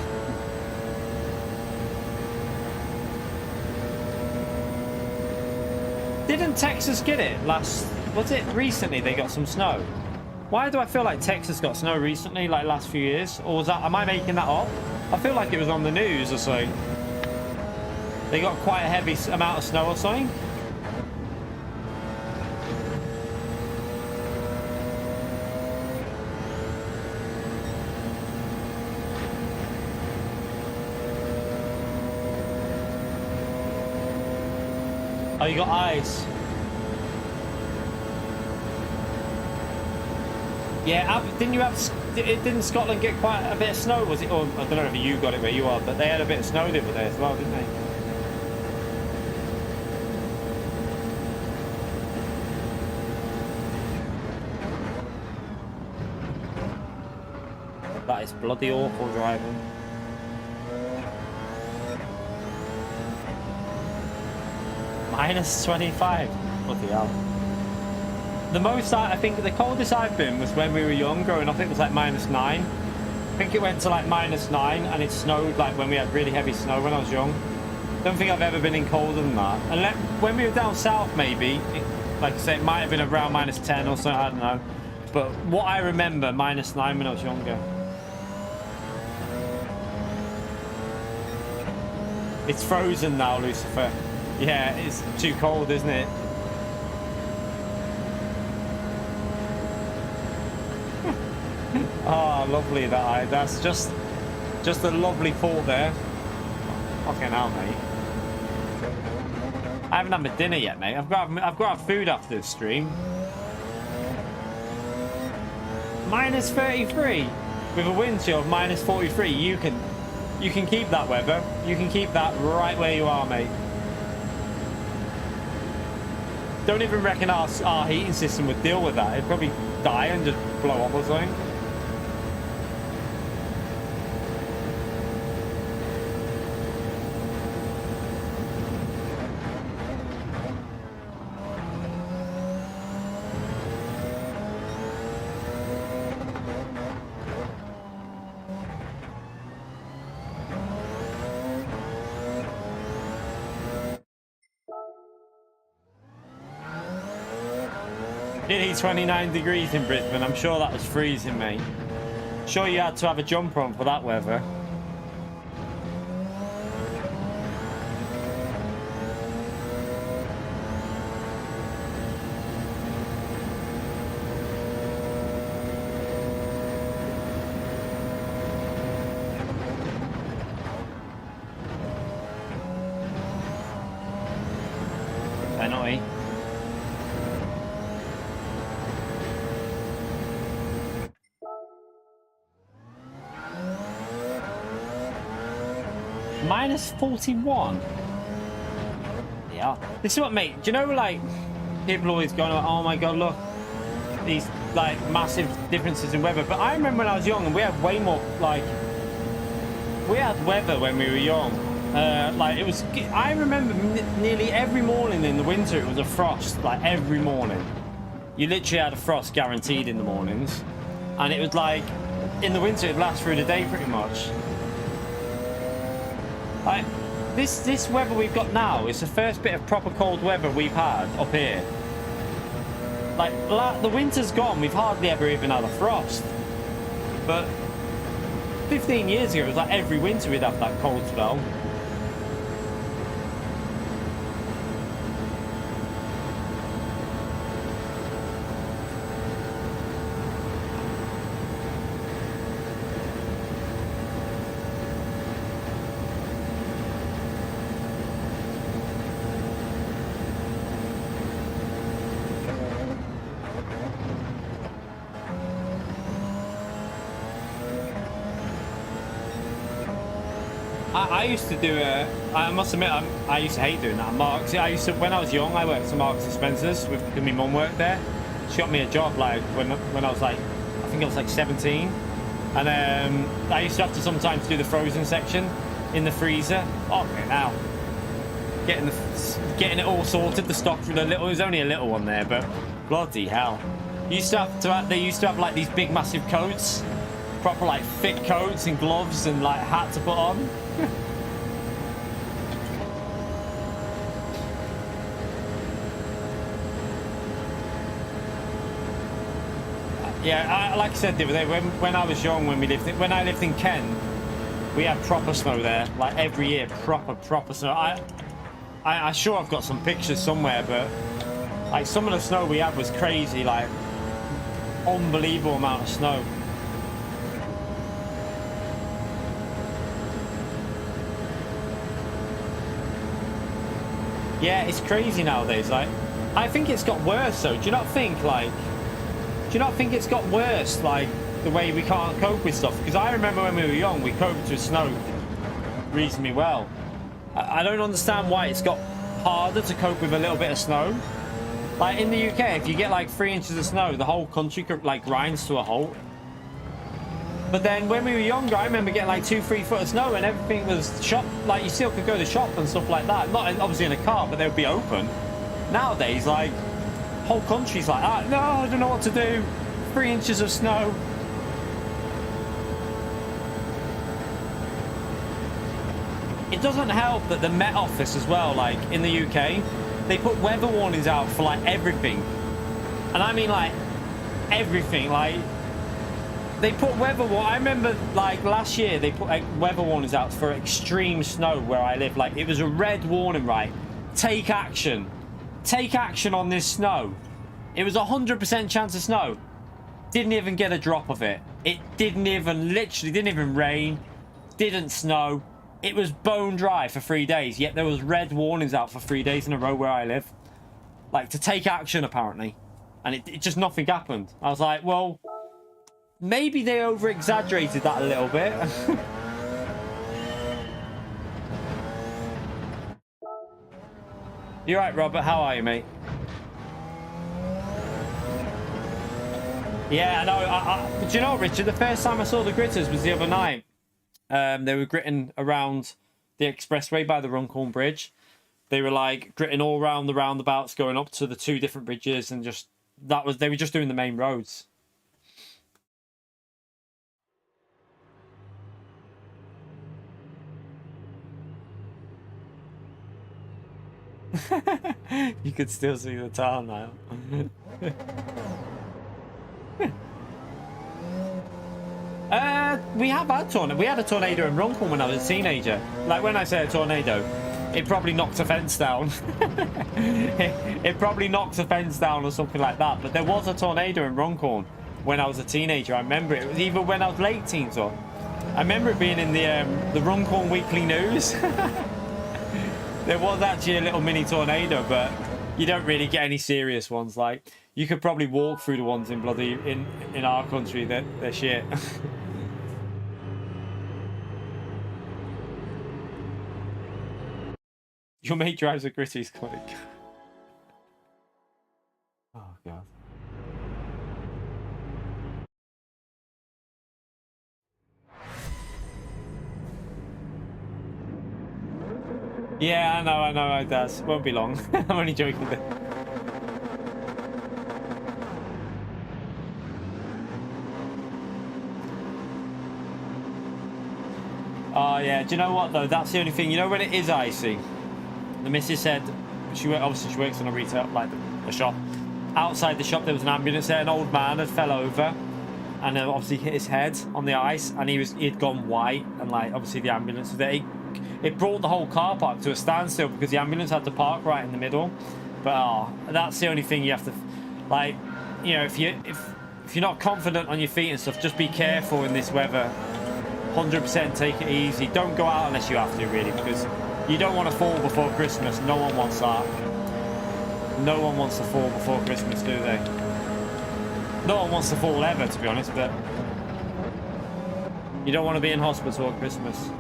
Didn't Texas get it last... Was it recently they got some snow? Why do I feel like Texas got snow recently, like last few years? Or was that... Am I making that up? I feel like it was on the news or something. They got quite a heavy amount of snow or something. Oh, you got ice. Yeah, didn't you have... Didn't Scotland get quite a bit of snow, was it? Or I don't know if you got it where you are, but they had a bit of snow the other day as well, didn't they? That is bloody awful driving. -25. Bloody hell. The most, I think the coldest I've been was when we were young, growing up. It was like -9. I think it went to like -9 and it snowed like when we had really heavy snow when I was young. Don't think I've ever been in colder than that. And when we were down south, maybe, like I say, it might have been around -10 or something, I don't know. But what I remember, -9 when I was younger. It's frozen now, Lucifer. Yeah, it's too cold, isn't it? Oh, lovely that. That's just a lovely thought there. Fucking hell, mate. I haven't had my dinner yet, mate. I've got to have food after the stream. -33 with a wind chill of -43. You can keep that weather. You can keep that right where you are, mate. Don't even reckon our heating system would deal with that. It'd probably die and just blow up or something. Nearly 29 degrees in Brisbane. I'm sure that was freezing, mate. Sure you had to have a jumper on for that weather. Penalty. -41. Yeah. This is what, mate. Do you know, like, people always going, oh my god, look, these like massive differences in weather. But I remember when I was young and we had way more, like, we had weather when we were young. Like, it was, I remember nearly every morning in the winter it was a frost, like every morning. You literally had a frost guaranteed in the mornings. And it was like, in the winter it'd last through the day pretty much. Like, this weather we've got now is the first bit of proper cold weather we've had up here. Like, the winter's gone. We've hardly ever even had a frost. But 15 years ago, it was like every winter we'd have that cold spell. I used to do I must admit, I used to hate doing that. Marks. When I was young, I worked at Marks and Spencer's because my mum worked there. She got me a job like when I was like, I think I was like 17, and I used to have to sometimes do the frozen section in the freezer. Oh, okay, now getting it all sorted. The stock for the little, it was only a little one there, but bloody hell, they used to have like these big massive coats, proper like thick coats and gloves and like hat to put on. Yeah, like I said the other day, when I was young, when I lived in Kent, we had proper snow there, like every year, proper snow. I sure I've got some pictures somewhere, but like some of the snow we had was crazy, like unbelievable amount of snow. Yeah, it's crazy nowadays. Like, I think it's got worse though. Do you not think it's got worse, like the way we can't cope with stuff? Because I remember when we were young, we coped with snow reasonably well. I don't understand why it's got harder to cope with a little bit of snow. Like in the UK, if you get like 3 inches of snow, the whole country like grinds to a halt. But then when we were younger, I remember getting like 2-3 foot of snow and everything was shop. Like you still could go to shop and stuff like that. Not obviously in a car, but they would be open. Nowadays, like whole country's like that. No, I don't know what to do. 3 inches of snow. It doesn't help that the Met Office as well, like in the UK, they put weather warnings out for like everything. And I mean like everything. Like they put I remember like last year they put like, weather warnings out for extreme snow where I live. Like it was a red warning, right? Take action. Take action on this snow. It was 100% chance of snow. Didn't even get a drop of it. It literally didn't even rain. Didn't snow. It was bone dry for 3 days, yet there was red warnings out for 3 days in a row where I live. Like, to take action, apparently. And it just, nothing happened. I was like, well, maybe they over-exaggerated that a little bit. You're right, Robert. How are you, mate? Yeah, I know. Do you know, Richard, the first time I saw the gritters was the other night. They were gritting around the expressway by the Runcorn Bridge. They were like gritting all around the roundabouts going up to the 2 different bridges, and just they were just doing the main roads. You could still see the town now. We have had tornado. We had a tornado in Runcorn when I was a teenager. Like when I say a tornado, it probably knocked a fence down. It probably knocked a fence down or something like that. But there was a tornado in Runcorn when I was a teenager. I remember it was either when I was late teens or I remember it being in the Runcorn Weekly News. There was actually a little mini tornado, but you don't really get any serious ones. Like you could probably walk through the ones in bloody in our country that they're shit. Your mate drives a Gritty's click. Oh god. Yeah, I know it does. Won't be long. I'm only joking. Oh yeah, do you know what though? That's the only thing. You know when it is icy, the missus said, obviously she works in a retail, like a shop, outside the shop there was an ambulance there. An old man had fell over and obviously hit his head on the ice, and he'd gone white, and like obviously the ambulance was there. It brought the whole car park to a standstill because the ambulance had to park right in the middle. But that's the only thing you have to, like, you know, if you're not confident on your feet and stuff, just be careful in this weather. 100% take it easy. Don't go out unless you have to, really, because you don't want to fall before Christmas. No one wants that. No one wants to fall before Christmas, do they? No one wants to fall ever, to be honest, but you don't want to be in hospital at Christmas.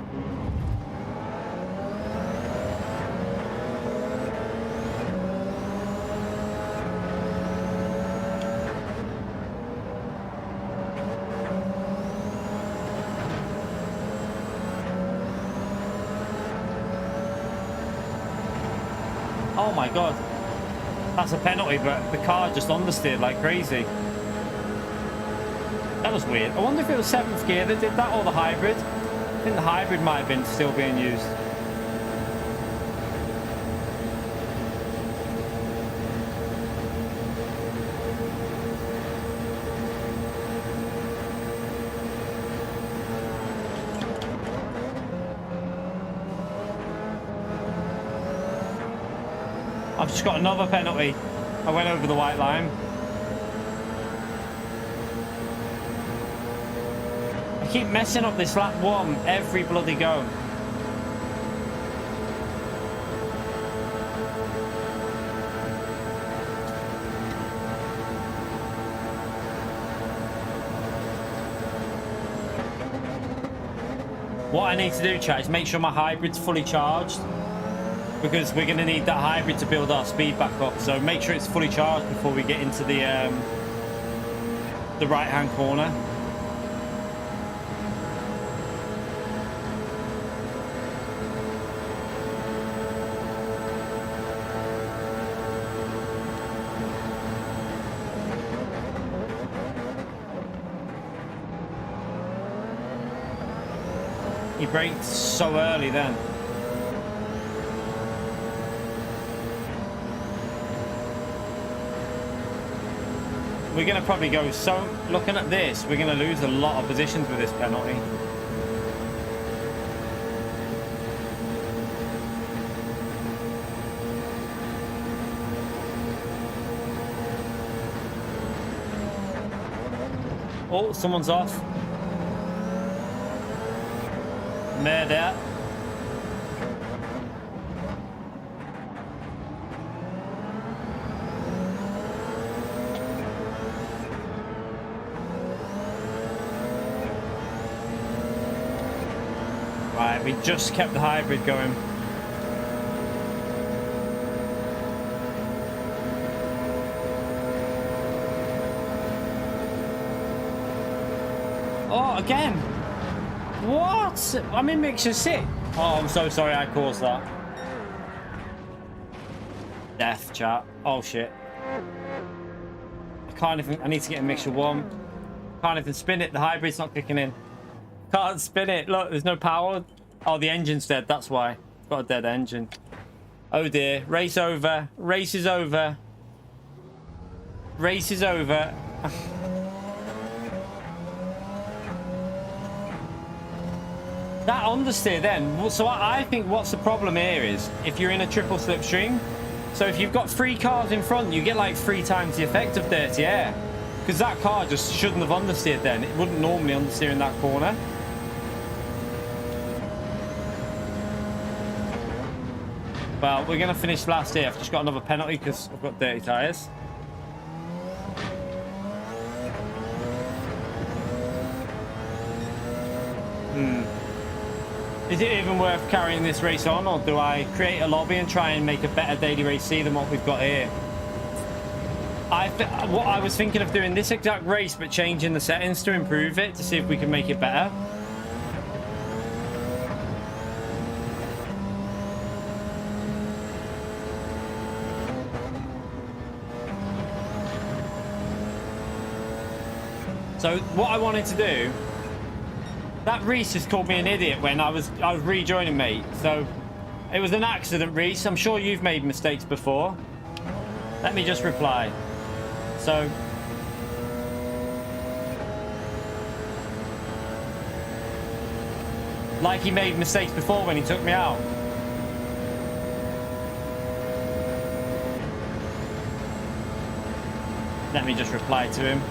Oh my god, that's a penalty, but the car just understeered like crazy. That was weird. I wonder if it was 7th gear that did that, or the hybrid. I think the hybrid might have been still being used. I've just got another penalty. I went over the white line. I keep messing up this lap 1 every bloody go. What I need to do, chat, is make sure my hybrid's fully charged, because we're going to need that hybrid to build our speed back up. So make sure it's fully charged before we get into the right-hand corner. He braked so early then. We're going to probably go, so looking at this, we're going to lose a lot of positions with this penalty. Oh, someone's off. Murder. Right, we just kept the hybrid going. Oh, again. What? I'm in mixture 6. Oh, I'm so sorry I caused that. Death, chat. Oh, shit. I can't even... I need to get in mixture 1. Can't even spin it. The hybrid's not kicking in. Can't spin it. Look, there's no power. Oh, the engine's dead. That's why. It's got a dead engine. Oh, dear. Race over. Race is over. Race is over. That understeer then. So I think what's the problem here is if you're in a triple slipstream, so if you've got 3 cars in front, you get like 3 times the effect of dirty air, because that car just shouldn't have understeered then. It wouldn't normally understeer in that corner. Well, we're going to finish last here. I've just got another penalty because I've got dirty tyres. Is it even worth carrying this race on, or do I create a lobby and try and make a better daily race C than what we've got here? What I was thinking of doing this exact race, but changing the settings to improve it, to see if we can make it better. So what I wanted to do, that Reese just called me an idiot when I was rejoining, mate. So it was an accident, Reese. I'm sure you've made mistakes before. Let me just reply. So like he made mistakes before when he took me out. Let me just reply to him.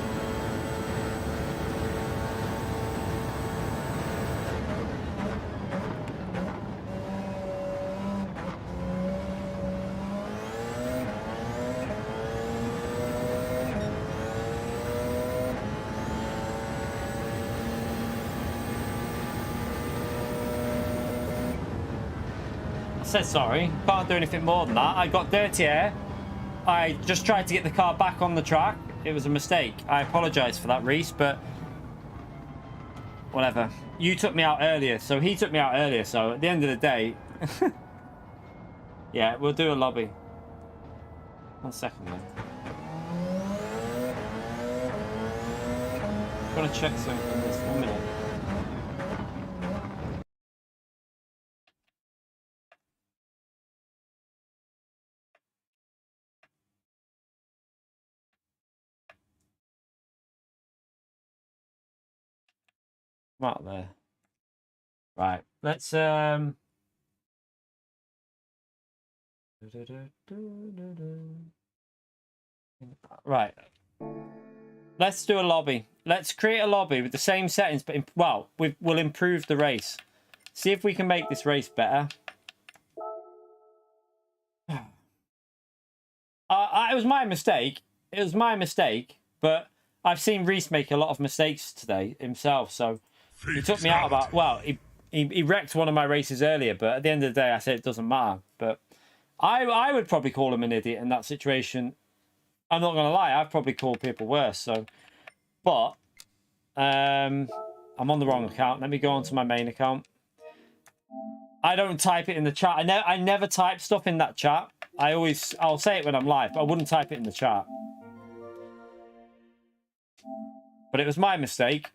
I said sorry. Can't do anything more than that. I got dirty air. I just tried to get the car back on the track. It was a mistake. I apologize for that, Reese, but whatever. You took me out earlier, so he took me out earlier, so at the end of the day... yeah, we'll do a lobby. 1 second, man. I'm gonna check something in this 1 minute. Come out there. Right, let's right. Let's do a lobby. Let's create a lobby with the same settings, but well, we'll improve the race. See if we can make this race better. It was my mistake. It was my mistake, but I've seen Reese make a lot of mistakes today himself, so he took me out about... Well, he wrecked one of my races earlier, but at the end of the day, I said it doesn't matter. But I would probably call him an idiot in that situation. I'm not going to lie. I've probably called people worse. So, but I'm on the wrong account. Let me go on to my main account. I don't type it in the chat. I never type stuff in that chat. I'll say it when I'm live, but I wouldn't type it in the chat. But it was my mistake,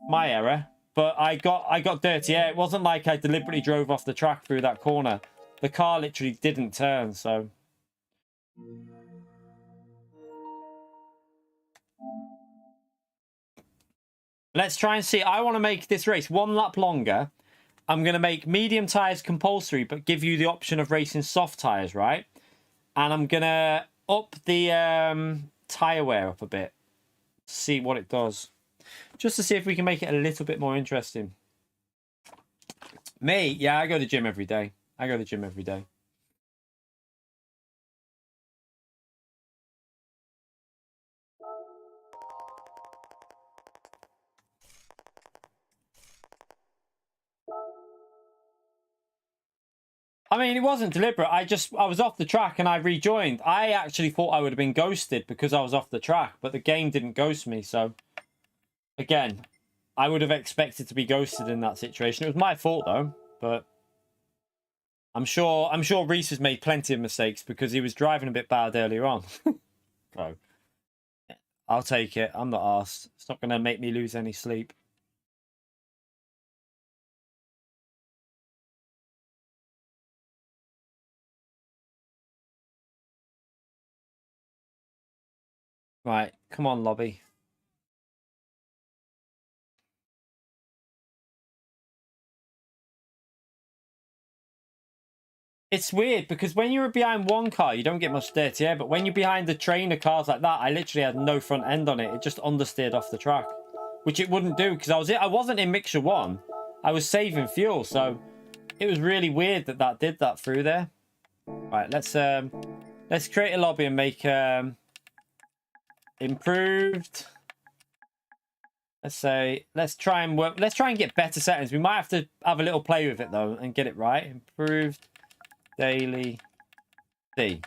my error. But I got dirty air. It wasn't like I deliberately drove off the track through that corner. The car literally didn't turn, so... Let's try and see. I want to make this race 1 lap longer. I'm going to make medium tyres compulsory, but give you the option of racing soft tyres, right? And I'm going to up the tyre wear up a bit. See what it does. Just to see if we can make it a little bit more interesting. Me? Yeah, I go to the gym every day. I go to the gym every day. I mean, it wasn't deliberate. I was off the track and I rejoined. I actually thought I would have been ghosted because I was off the track, but the game didn't ghost me. So, again, I would have expected to be ghosted in that situation. It was my fault though, but I'm sure Reese has made plenty of mistakes because he was driving a bit bad earlier on. So, I'll take it. I'm not arsed. It's not going to make me lose any sleep. Right, come on, lobby. It's weird because when you're behind one car, you don't get much dirty air, but when you're behind the trainer cars like that, I literally had no front end on it. It just understeered off the track, which it wouldn't do because I wasn't in mixture 1. I was saving fuel, so it was really weird that did that through there. Right, let's create a lobby and make improved. Let's try and get better settings. We might have to have a little play with it though and get it right. Improved daily C.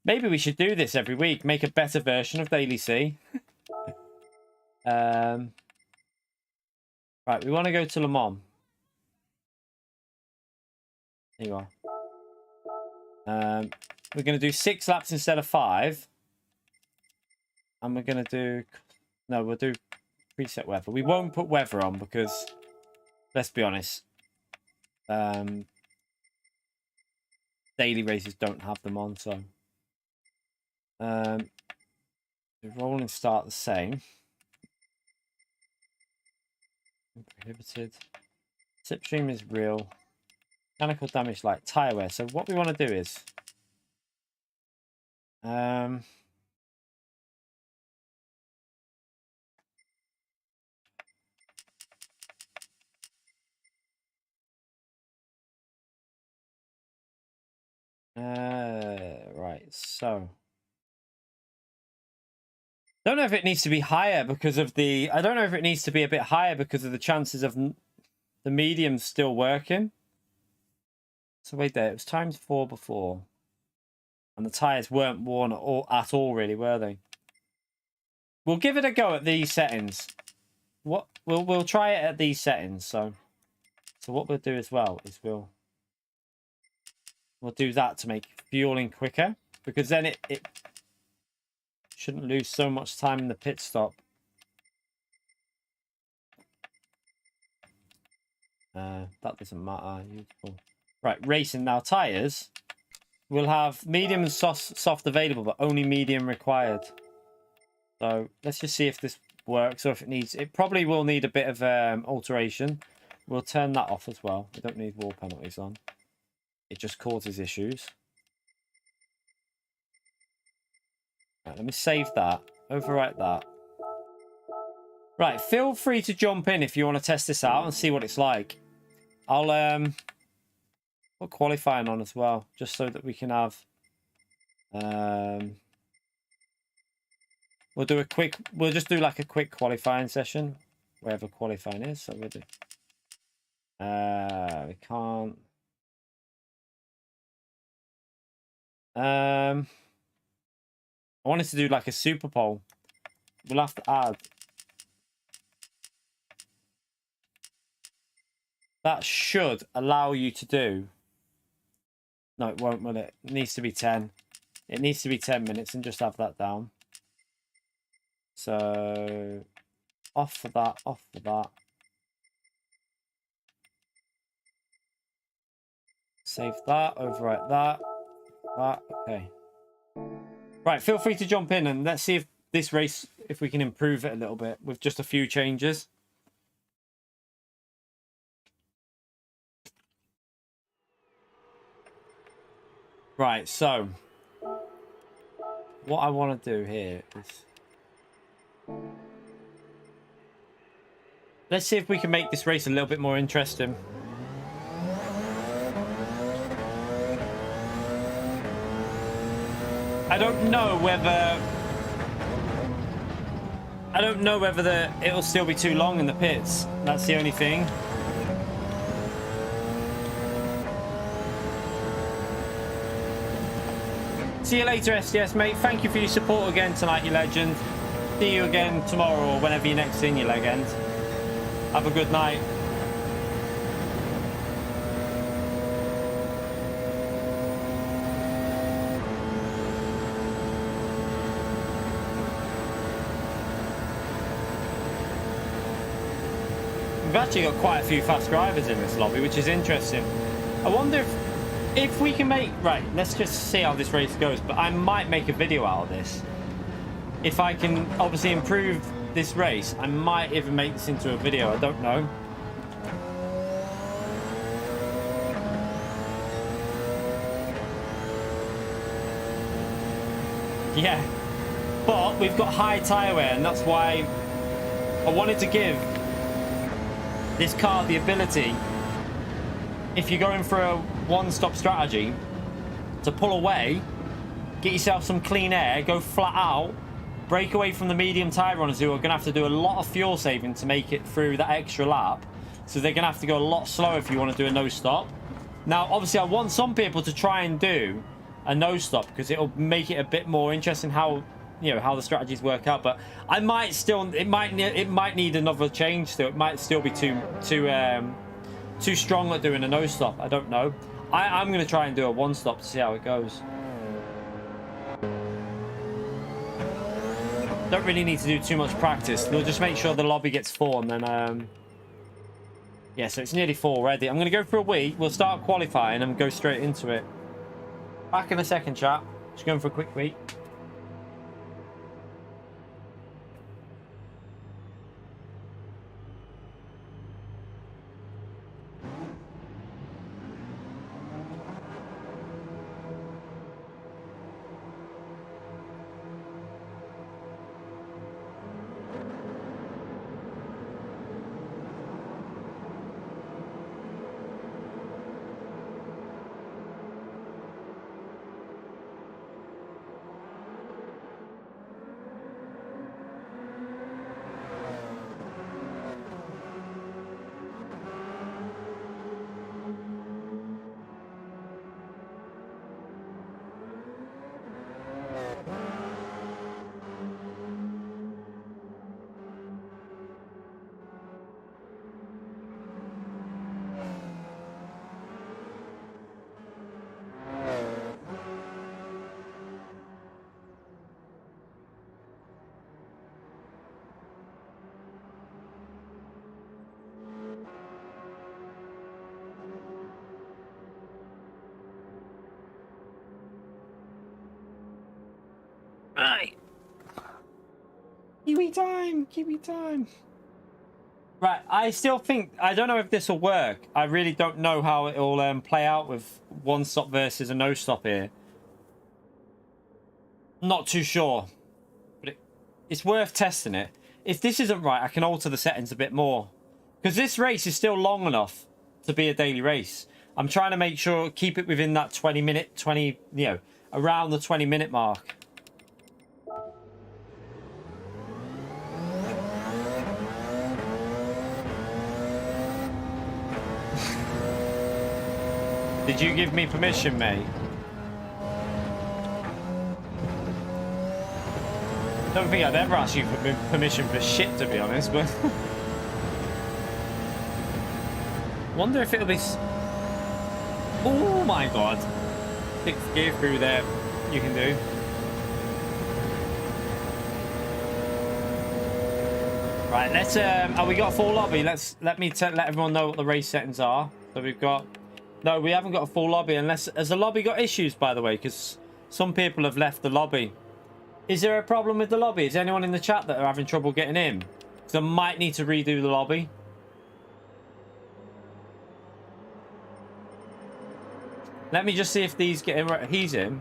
Maybe we should do this every week. Make a better version of daily C. Right, we want to go to Le Mans. There you are. We're going to do 6 laps instead of 5. And we're going to do... No, we'll do preset weather. We won't put weather on because, let's be honest, daily races don't have them on, so... The rolling start the same. Prohibited. Slipstream is real. Mechanical damage like tire wear. So what we want to do is right, so don't know if it needs to be higher because of the I don't know if it needs to be a bit higher because of the chances of the medium still working. So wait there, it was ×4 before. And the tires weren't worn at all really, were they? We'll give it a go at these settings. We'll try it at these settings. So what we'll do as well is we'll do that to make fueling quicker, because then it shouldn't lose so much time in the pit stop. That doesn't matter. Useful. Right, racing now. Tires. We'll have medium and soft available, but only medium required. So let's just see if this works, or if it needs. It probably will need a bit of alteration. We'll turn that off as well. We don't need wall penalties on. It just causes issues. Right, let me save that. Overwrite that. Right, feel free to jump in if you want to test this out and see what it's like. I'll put qualifying on as well, just so that we can have we'll just do like a quick qualifying session, wherever qualifying is. So we'll do we can't I wanted to do like a super poll. We'll have to add. That should allow you to do. No, it won't, will it? It needs to be 10. It needs to be 10 minutes, and just have that down. So off for that, off for that. Save that, overwrite that. That, okay. Right, feel free to jump in and let's see if this race, if we can improve it a little bit with just a few changes. Right, so what I want to do here is let's see if we can make this race a little bit more interesting. I don't know whether it'll still be too long in the pits. That's the only thing. See you later, SDS mate. Thank you for your support again tonight, you legend. See you again tomorrow or whenever you're next in, you legend. Have a good night. We've actually got quite a few fast drivers in this lobby, which is interesting. I wonder if we can make... Right, let's just see how this race goes, but I might make a video out of this. If I can obviously improve this race, I might even make this into a video. I don't know. Yeah, but we've got high tyre wear, and that's why I wanted to give this car the ability, if you're going for a one-stop strategy, to pull away, get yourself some clean air, go flat out, break away from the medium tyre runners who are going to have to do a lot of fuel saving to make it through that extra lap. So they're going to have to go a lot slower if you want to do a no-stop. Now, obviously, I want some people to try and do a no-stop because it'll make it a bit more interesting how, you know, how the strategies work out. But I might still, it might need another change still. It might still be too strong at doing a no-stop. I don't know. I'm going to try and do a one-stop to see how it goes. Don't really need to do too much practice. We'll just make sure the lobby gets 4 and then yeah, so it's nearly 4 already. I'm going to go for a wee. We'll start qualifying and go straight into it. Back in a second, chat. Just going for a quick wee. Kiwi time, Kiwi time. Right, I still think, I don't know if this will work. I really don't know how it will play out with one stop versus a no stop here. Not too sure, but it's worth testing it. If this isn't right, I can alter the settings a bit more, because this race is still long enough to be a daily race. I'm trying to make sure, keep it within that 20-minute, around the 20-minute mark. Did you give me permission, mate? I don't think I'd ever ask you for permission for shit, to be honest, but... wonder if it'll be... oh my god. 6th gear through there, you can do. Right, let's... oh, we got a full lobby. Let me let everyone know what the race settings are. So we've got... no, we haven't got a full lobby unless... has the lobby got issues, by the way? Because some people have left the lobby. Is there a problem with the lobby? Is anyone in the chat that are having trouble getting in? Because I might need to redo the lobby. Let me just see if these get in. He's in.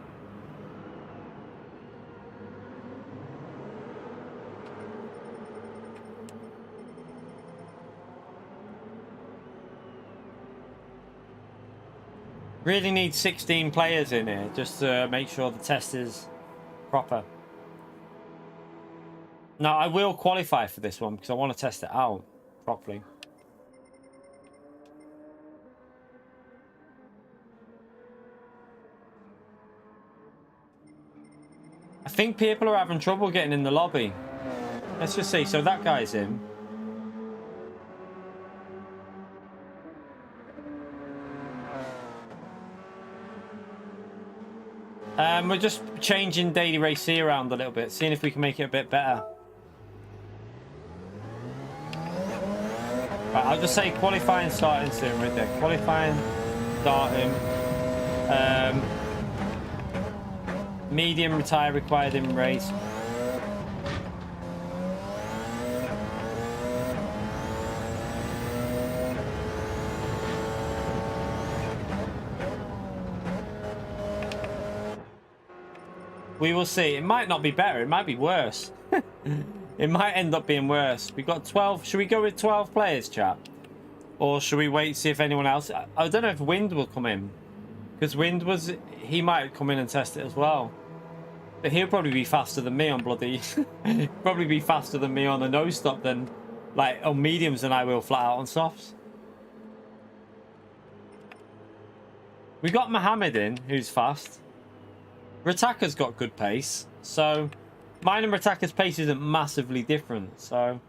Really need 16 players in here just to make sure the test is proper. Now, I will qualify for this one because I want to test it out properly. I think people are having trouble getting in the lobby. Let's just see. So that guy's in. We're just changing Daily Race C around a little bit, seeing if we can make it a bit better. Right, I'll just say qualifying starting soon right there. Qualifying starting. Medium retire required in race. We will see. It might not be better. It might be worse. It might end up being worse. We've got 12. Should we go with 12 players, chat? Or should we wait, see if anyone else... I don't know if Wind will come in. Because Wind was... he might come in and test it as well. But he'll probably be faster than me on bloody... probably be faster than me on a no-stop than... like, on mediums than I will flat out on softs. We got Mohammed in, who's fast. Rataka's got good pace, so mine and Rataka's pace isn't massively different, so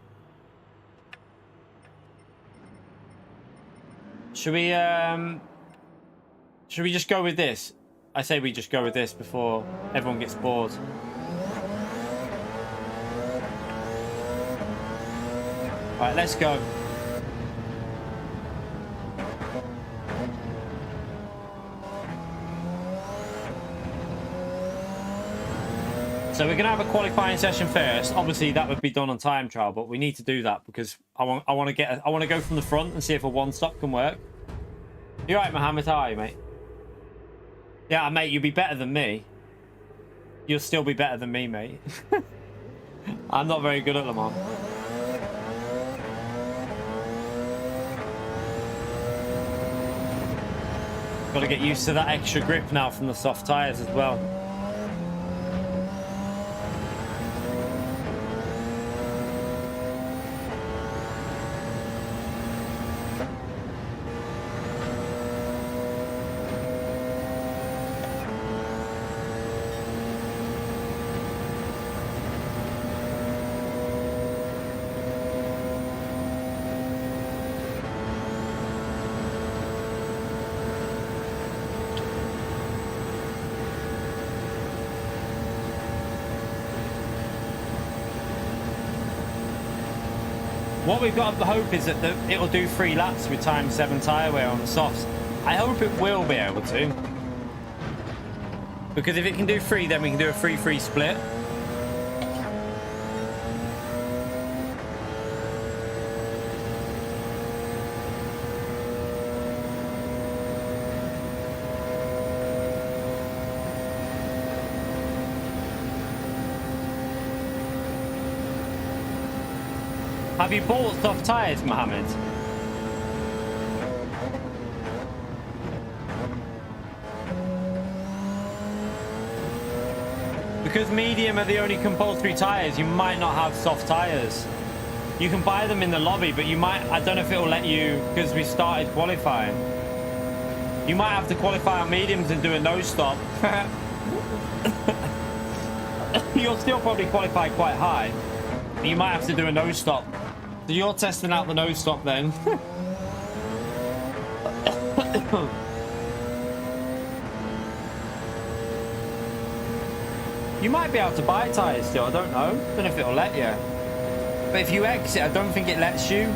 should we just go with this? I say we just go with this before everyone gets bored. Alright, let's go. So we're gonna have a qualifying session first. Obviously, that would be done on time trial, but we need to do that because I want to go from the front and see if a one stop can work. You right, Mohammed? How are you, mate? Yeah, mate, you'll be better than me. You'll still be better than me, mate. I'm not very good at Le Mans. Got to get used to that extra grip now from the soft tires as well. What we've got to hope is that it'll do 3 laps with times 7 tyre wear on the softs. I hope it will be able to. Because if it can do 3, then we can do a 3-3 split. Have you bought soft tires, Mohammed? Because medium are the only compulsory tires, you might not have soft tires. You can buy them in the lobby, but you might, I don't know if it will let you, because we started qualifying. You might have to qualify on mediums and do a nose stop. You'll still probably qualify quite high. You might have to do a nose stop. So you're testing out the nose stop then. You might be able to buy tyres still, I don't know. Don't know if it'll let you. But if you exit, I don't think it lets you.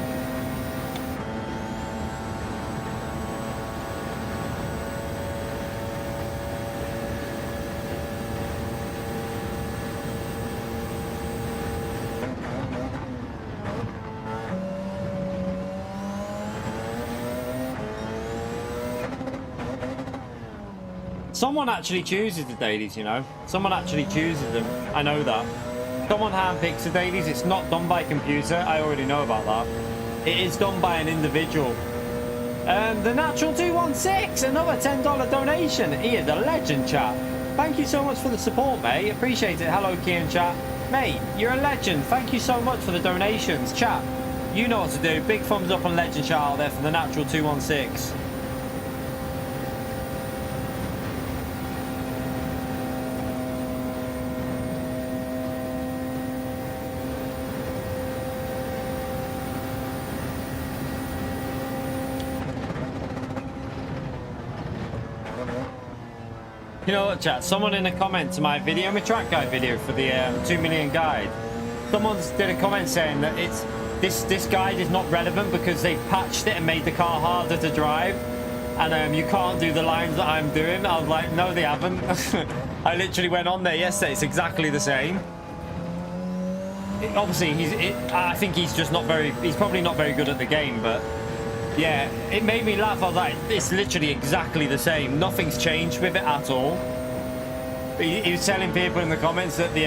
Someone actually chooses the dailies, you know. Someone actually chooses them. I know that. Someone handpicks the dailies. It's not done by computer. I already know about that. It is done by an individual. The Natural 216, another $10 donation. He is a legend, chat. Thank you so much for the support, mate. Appreciate it. Hello, Kian, chat. Mate, you're a legend. Thank you so much for the donations, chat. You know what to do. Big thumbs up on legend chat out there for the Natural 216. You know what, chat? Someone in a comment to my video, my track guide video for the 2 million guide, someone's did a comment saying that it's this guide is not relevant because they've patched it and made the car harder to drive, and you can't do the lines that I'm doing. I was like, no, they haven't. I literally went on there yesterday. It's exactly the same. Obviously, I think he's just not very. He's probably not very good at the game, but. Yeah, it made me laugh. I was like, it's literally exactly the same. Nothing's changed with it at all. He was telling people in the comments that the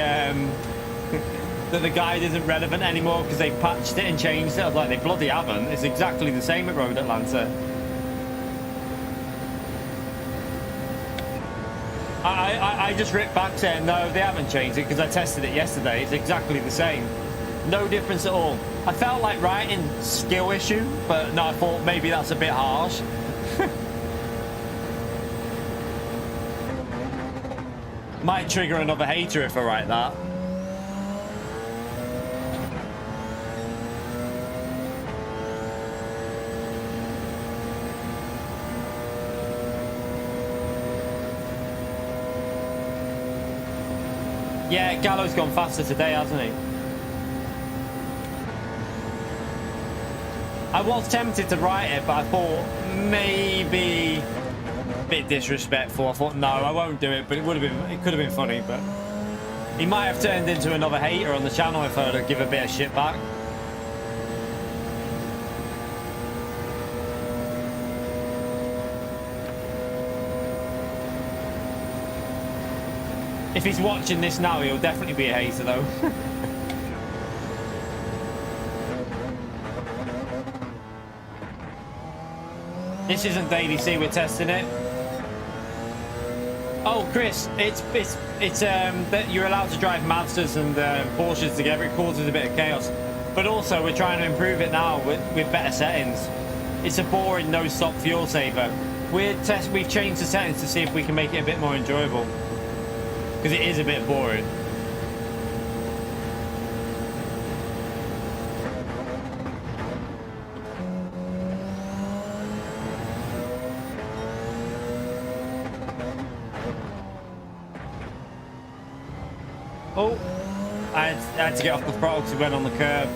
that the guide isn't relevant anymore because they patched it and changed it. I was like, they bloody haven't. It's exactly the same at Road Atlanta. I just ripped back saying, no, they haven't changed it because I tested it yesterday. It's exactly the same. No difference at all. I felt like writing skill issue, but no, I thought maybe that's a bit harsh. Might trigger another hater if I write that. Yeah, Gallo's gone faster today, hasn't he? I was tempted to write it, but I thought maybe a bit disrespectful. I thought, no, I won't do it, but it could have been funny, but he might have turned into another hater on the channel if I were to give a bit of shit back. If he's watching this now, he'll definitely be a hater though. This isn't Daily C, we're testing it. Oh, Chris, it's that you're allowed to drive Mazdas and Porsches together. It causes a bit of chaos, but also we're trying to improve it now with better settings. It's a boring no-stop fuel saver. We've changed the settings to see if we can make it a bit more enjoyable because it is a bit boring. Oh, I had to get off the throttle because it went on the curb.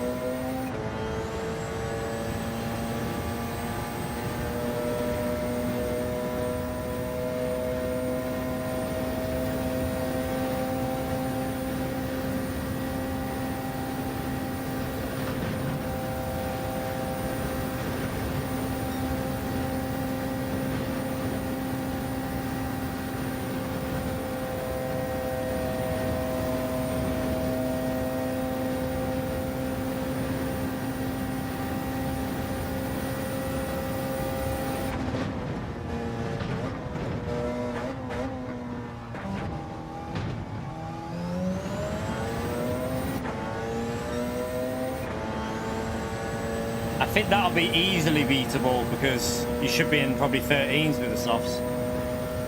think that'll be easily beatable because you should be in probably 13s with the softs.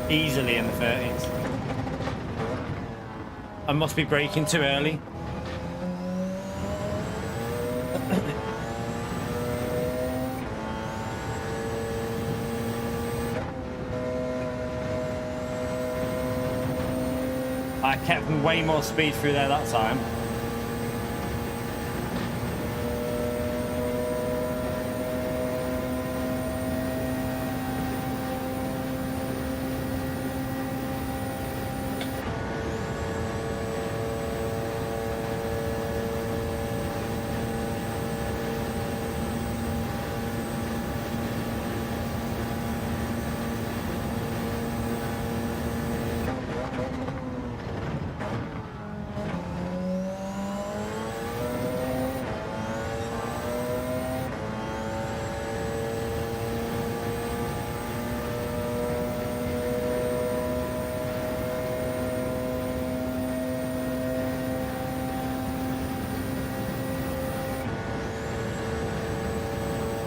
Easily in the 13s. I must be braking too early. I kept way more speed through there that time.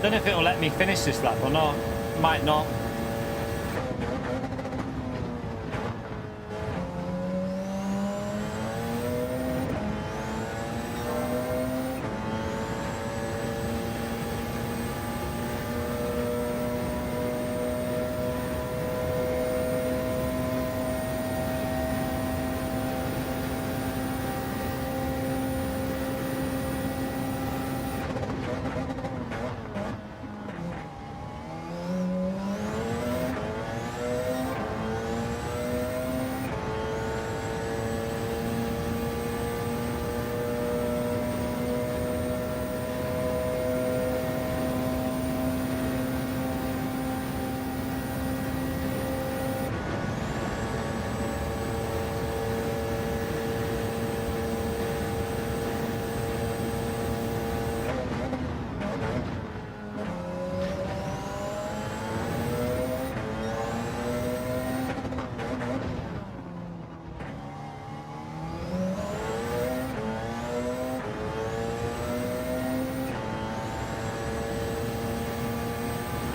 Don't know if it'll let me finish this lap or not. Might not.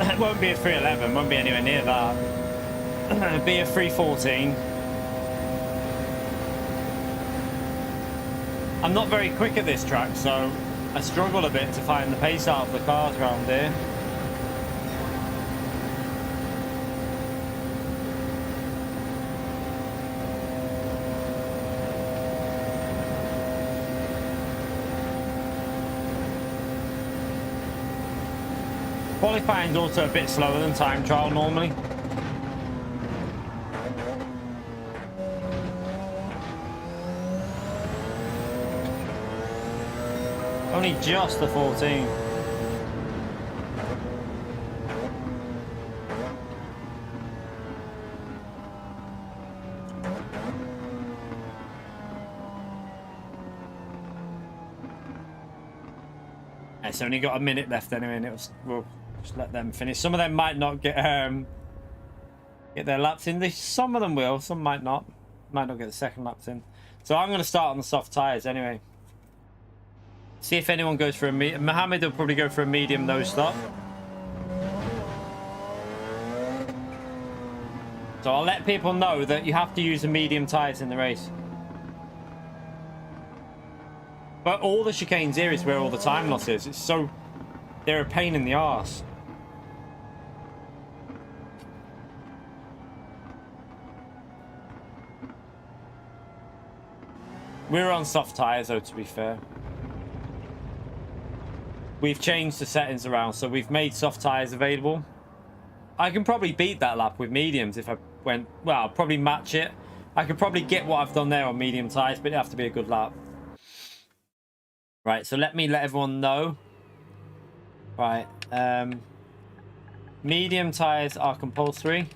It won't be a 311, won't be anywhere near that. It'll be a 314. I'm not very quick at this track, so I struggle a bit to find the pace out of the cars around here. Qualifying is also a bit slower than time trial normally. Only just the 14. It's only got a minute left anyway, and we'll just let them finish. Some of them might not get their laps in. Some of them will, some might not. Might not get the second laps in. So I'm going to start on the soft tyres anyway. See if anyone goes for a medium. Mohammed will probably go for a medium no stop. So I'll let people know that you have to use the medium tyres in the race. But all the chicanes here is where all the time loss is. It's so... they're a pain in the arse. We're on soft tyres though, to be fair. We've changed the settings around, so we've made soft tyres available. I can probably beat that lap with mediums if I went... well, I'll probably match it. I could probably get what I've done there on medium tyres, but it'd have to be a good lap. Right, so let everyone know. Right, medium tyres are compulsory.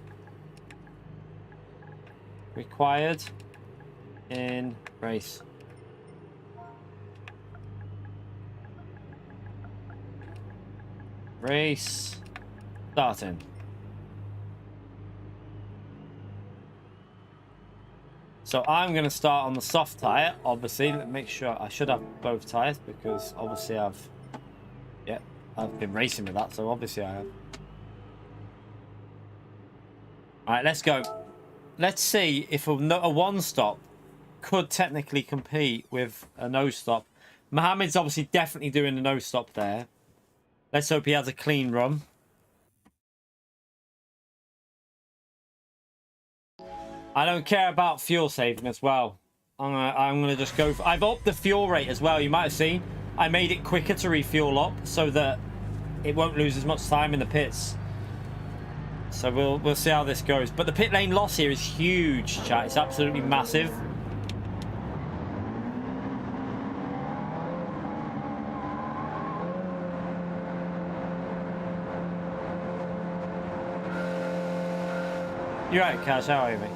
Required in race. Race starting. So I'm going to start on the soft tyre, obviously. Make sure I should have both tyres because obviously I've... yeah, I've been racing with that, so obviously I have. All right, let's go. Let's see if a one-stop could technically compete with a no-stop. Mohammed's obviously definitely doing a no-stop there. Let's hope he has a clean run. I don't care about fuel saving as well. I'm gonna just go for, I've upped the fuel rate as well. You might have seen I made it quicker to refuel up so that it won't lose as much time in the pits. So we'll see how this goes. But the pit lane loss here is huge, chat. It's absolutely massive. You're right, Cash. How are you, mate?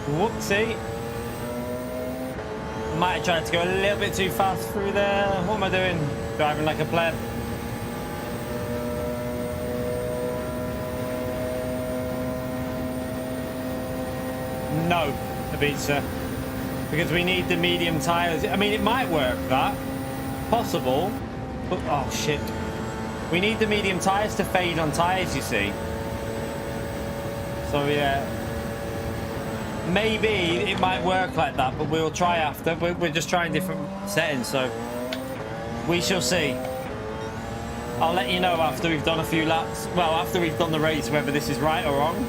Whoopsie. Might have tried to go a little bit too fast through there. What am I doing? Driving like a pleb. No, Ibiza. Because we need the medium tyres. I mean, it might work, that. Possible. But, oh, shit. We need the medium tyres to fade on tyres, you see. So, yeah. Maybe it might work like that, but we'll try after. We're just trying different settings, so we shall see. I'll let you know after we've done a few laps. Well, after we've done the race, whether this is right or wrong.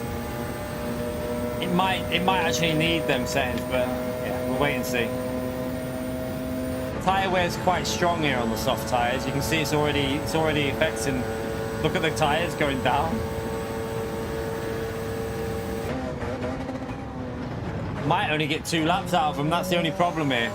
It might actually need them settings, but yeah, we'll wait and see. Tyre wear is quite strong here on the soft tyres. You can see it's already affecting. Look at the tyres going down. Might only get 2 laps out of them. That's the only problem here.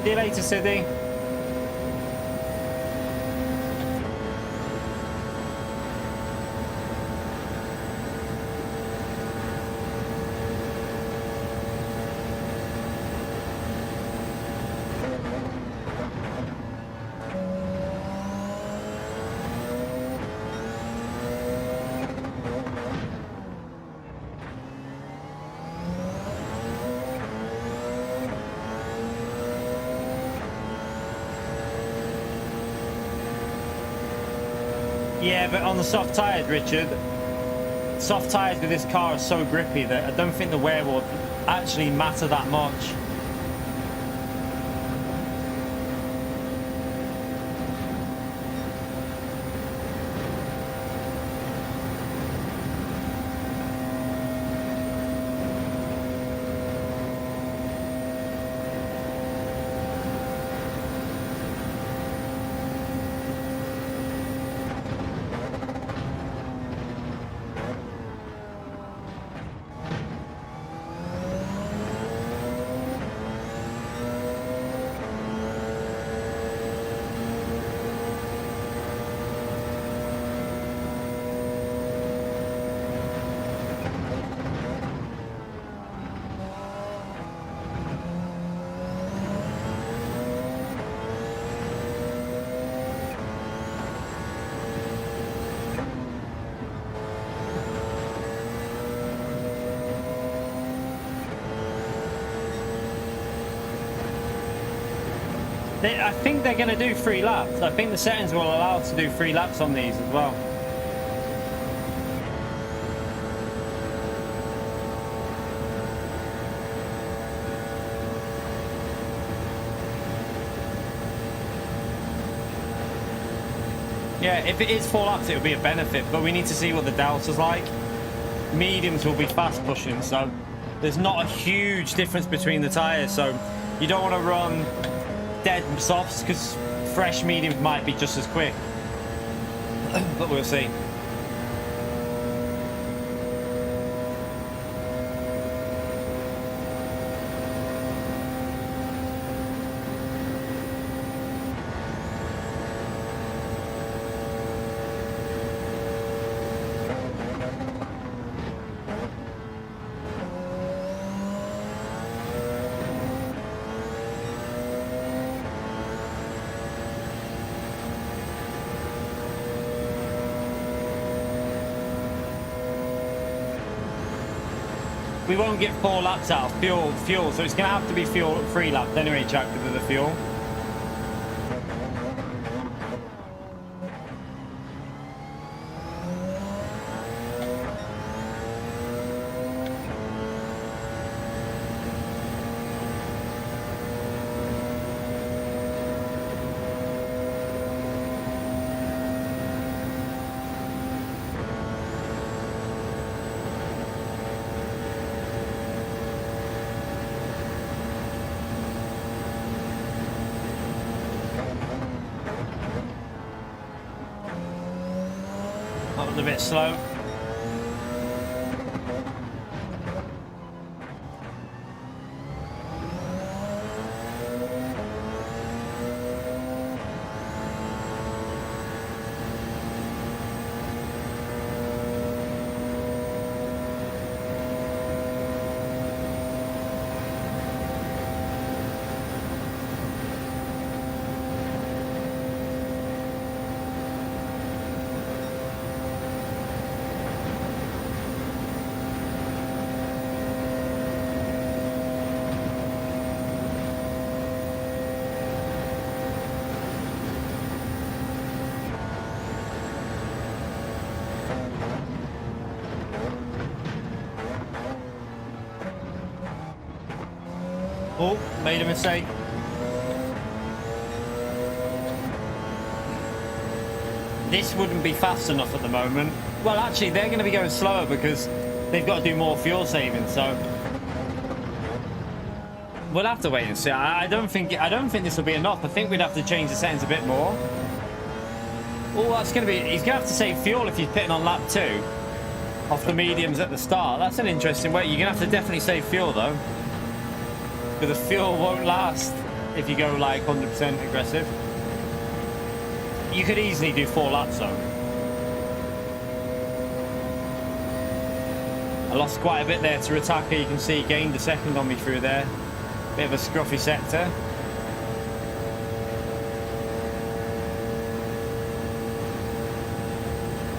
See you later, Sydney. Yeah, but on the soft tyres, Richard, soft tyres with this car are so grippy that I don't think the wear will actually matter that much. I think they're going to do 3 laps. I think the settings will allow us to do 3 laps on these as well. Yeah, if it is 4 laps, it'll be a benefit, but we need to see what the delta's like. Mediums will be fast pushing, so there's not a huge difference between the tyres, so you don't want to run dead softs because fresh mediums might be just as quick. But we'll see. We won't get 4 laps out of fuel, so it's going to have to be 3 laps anyway, Jack, because of the fuel. That was a bit slow. Oh, made a mistake. This wouldn't be fast enough at the moment. Well, actually, they're going to be going slower because they've got to do more fuel saving. So we'll have to wait and see. I don't think this will be enough. I think we'd have to change the settings a bit more. Oh, that's going to be. He's going to have to save fuel if he's pitting on lap 2 off the mediums at the start. That's an interesting way. You're going to have to definitely save fuel though, because the fuel won't last if you go like 100% aggressive. You could easily do 4 laps though. I lost quite a bit there to Ritaka. You can see he gained a second on me through there. Bit of a scruffy sector.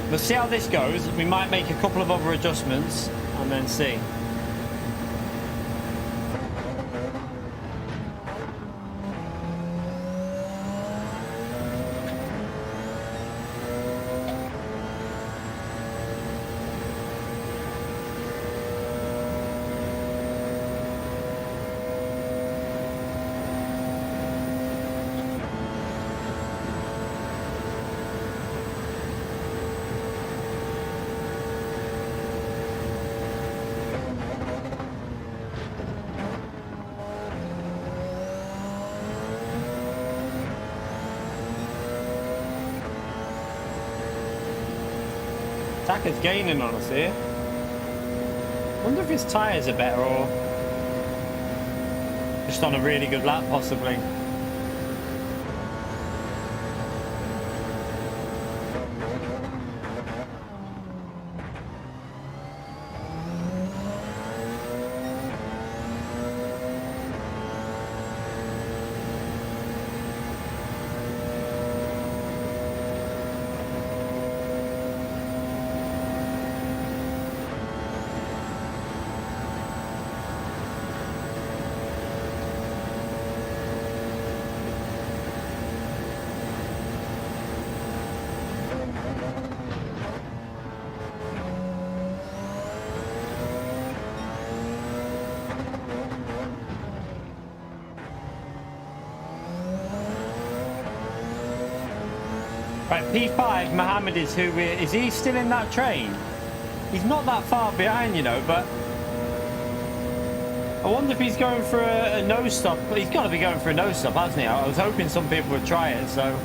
We'll see how this goes. We might make a couple of other adjustments and then see. Taka's gaining on us here. Wonder if his tyres are better or just on a really good lap possibly. Right, P5, Mohammed is who is he still in that train? He's not that far behind, you know, but I wonder if he's going for a nose stop. But he's got to be going for a nose stop, hasn't he? I was hoping some people would try it, so.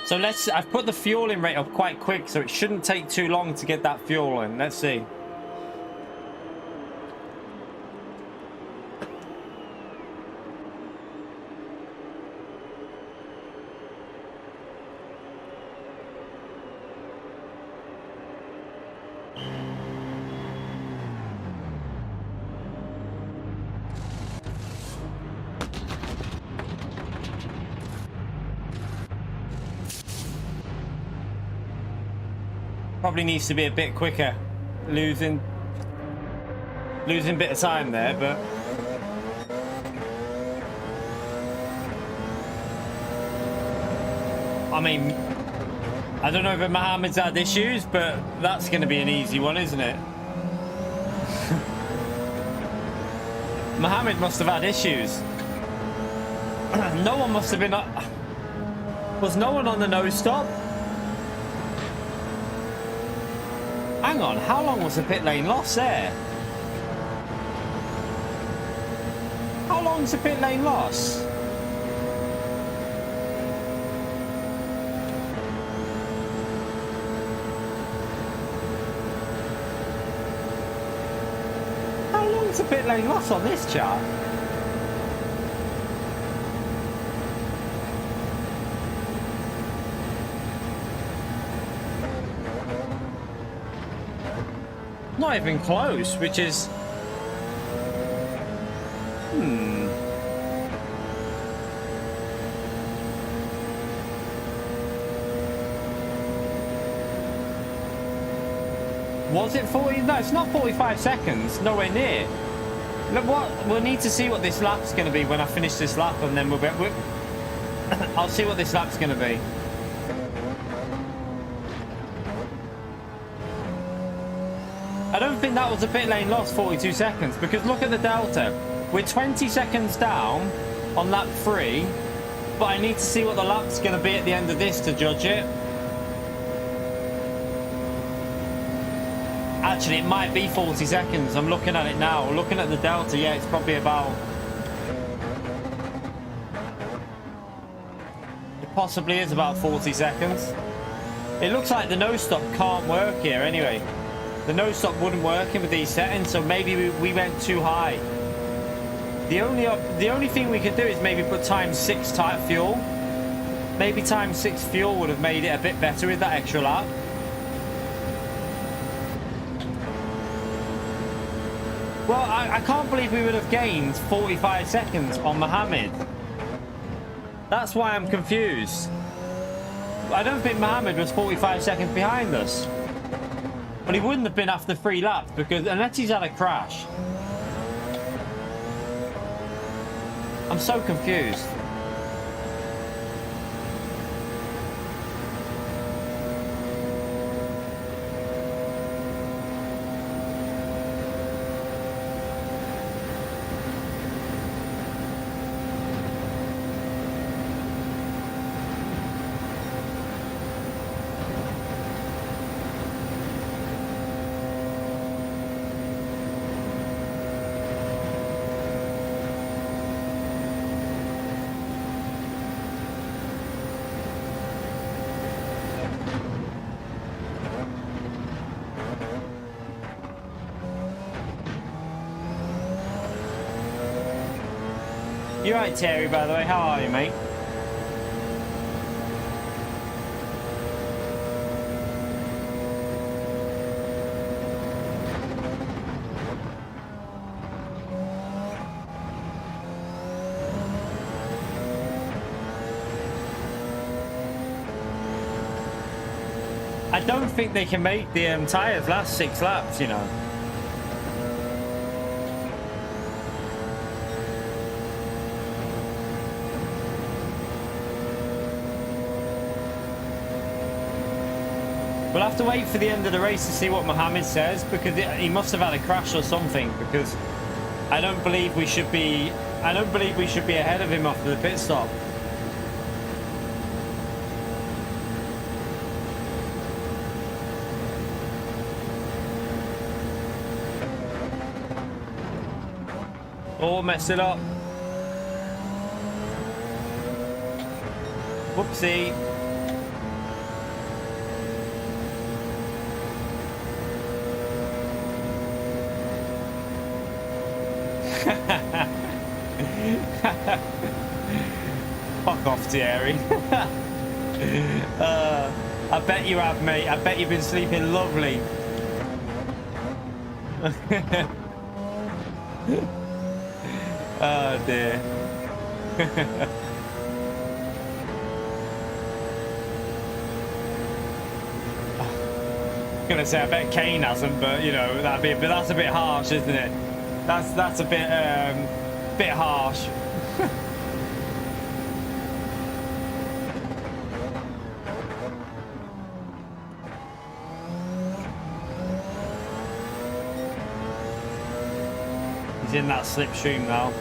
So I've put the fueling rate up quite quick, so it shouldn't take too long to get that fuel in. Let's see. Probably needs to be a bit quicker. Losing a bit of time there, but I mean, I don't know if Mohammed's had issues, but that's going to be an easy one, isn't it? Mohammed must have had issues. No one must have been. Was no one on the nose stop? Hang on, how long was the pit lane loss there? How long's the pit lane loss? How long's the pit lane loss on this chart? Not even close, which is Was it 40? No, it's not 45 seconds. Nowhere near. Look, we'll need to see what this lap's going to be when I finish this lap, and then I'll see what this lap's going to be. I don't think that was a pit lane loss, 42 seconds, because look at the delta. We're 20 seconds down on lap 3, but I need to see what the lap's going to be at the end of this to judge it. Actually, it might be 40 seconds. I'm looking at it now. Looking at the delta, yeah, it's probably about... It possibly is about 40 seconds. It looks like the nose stop can't work here anyway. The nose stop wouldn't work in with these settings, so maybe we went too high. The only thing we could do is maybe put ×6 type fuel. Maybe ×6 fuel would have made it a bit better with that extra lap. Well, I can't believe we would have gained 45 seconds on Mohammed. That's why I'm confused. I don't think Mohammed was 45 seconds behind us. But he wouldn't have been after 3 laps, because unless he's had a crash. I'm so confused. You alright, Terry, by the way? How are you, mate? I don't think they can make the tyres last 6 laps, you know. We'll have to wait for the end of the race to see what Mohammed says, because he must have had a crash or something, because I don't believe we should be ahead of him after the pit stop. Oh, messed it up. Whoopsie. Fuck off, Thierry. I bet you have, mate. I bet you've been sleeping lovely. Oh dear. I'm gonna say I bet Kane hasn't, but you know that's a bit harsh, isn't it? That's a bit harsh. He's in that slipstream now.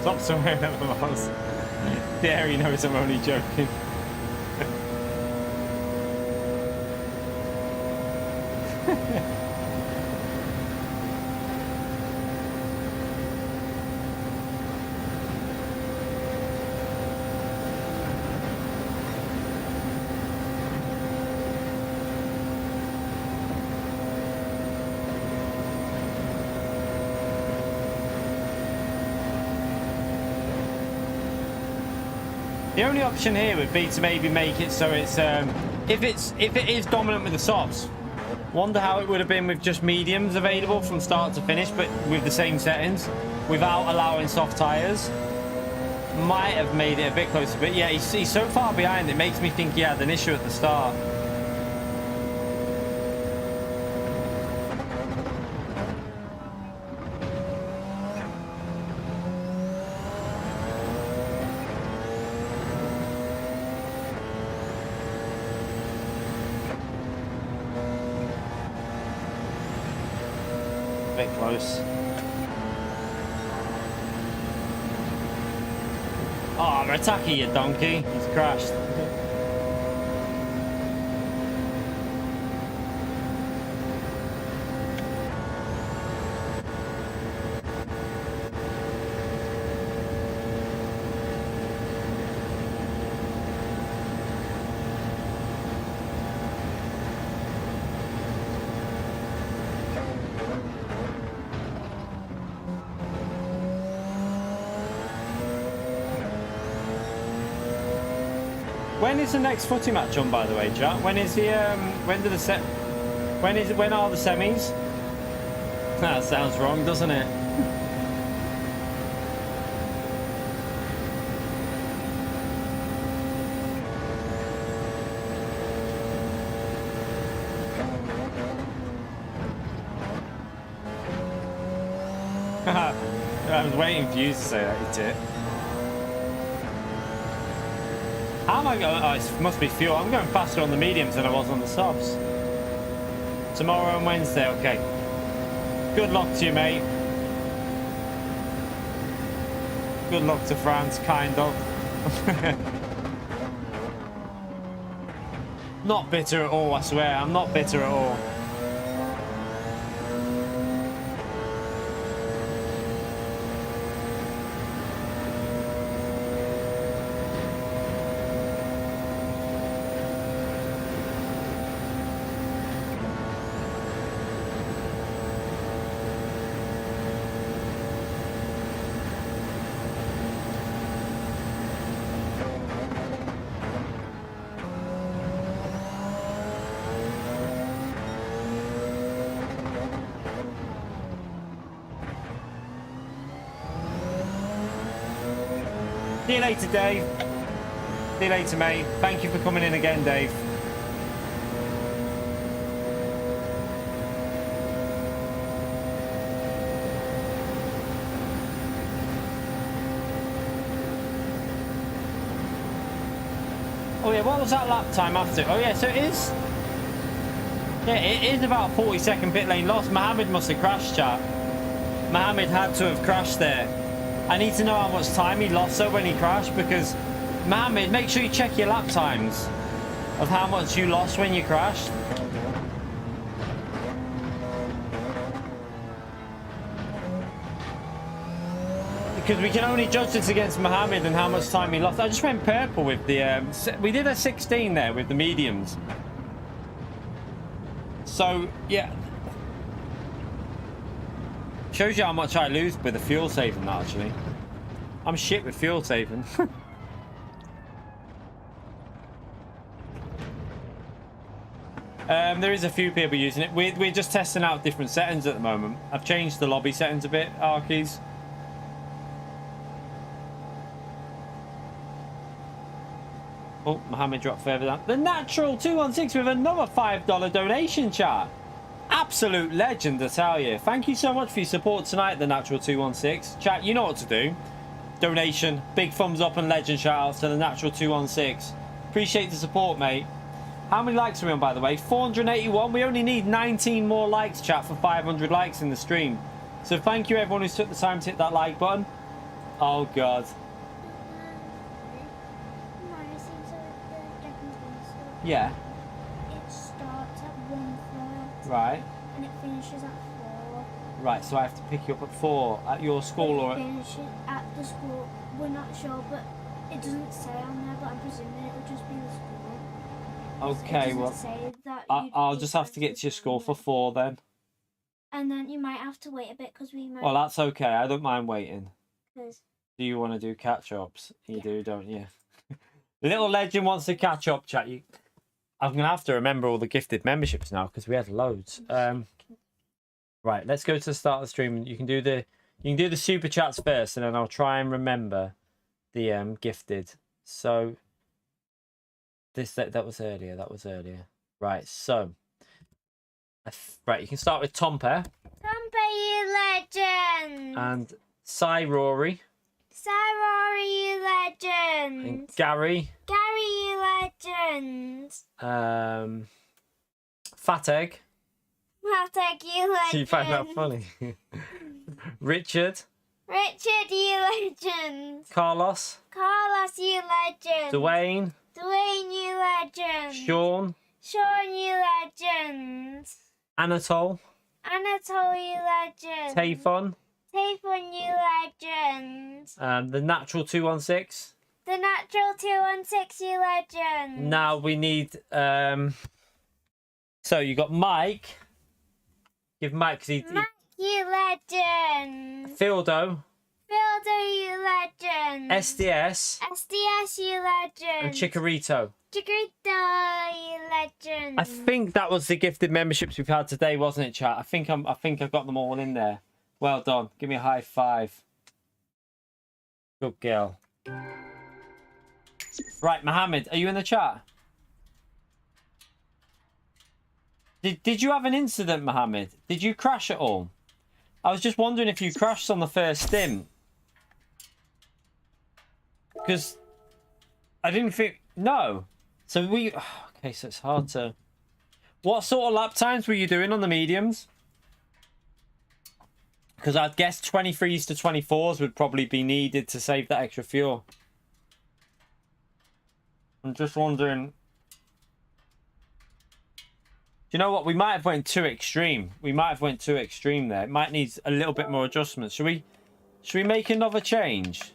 Stop somewhere at the miles. Yeah, he knows I'm only joking. The only option here would be to maybe make it so it's if it is dominant with the softs. Wonder how it would have been with just mediums available from start to finish, but with the same settings, without allowing soft tires. Might have made it a bit closer, but yeah, he's so far behind. It makes me think he had an issue at the start. Close. Oh, I'm attacking you, donkey. He's crashed. When is the next footy match on, by the way, Jack? When is the when are the semis? That sounds wrong, doesn't it? I was waiting for you to say that, you tit. How am I going? Oh, it must be fuel. I'm going faster on the mediums than I was on the softs. Tomorrow and Wednesday, okay. Good luck to you, mate. Good luck to France, kind of. Not bitter at all, I swear. I'm not bitter at all. See you later, Dave. See you later, mate. Thank you for coming in again, Dave. Oh yeah, what was that lap time after? Oh yeah, so it is. Yeah, it is about 40-second pit lane loss. Mohammed must have crashed, chat. Mohammed had to have crashed there. I need to know how much time he lost though when he crashed, because Mohammed, make sure you check your lap times of how much you lost when you crashed. Because we can only judge this against Mohammed and how much time he lost. I just went purple with the... we did a 16 there with the mediums. So, yeah. Shows you how much I lose with the fuel saving, actually. I'm shit with fuel saving. There is a few people using it. We're just testing out different settings at the moment. I've changed the lobby settings a bit, Arkies. Oh, Mohammed dropped further down. The Natural 216 with another $5 donation, chat. Absolute legend, I tell you. Thank you so much for your support tonight, The Natural 216. Chat, you know what to do. Donation, big thumbs up and legend shout outs to The Natural 216. Appreciate the support, mate. How many likes are we on, by the way? 481. We only need 19 more likes, chat, for 500 likes in the stream. So thank you, everyone who's took the time to hit that like button. Oh, God. Yeah. It starts at 1:30. Right. And it finishes at 4. Right, so I have to pick you up at 4 at your school or... Finish it at the school. We're not sure, but it doesn't say on there, but I'm presuming it would just be the school. Okay, well, say that I'll just have to get to your school for 4 then. And then you might have to wait a bit because we might... Well, that's okay. I don't mind waiting. 'Cause... Do you want to do catch-ups? You do, don't you? Little Legend wants to catch up, chat. I'm going to have to remember all the gifted memberships now because we had loads. Right, let's go to the start of the stream. You can do the super chats first, and then I'll try and remember the gifted. So that was earlier. That was earlier. Right, so right, you can start with Tomper. Tomper, you legend. And Cy Rory. Cy Rory, you legend. And Gary. Gary, you legend. Fat Egg. Fanatec, you legend. You find that funny. Richard. Richard, you legend. Carlos. Carlos, you legend. Dwayne. Dwayne, you legend. Sean. Sean, you legend. Anatole. Anatole, you legend. Tayfon. Tayfon, you legend. The Natural 216. The Natural 216, you legend. Now we need so you got Mike. Give Mike, because Mike, you legend. Fildo. Fildo, you legend. SDS. SDS, you legend. And Chikorito. Chikorito, you legend. I think that was the gifted memberships we've had today, wasn't it, chat? I think I've got them all in there. Well done. Give me a high five. Good girl. Right, Mohammed, are you in the chat? Did you have an incident, Mohammed? Did you crash at all? I was just wondering if you crashed on the first stim. Because I didn't think... No. So we... Okay, so it's hard to... What sort of lap times were you doing on the mediums? Because I'd guess 23s to 24s would probably be needed to save that extra fuel. I'm just wondering... Do you know what? We might have went too extreme. We might have went too extreme there. It might need a little bit more adjustment. Should we make another change?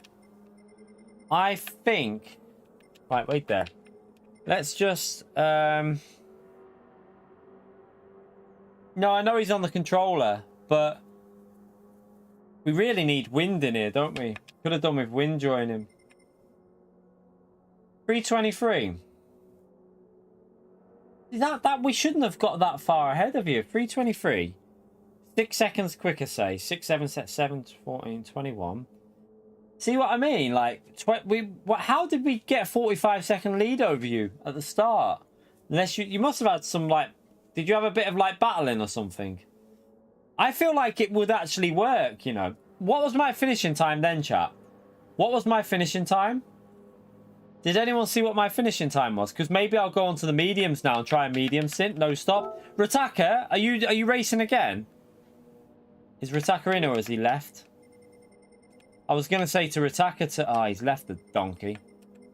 I think... Right, wait there. Let's just... No, I know he's on the controller, but... We really need wind in here, don't we? Could have done with wind joining. 323. That we shouldn't have got that far ahead of you. 323. 6 seconds quicker, say. 6, 7, 7, 14, 21. See what I mean? Like, how did we get a 45-second lead over you at the start? Unless you must have had some, like, did you have a bit of, like, battling or something? I feel like it would actually work, you know. What was my finishing time then, chat? What was my finishing time? Did anyone see what my finishing time was? Because maybe I'll go on to the mediums now and try a medium synth. No stop. Rataka, are you racing again? Is Rataka in or has he left? I was going to say to Rataka to... Oh, he's left the donkey.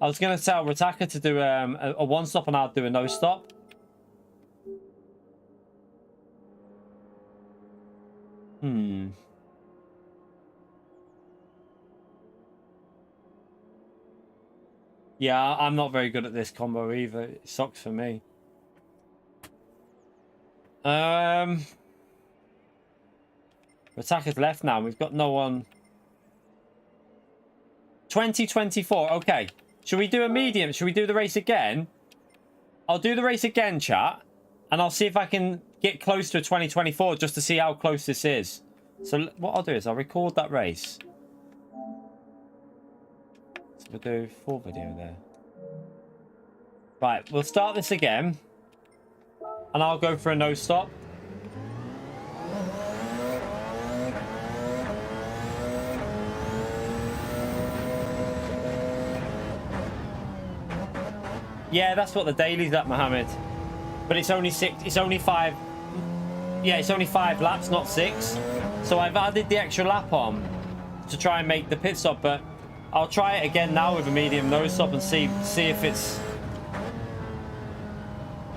I was going to tell Rataka to do a one-stop and I'll do a no-stop. Yeah, I'm not very good at this combo either. It sucks for me. Rataka's left now. We've got no one... 2024. Okay. Should we do a medium? Should we do the race again? I'll do the race again, chat. And I'll see if I can get close to a 2024 just to see how close this is. So what I'll do is I'll record that race. So we'll do full video there. Right. We'll start this again. And I'll go for a no stop. Yeah, that's what the daily's at, Mohammed. But it's only 6. It's only 5. Yeah, it's only 5 laps, not 6. So I've added the extra lap on to try and make the pit stop. But I'll try it again now with a medium no stop and see if it's.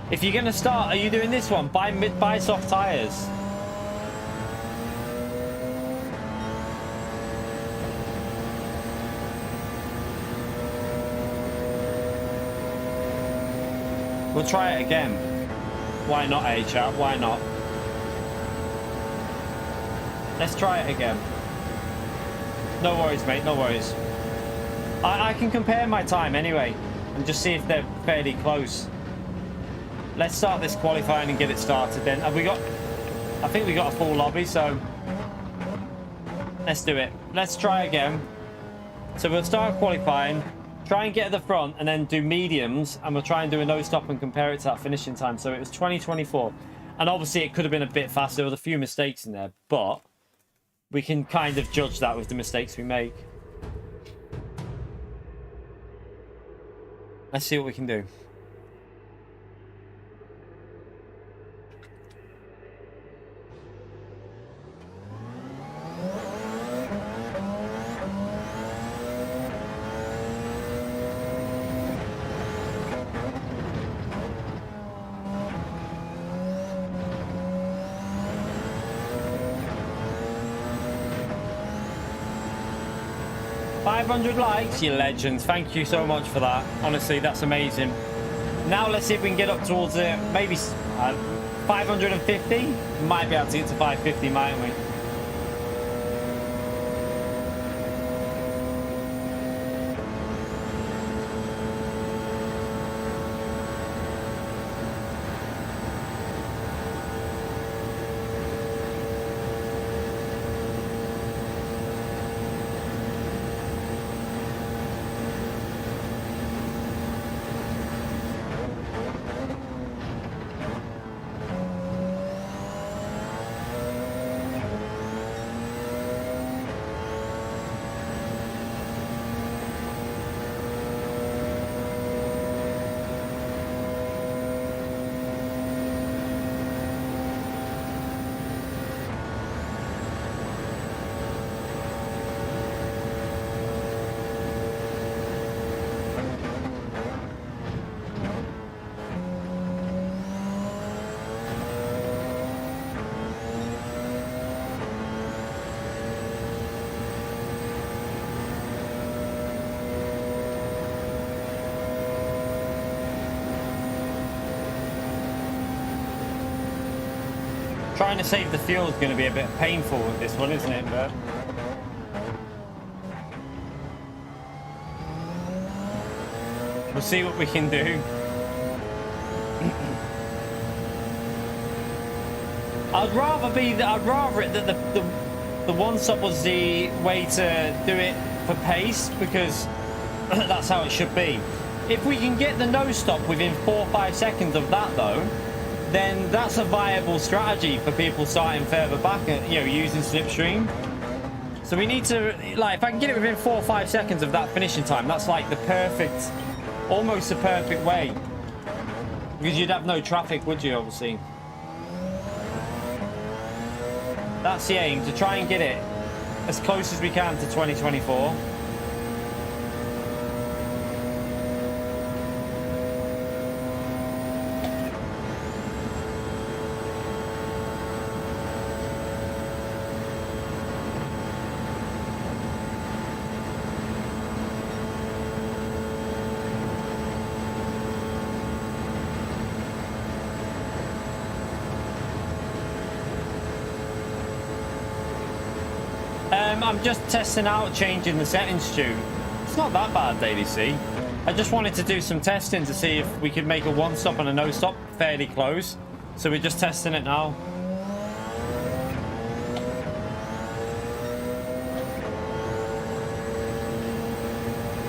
If you're gonna start, are you doing this one? Buy soft tires. We'll try it again. Why not, A-chat? Why not? Let's try it again. No worries, mate. No worries. I can compare my time anyway and just see if they're fairly close. Let's start this qualifying and get it started then. Have we got... I think we got a full lobby, so... Let's do it. Let's try again. So we'll start qualifying. Try and get at the front and then do mediums, and we'll try and do a no stop and compare it to that finishing time. So it was 2024, and obviously it could have been a bit faster. There was a few mistakes in there, but we can kind of judge that with the mistakes we make. Let's see what we can do. $500 likes, you legends. Thank you so much for that. Honestly, that's amazing. Now let's see if we can get up towards maybe 550. Might be able to get to 550, mightn't we? Trying to save the fuel is going to be a bit painful with this one, isn't it? But we'll see what we can do. I'd rather it that the one stop was the way to do it for pace because that's how it should be. If we can get the nose stop within 4 or 5 seconds of that though, then that's a viable strategy for people starting further back and, you know, using slipstream. So we need to, like, if I can get it within 4 or 5 seconds of that finishing time, that's like the perfect, almost the perfect way. Because you'd have no traffic, would you, obviously? That's the aim, to try and get it as close as we can to 2024. I'm just testing out changing the settings, Stu. It's not that bad, Daily C. I just wanted to do some testing to see if we could make a one stop and a no stop fairly close. So we're just testing it now.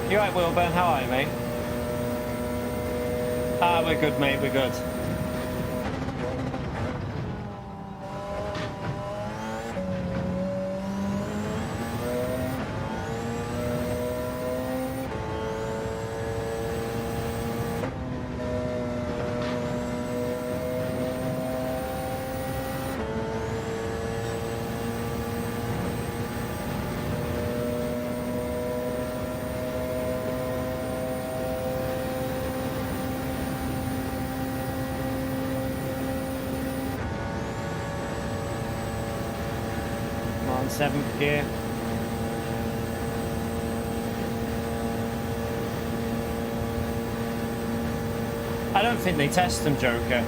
You right, Wilburn? How are you, mate? Ah, we're good, mate. We're good. Seventh gear. I don't think they test them, Joker.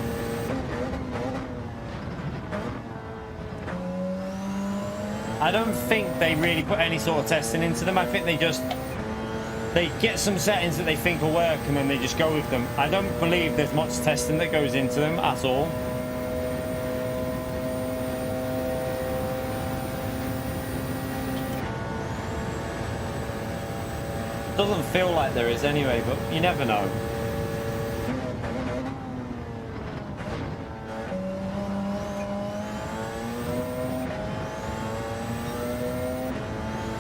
I don't think they really put any sort of testing into them. I think they get some settings that they think will work and then they just go with them. I don't believe there's much testing that goes into them at all. Doesn't feel like there is anyway, but you never know.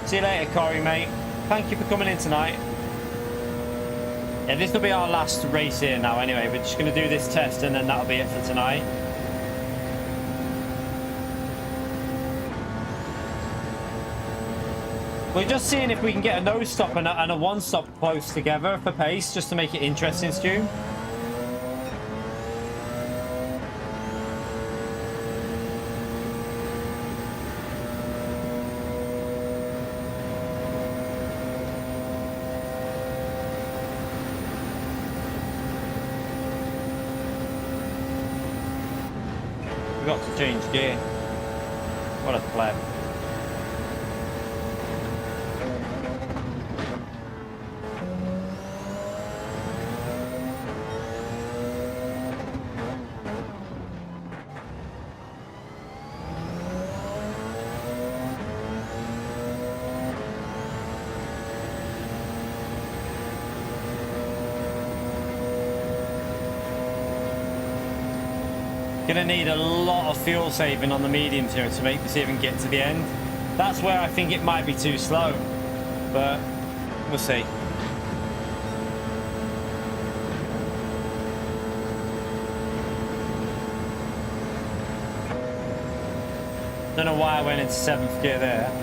See you later, Corey, mate. Thank you for coming in tonight. Yeah, this will be our last race here now anyway. We're just going to do this test and then that'll be it for tonight. We're just seeing if we can get a no stop and a one stop close together for pace, just to make it interesting, Stu. We've got to change gear. What a pleb. Gonna need a lot of fuel saving on the mediums here to make this even get to the end. That's where I think it might be too slow, but we'll see. Don't know why I went into 7th gear there.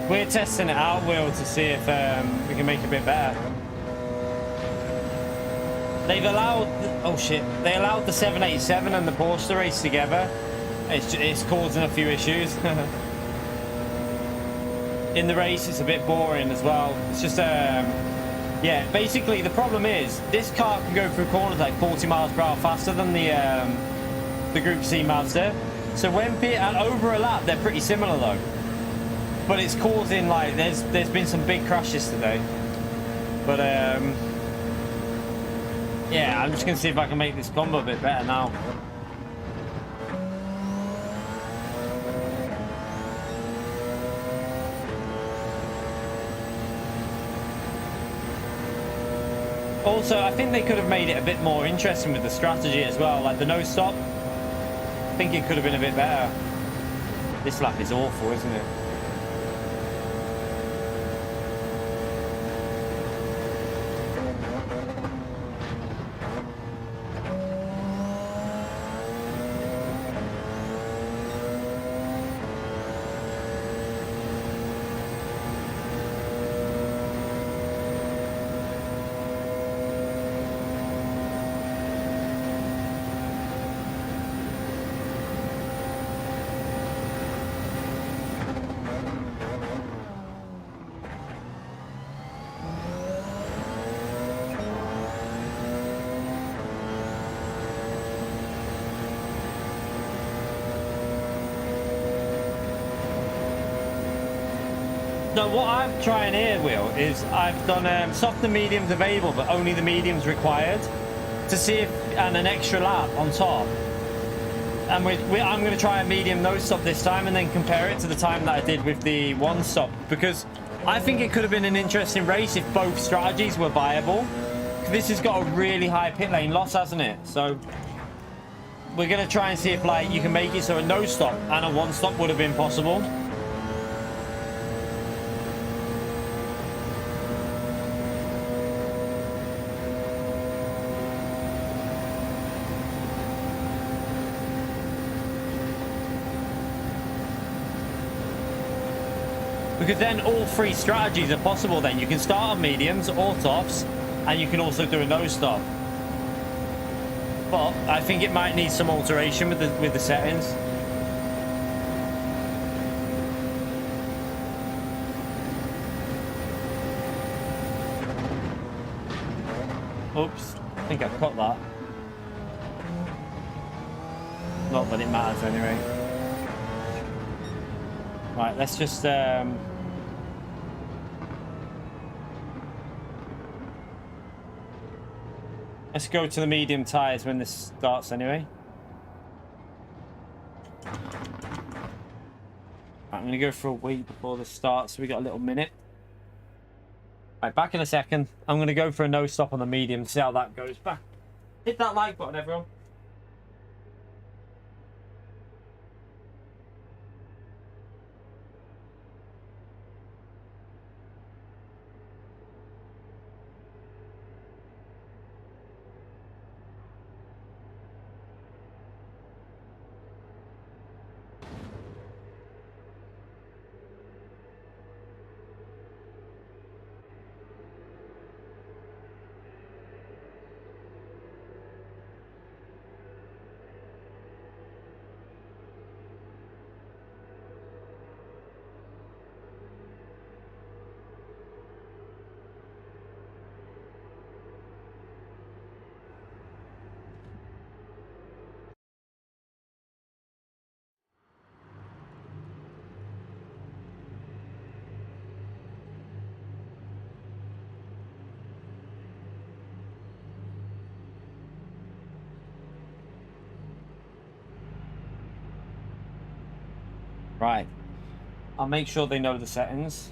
We're testing it out, Will, to see if we can make it a bit better. They've allowed, oh shit, they allowed the 787 and the Porsche to race together. It's causing a few issues. in the race. It's a bit boring as well. It's just yeah, basically the problem is this car can go through corners like 40 miles per hour faster than the Group C Mazda. So when over a lap, they're pretty similar though. But it's causing, like, there's been some big crashes today. But yeah, I'm just gonna see if I can make this combo a bit better now. Also, I think they could have made it a bit more interesting with the strategy as well, like the no stop. I think it could have been a bit better. This lap is awful, isn't it? So what I'm trying here, Will, is I've done soft and mediums available, but only the mediums required, to see if, and an extra lap on top. And I'm going to try a medium no stop this time, and then compare it to the time that I did with the one stop, because I think it could have been an interesting race if both strategies were viable. This has got a really high pit lane loss, hasn't it? So we're going to try and see if, like, you can make it so a no stop and a one stop would have been possible. Because then all three strategies are possible then. You can start on mediums or tops, and you can also do a no stop. But I think it might need some alteration with the settings. Oops, I think I've got that. Not that it matters anyway. Right, let's just let's go to the medium tyres when this starts anyway. Right, I'm going to go for a wait before this starts, so we got a little minute. Right, back in a second. I'm going to go for a no stop on the medium, see how that goes. Back. Hit that like button, everyone. Right, I'll make sure they know the settings.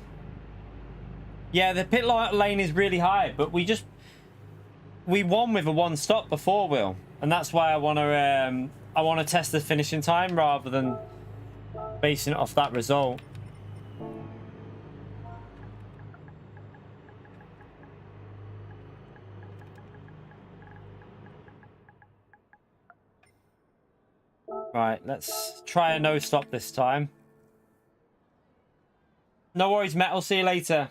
Yeah, the pit lane is really high, but we won with a one stop before, Will, and that's why I want to test the finishing time rather than basing it off that result. Right, let's try a no stop this time. No worries, Metal. See you later.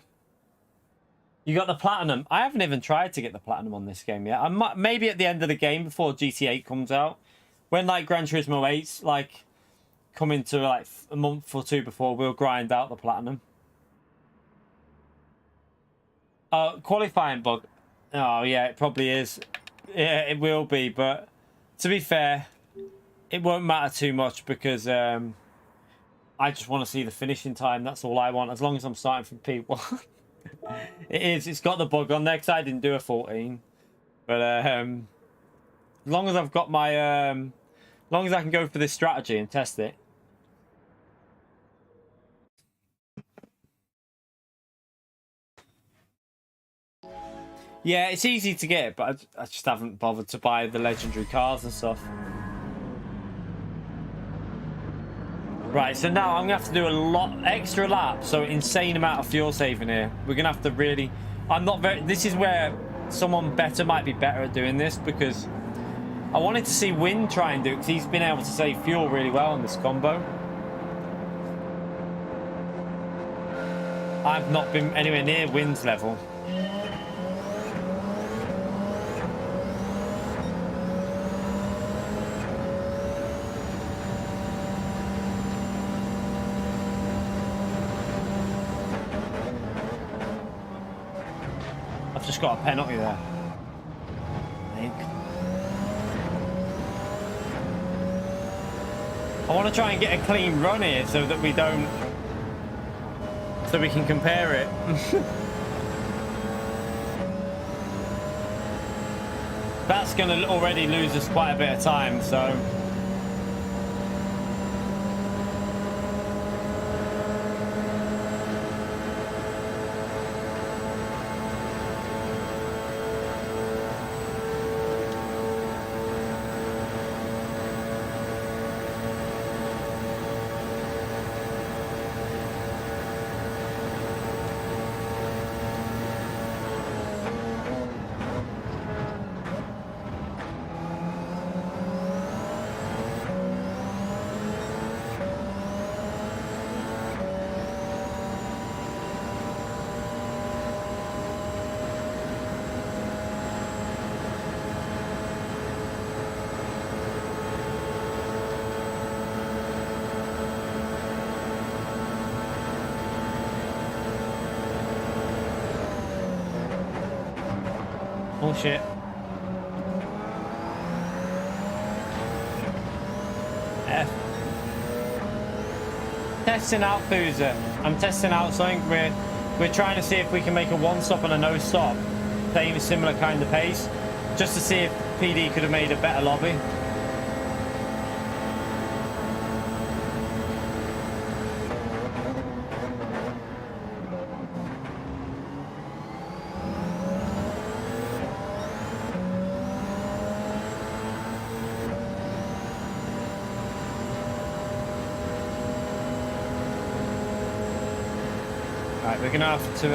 You got the platinum. I haven't even tried to get the platinum on this game yet. I might, maybe at the end of the game before GT8 comes out, when like Gran Turismo 8's like come into like a month or two before, we'll grind out the platinum. Qualifying bug. Oh yeah, it probably is. Yeah, it will be. But to be fair, it won't matter too much because I just want to see the finishing time. That's all I want. As long as I'm starting from P1. It is. It's got the bug on there because I didn't do a 14. But as long as I've got my, as long as I can go for this strategy and test it. Yeah, it's easy to get, but I just haven't bothered to buy the legendary cars and stuff. Right, so now I'm gonna have to do a lot extra laps, so insane amount of fuel saving here. We're gonna have to really. I'm not very. This is where someone better might be better at doing this because I wanted to see Win try and do it because he's been able to save fuel really well on this combo. I've not been anywhere near Win's level. I've just got a penalty there, I think. I want to try and get a clean run here so that we don't, so we can compare it. That's going to already lose us quite a bit of time, so. Oh shit. F. Testing out Fuser. I'm testing out something. We're trying to see if we can make a one stop and a no stop, playing a similar kind of pace, just to see if PD could have made a better lobby. We're gonna have to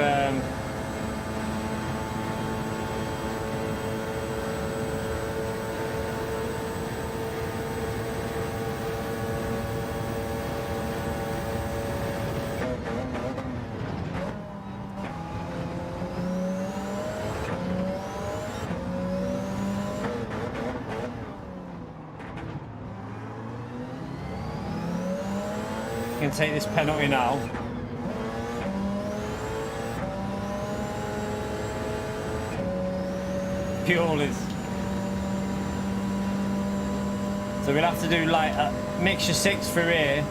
take this penalty now. Fuel is, so we'll have to do like a mixture 6 for here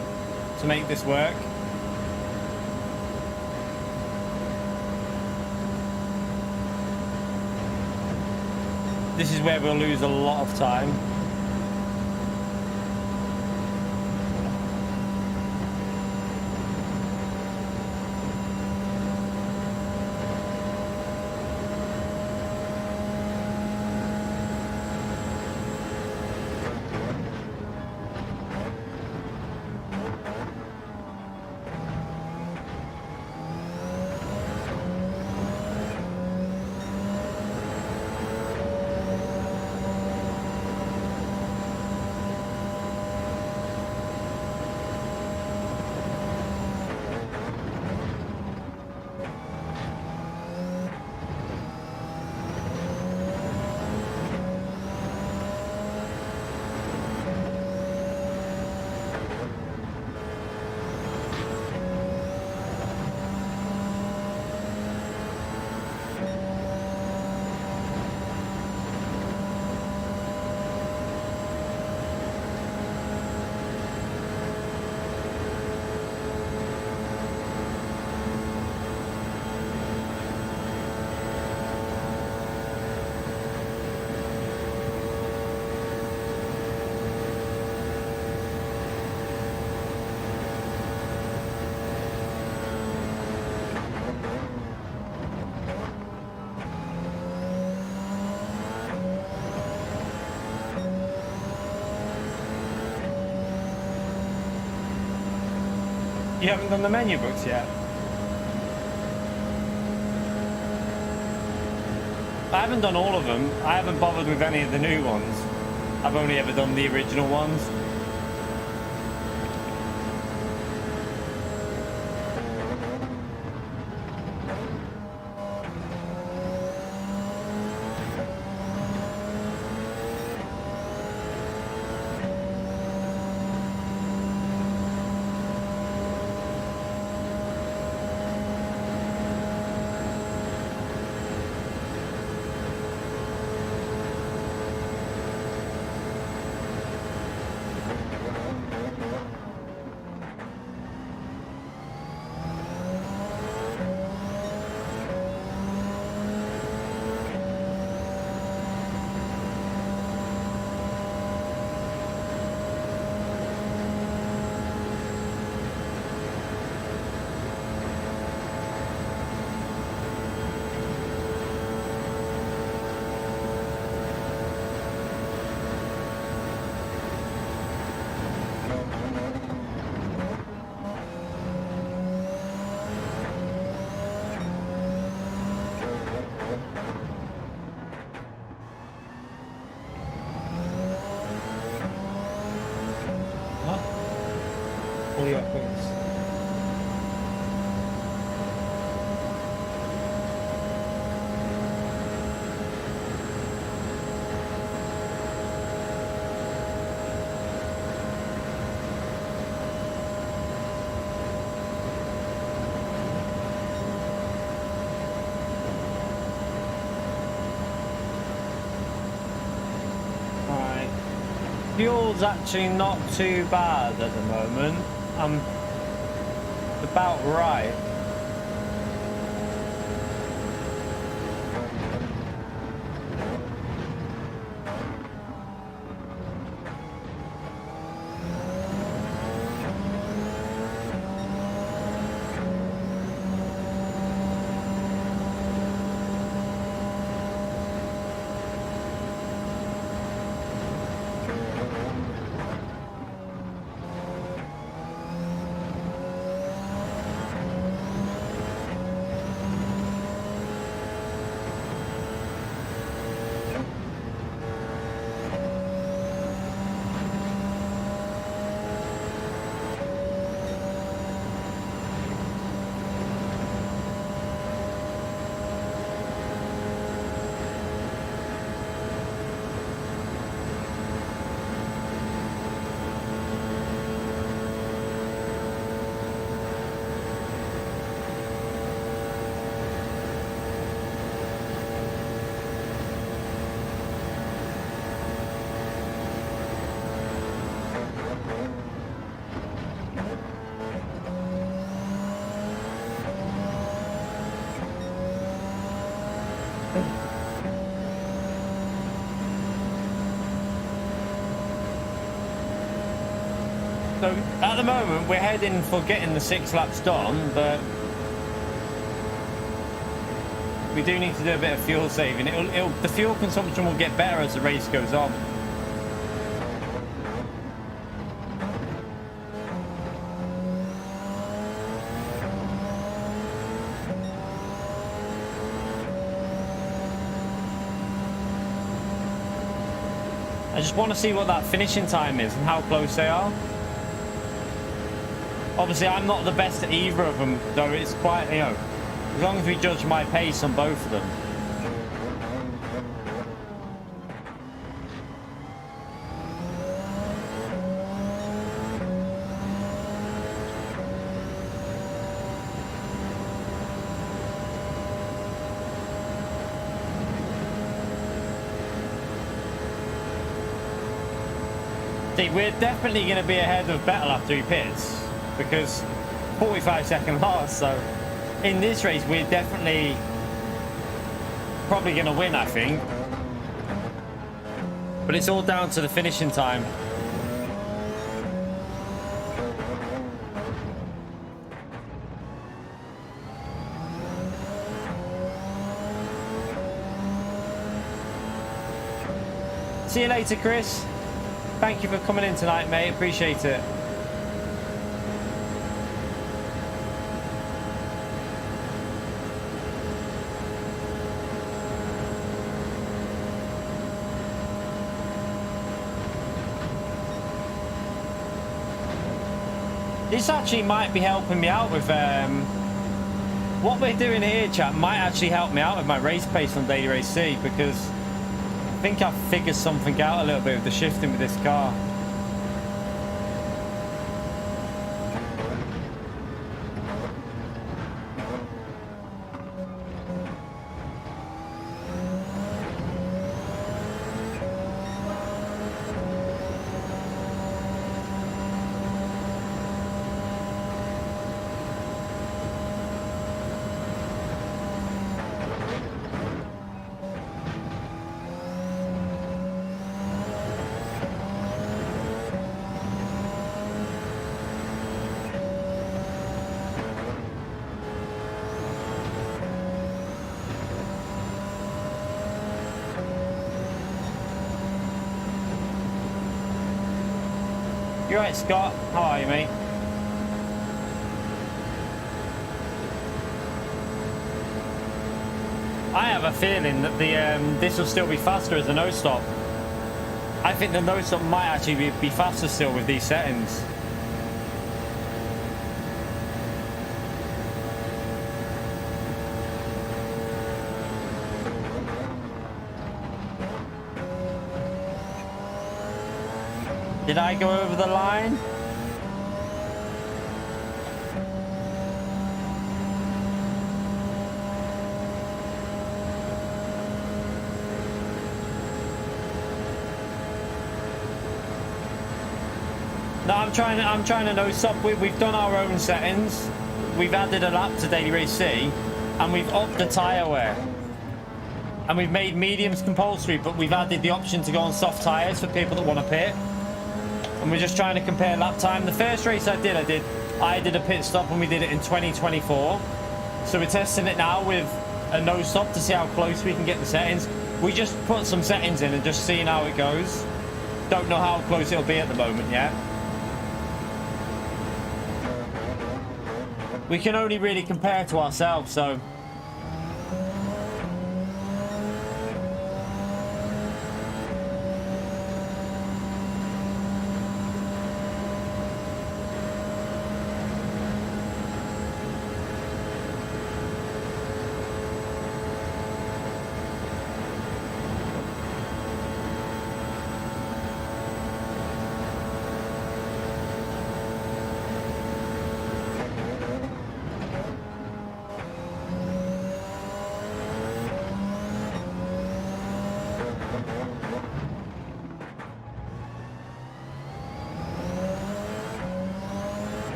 to make this work. This is where we'll lose a lot of time. You haven't done the menu books yet? I haven't done all of them. I haven't bothered with any of the new ones. I've only ever done the original ones. All your updates. Fuel's actually not too bad at the moment. I'm about right. So at the moment we're heading for getting the 6 laps done, but we do need to do a bit of fuel saving. The fuel consumption will get better as the race goes on. I just want to see what that finishing time is and how close they are. Obviously, I'm not the best at either of them, though it's quite, you know, as long as we judge my pace on both of them. See, we're definitely going to be ahead of Vettel after he pits, because 45-second loss, so in this race we're definitely probably going to win, I think. But it's all down to the finishing time. See you later, Chris. Thank you for coming in tonight, mate. Appreciate it. This actually might be helping me out with what we're doing here, chat. Might actually help me out with my race pace on Daily Race C, because I think I've figured something out a little bit with the shifting with this car. You alright, Scott? How are you, mate? I have a feeling that the this will still be faster as a no-stop. I think the no-stop might actually be faster still with these settings. Did I go over the line? No, I'm trying to no stop. We've done our own settings. We've added a lap to Daily Race C, and we've upped the tyre wear. And we've made mediums compulsory, but we've added the option to go on soft tyres for people that want to pit. And we're just trying to compare lap time. The first race I did a pit stop, and we did it in 2024. So we're testing it now with a no stop to see how close we can get the settings. We just put some settings in and just seeing how it goes. Don't know how close it'll be at the moment yet. We can only really compare to ourselves, so.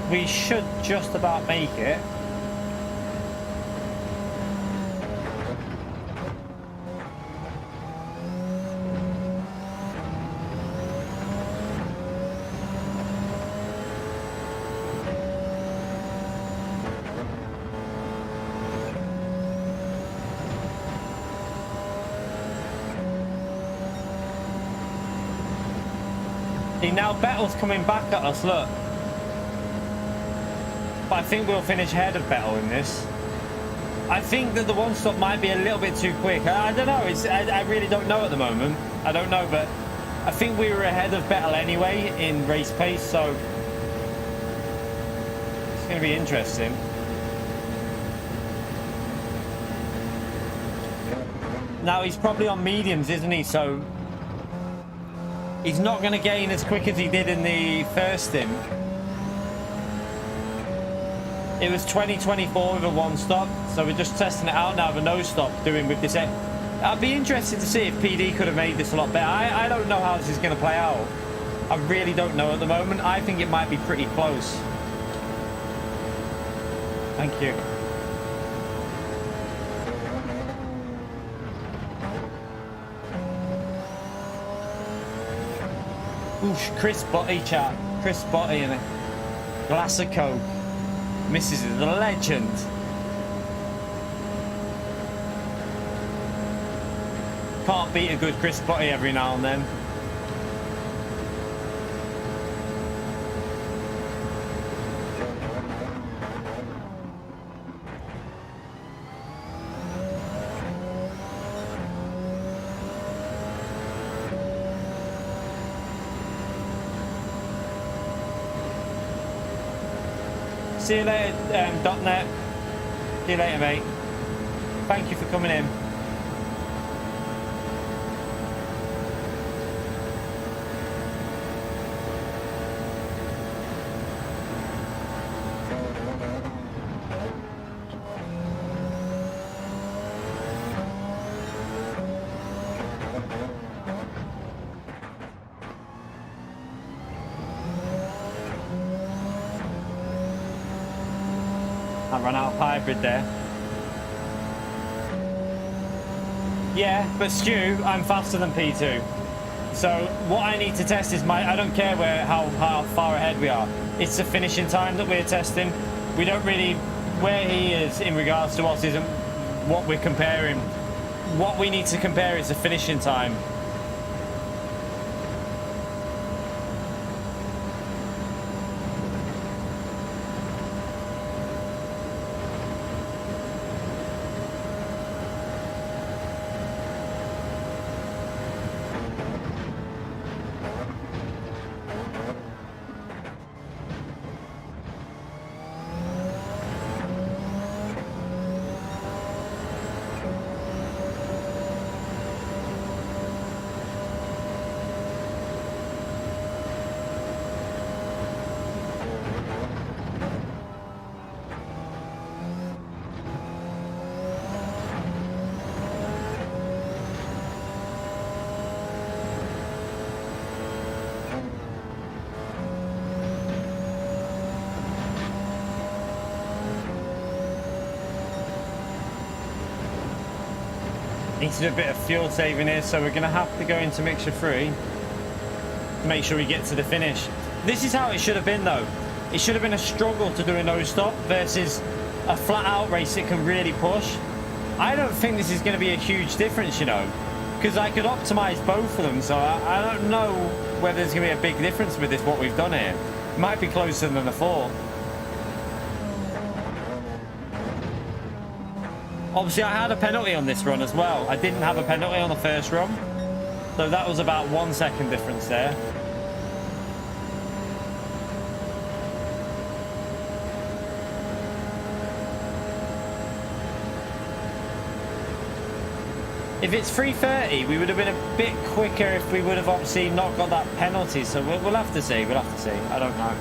We should just about make it. See, now Bettel's coming back at us, look. But I think we'll finish ahead of Vettel in this. I think that the one stop might be a little bit too quick. I don't know. I really don't know at the moment. I don't know, but I think we were ahead of Vettel anyway in race pace, so it's going to be interesting. Now he's probably on mediums, isn't he? So he's not going to gain as quick as he did in the first stint. It was 2024 with a one stop, so we're just testing it out now with a no stop doing with this. I'd be interested to see if PD could have made this a lot better. I don't know how this is going to play out. I really don't know at the moment. I think it might be pretty close. Thank you. Oosh, Chris Botty chat. Chris Botty and a glass of Coke. Mrs. is a legend. Can't beat a good Chris Botty every now and then. See you later, .net. See you later, mate. Thank you for coming in. I ran out of hybrid there. Yeah, but Stu, I'm faster than P2. So what I need to test is I don't care how far ahead we are. It's the finishing time that we're testing. We don't really, where he is in regards to us isn't what we're comparing. What we need to compare is the finishing time. Need to do a bit of fuel saving here, so we're going to have to go into mixture 3 to make sure we get to the finish. This is how it should have been though. It should have been a struggle to do a no stop versus a flat out race that can really push. I don't think this is going to be a huge difference, you know, because I could optimize both of them, so I don't know whether there's going to be a big difference with this, what we've done here. It might be closer than the 4. Obviously, I had a penalty on this run as well. I didn't have a penalty on the first run. So that was about 1 second difference there. If it's 3:30, we would have been a bit quicker if we would have obviously not got that penalty. So we'll have to see. We'll have to see. I don't know.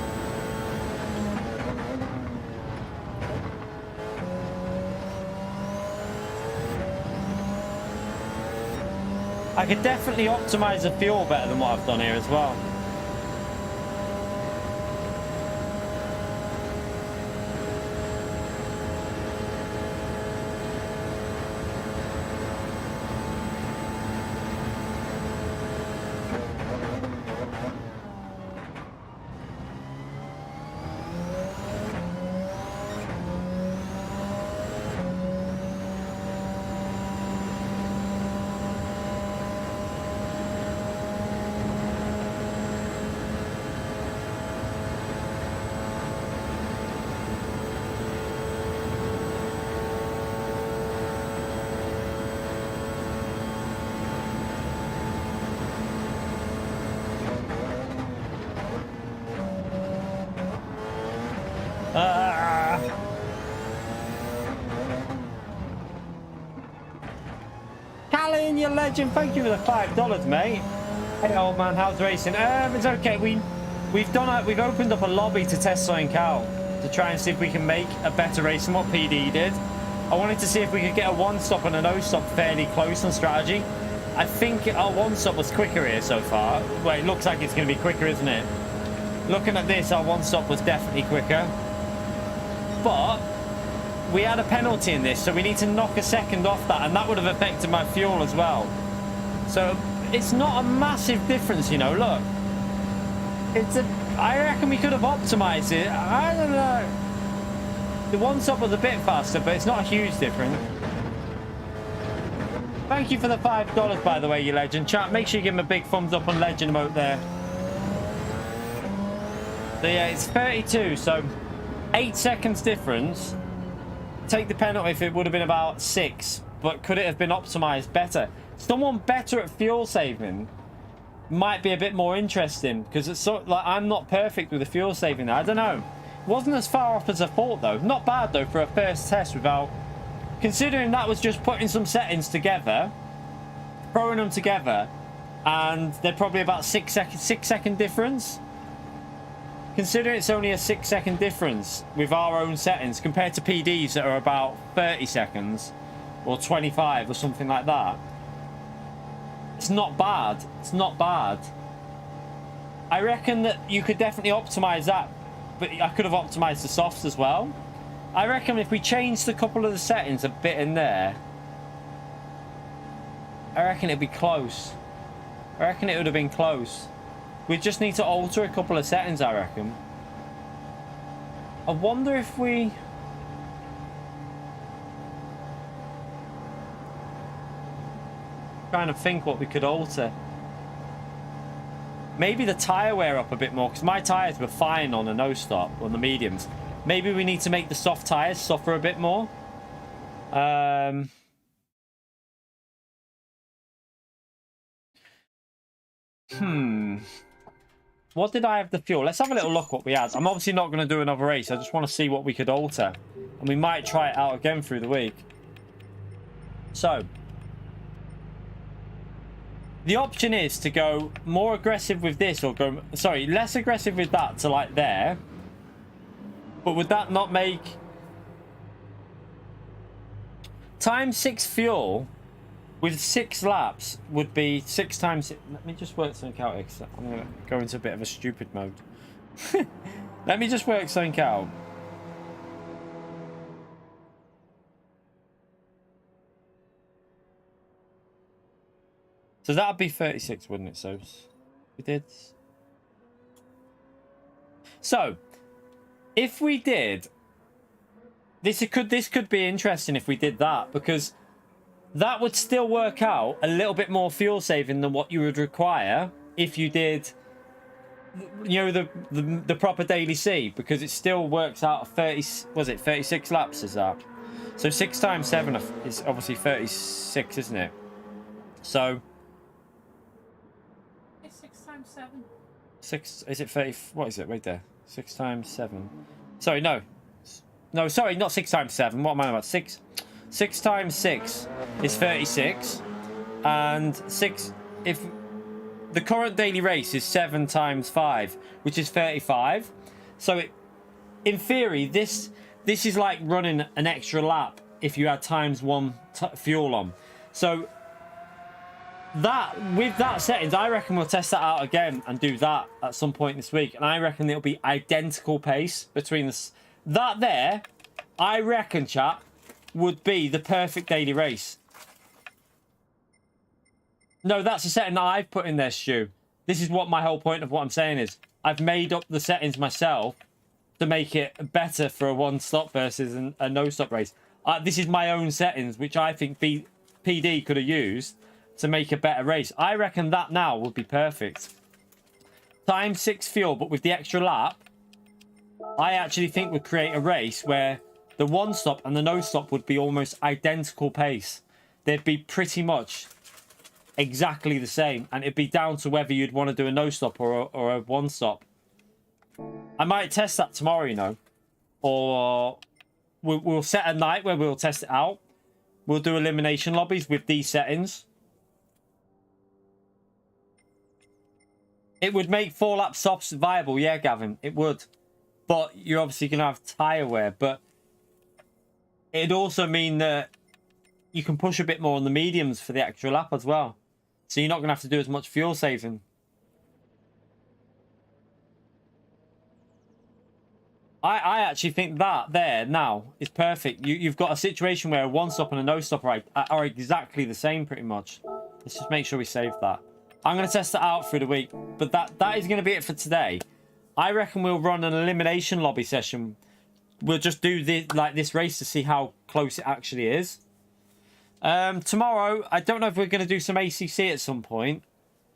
I could definitely optimize the fuel better than what I've done here as well. Callan, you legend. Thank you for the $5, mate. Hey, old man, how's racing? It's okay. We've opened up a lobby to test something out. to try and see if we can make a better race than what PD did. I wanted to see if we could get a one-stop and a no-stop fairly close on strategy. I think our one-stop was quicker here so far. Well, it looks like it's going to be quicker, isn't it? Looking at this, our one-stop was definitely quicker. But we had a penalty in this, so we need to knock a second off that, and that would have affected my fuel as well. So it's not a massive difference, you know. Look, I reckon we could have optimized it. I don't know. The one-stop was a bit faster, but it's not a huge difference. Thank you for the $5, by the way, you legend. Chat, make sure you give him a big thumbs up on legend mode there. So yeah, it's 32, so 8 seconds difference. Take the penalty if it would have been about 6, but could it have been optimized better? Someone better at fuel saving might be a bit more interesting, because it's so, like, I'm not perfect with the fuel saving there. I don't know. Wasn't as far off as I thought though. Not bad though for a first test, without considering that was just putting some settings together, throwing them together, and they're probably about 6 second difference. Considering it's only a 6 second difference with our own settings compared to PDs that are about 30 seconds or 25 or something like that. It's not bad. It's not bad. I reckon that you could definitely optimize that, but I could have optimized the softs as well. I reckon if we changed a couple of the settings a bit in there, I reckon it'd be close. I reckon it would have been close. We just need to alter a couple of settings, I reckon. I wonder if we... Trying to think what we could alter. Maybe the tyre wear up a bit more, because my tyres were fine on a no-stop, on the mediums. Maybe we need to make the soft tyres suffer a bit more. What did I have the fuel? Let's have a little look what we had. I'm obviously not going to do another race. I just want to see what we could alter. And we might try it out again through the week. So, the option is to go more aggressive with this, or go, sorry, less aggressive with that to like there. But would that not make times 6 fuel with 6 laps would be 6 times... Let me just work something out, because I'm going to go into a bit of a stupid mode. Let me just work something out. So that would be 36, wouldn't it? So we did... So, if we did... This could be interesting if we did that, because that would still work out a little bit more fuel saving than what you would require if you did, you know, the proper daily C, because it still works out at 30, was it 36 laps is that? So 6 times 7 is obviously 36, isn't it? So it's 6 times 7. 6, is it 30? What is it? Wait there. 6 times 7. Sorry, no. No, sorry, not 6 times 7. What am I about? 6 times 6 is 36. And 6, if the current daily race is 7 times 5, which is 35. So it, in theory, this is like running an extra lap if you had times 1 fuel on. So that, with that settings, I reckon we'll test that out again and do that at some point this week. And I reckon it'll be identical pace between the... That there, I reckon, chat, would be the perfect daily race. No, that's a setting that I've put in there, Stu. This is what my whole point of what I'm saying is. I've made up the settings myself to make it better for a one-stop versus a no-stop race. This is my own settings, which I think PD could have used to make a better race. I reckon that now would be perfect. Times 6 fuel, but with the extra lap, I actually think would create a race where the one-stop and the no-stop would be almost identical pace. They'd be pretty much exactly the same, and it'd be down to whether you'd want to do a no-stop or a one-stop. I might test that tomorrow, you know. Or we'll set a night where we'll test it out. We'll do elimination lobbies with these settings. It would make 4-lap stops viable. Yeah, Gavin, it would. but you're obviously going to have tyre wear. But it'd also mean that you can push a bit more on the mediums for the extra lap as well. So you're not going to have to do as much fuel saving. I actually think that there now is perfect. You've got a situation where a one stop and a no stop are exactly the same pretty much. Let's just make sure we save that. I'm going to test that out through the week, but that is going to be it for today. I reckon we'll run an elimination lobby session. We'll just do this race to see how close it actually is. Tomorrow, I don't know if we're going to do some ACC at some point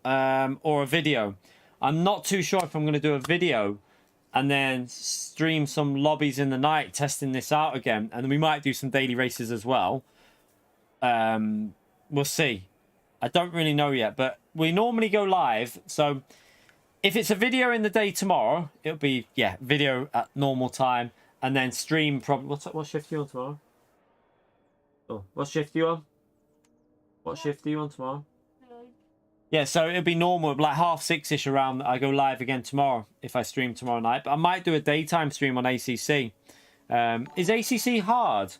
or a video. I'm not too sure if I'm going to do a video and then stream some lobbies in the night testing this out again. And then we might do some daily races as well. We'll see. I don't really know yet, but we normally go live. So if it's a video in the day tomorrow, it'll be, yeah, video at normal time. And then stream probably... What shift are you on tomorrow? Oh, what shift are you on? What shift are you on tomorrow? Yeah, so it'll be normal, like 6:30-ish around. I go live again tomorrow if I stream tomorrow night. But I might do a daytime stream on ACC. Is ACC hard?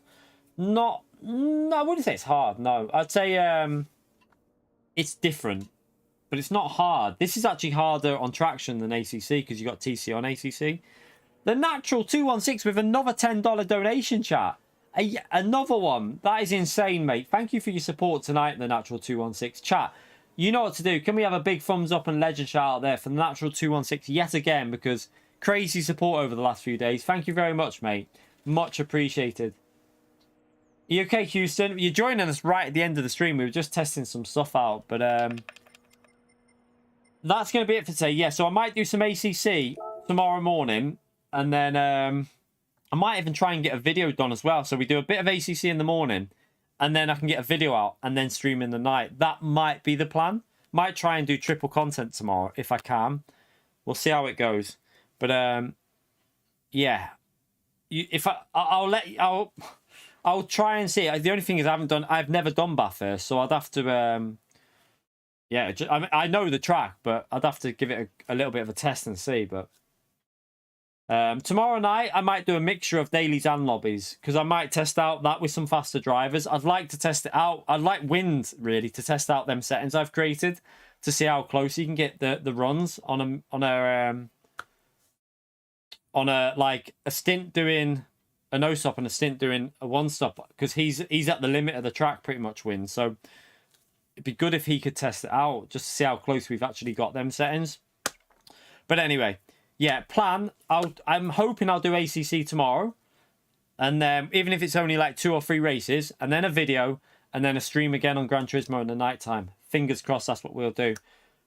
No, I wouldn't say it's hard. No, I'd say it's different, but it's not hard. This is actually harder on traction than ACC because you got TC on ACC. The Natural 216 with another $10 donation, chat. Another one. That is insane, mate. Thank you for your support tonight, the Natural 216. Chat, you know what to do. Can we have a big thumbs up and legend shout out there for the Natural 216 yet again? Because crazy support over the last few days. Thank you very much, mate. Much appreciated. Are you okay, Houston? You're joining us right at the end of the stream. We were just testing some stuff out. But that's going to be it for today. Yeah, so I might do some ACC tomorrow morning. And then I might even try and get a video done as well. So we do a bit of ACC in the morning. And then I can get a video out and then stream in the night. That might be the plan. Might try and do triple content tomorrow if I can. We'll see how it goes. But yeah, I'll try and see. The only thing is I've never done Bathurst, so I'd have to yeah. I know the track, but I'd have to give it a little bit of a test and see. But tomorrow night, I might do a mixture of dailies and lobbies because I might test out that with some faster drivers. I'd like to test it out. I'd like Wind, really, to test out them settings I've created to see how close you can get the runs on a like a stint doing a no stop and a stint doing a one stop because he's at the limit of the track pretty much, Wind. So it'd be good if he could test it out just to see how close we've actually got them settings. But anyway. Yeah, plan. I'm hoping I'll do ACC tomorrow. And then, even if it's only like 2 or 3 races, and then a video, and then a stream again on Gran Turismo in the night time. Fingers crossed that's what we'll do.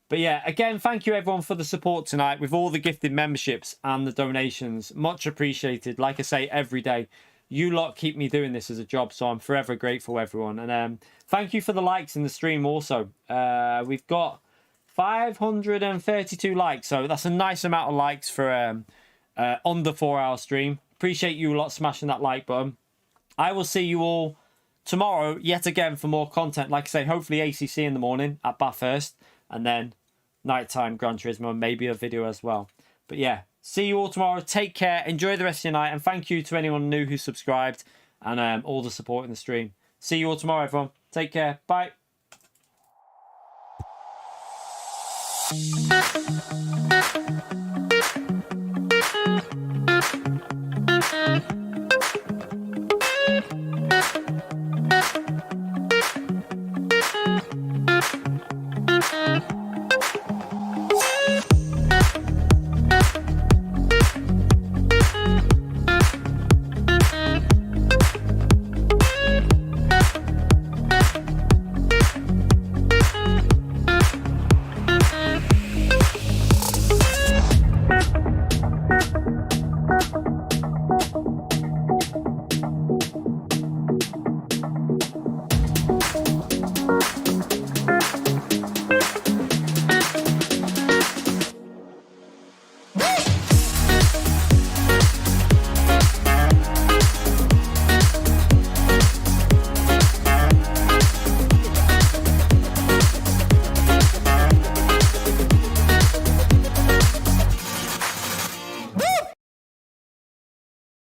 But yeah, again, thank you everyone for the support tonight with all the gifted memberships and the donations. Much appreciated. Like I say, every day. You lot keep me doing this as a job, so I'm forever grateful, everyone. And thank you for the likes in the stream also. We've got 532 likes, so that's a nice amount of likes for on the 4-hour stream. Appreciate you a lot smashing that like button. I will see you all tomorrow yet again for more content. Like I say, hopefully ACC in the morning at Bathurst, and then nighttime Gran Turismo and maybe a video as well. But yeah, see you all tomorrow. Take care, enjoy the rest of your night, and thank you to anyone new who subscribed and all the support in the stream. See you all tomorrow, everyone. Take care. Bye.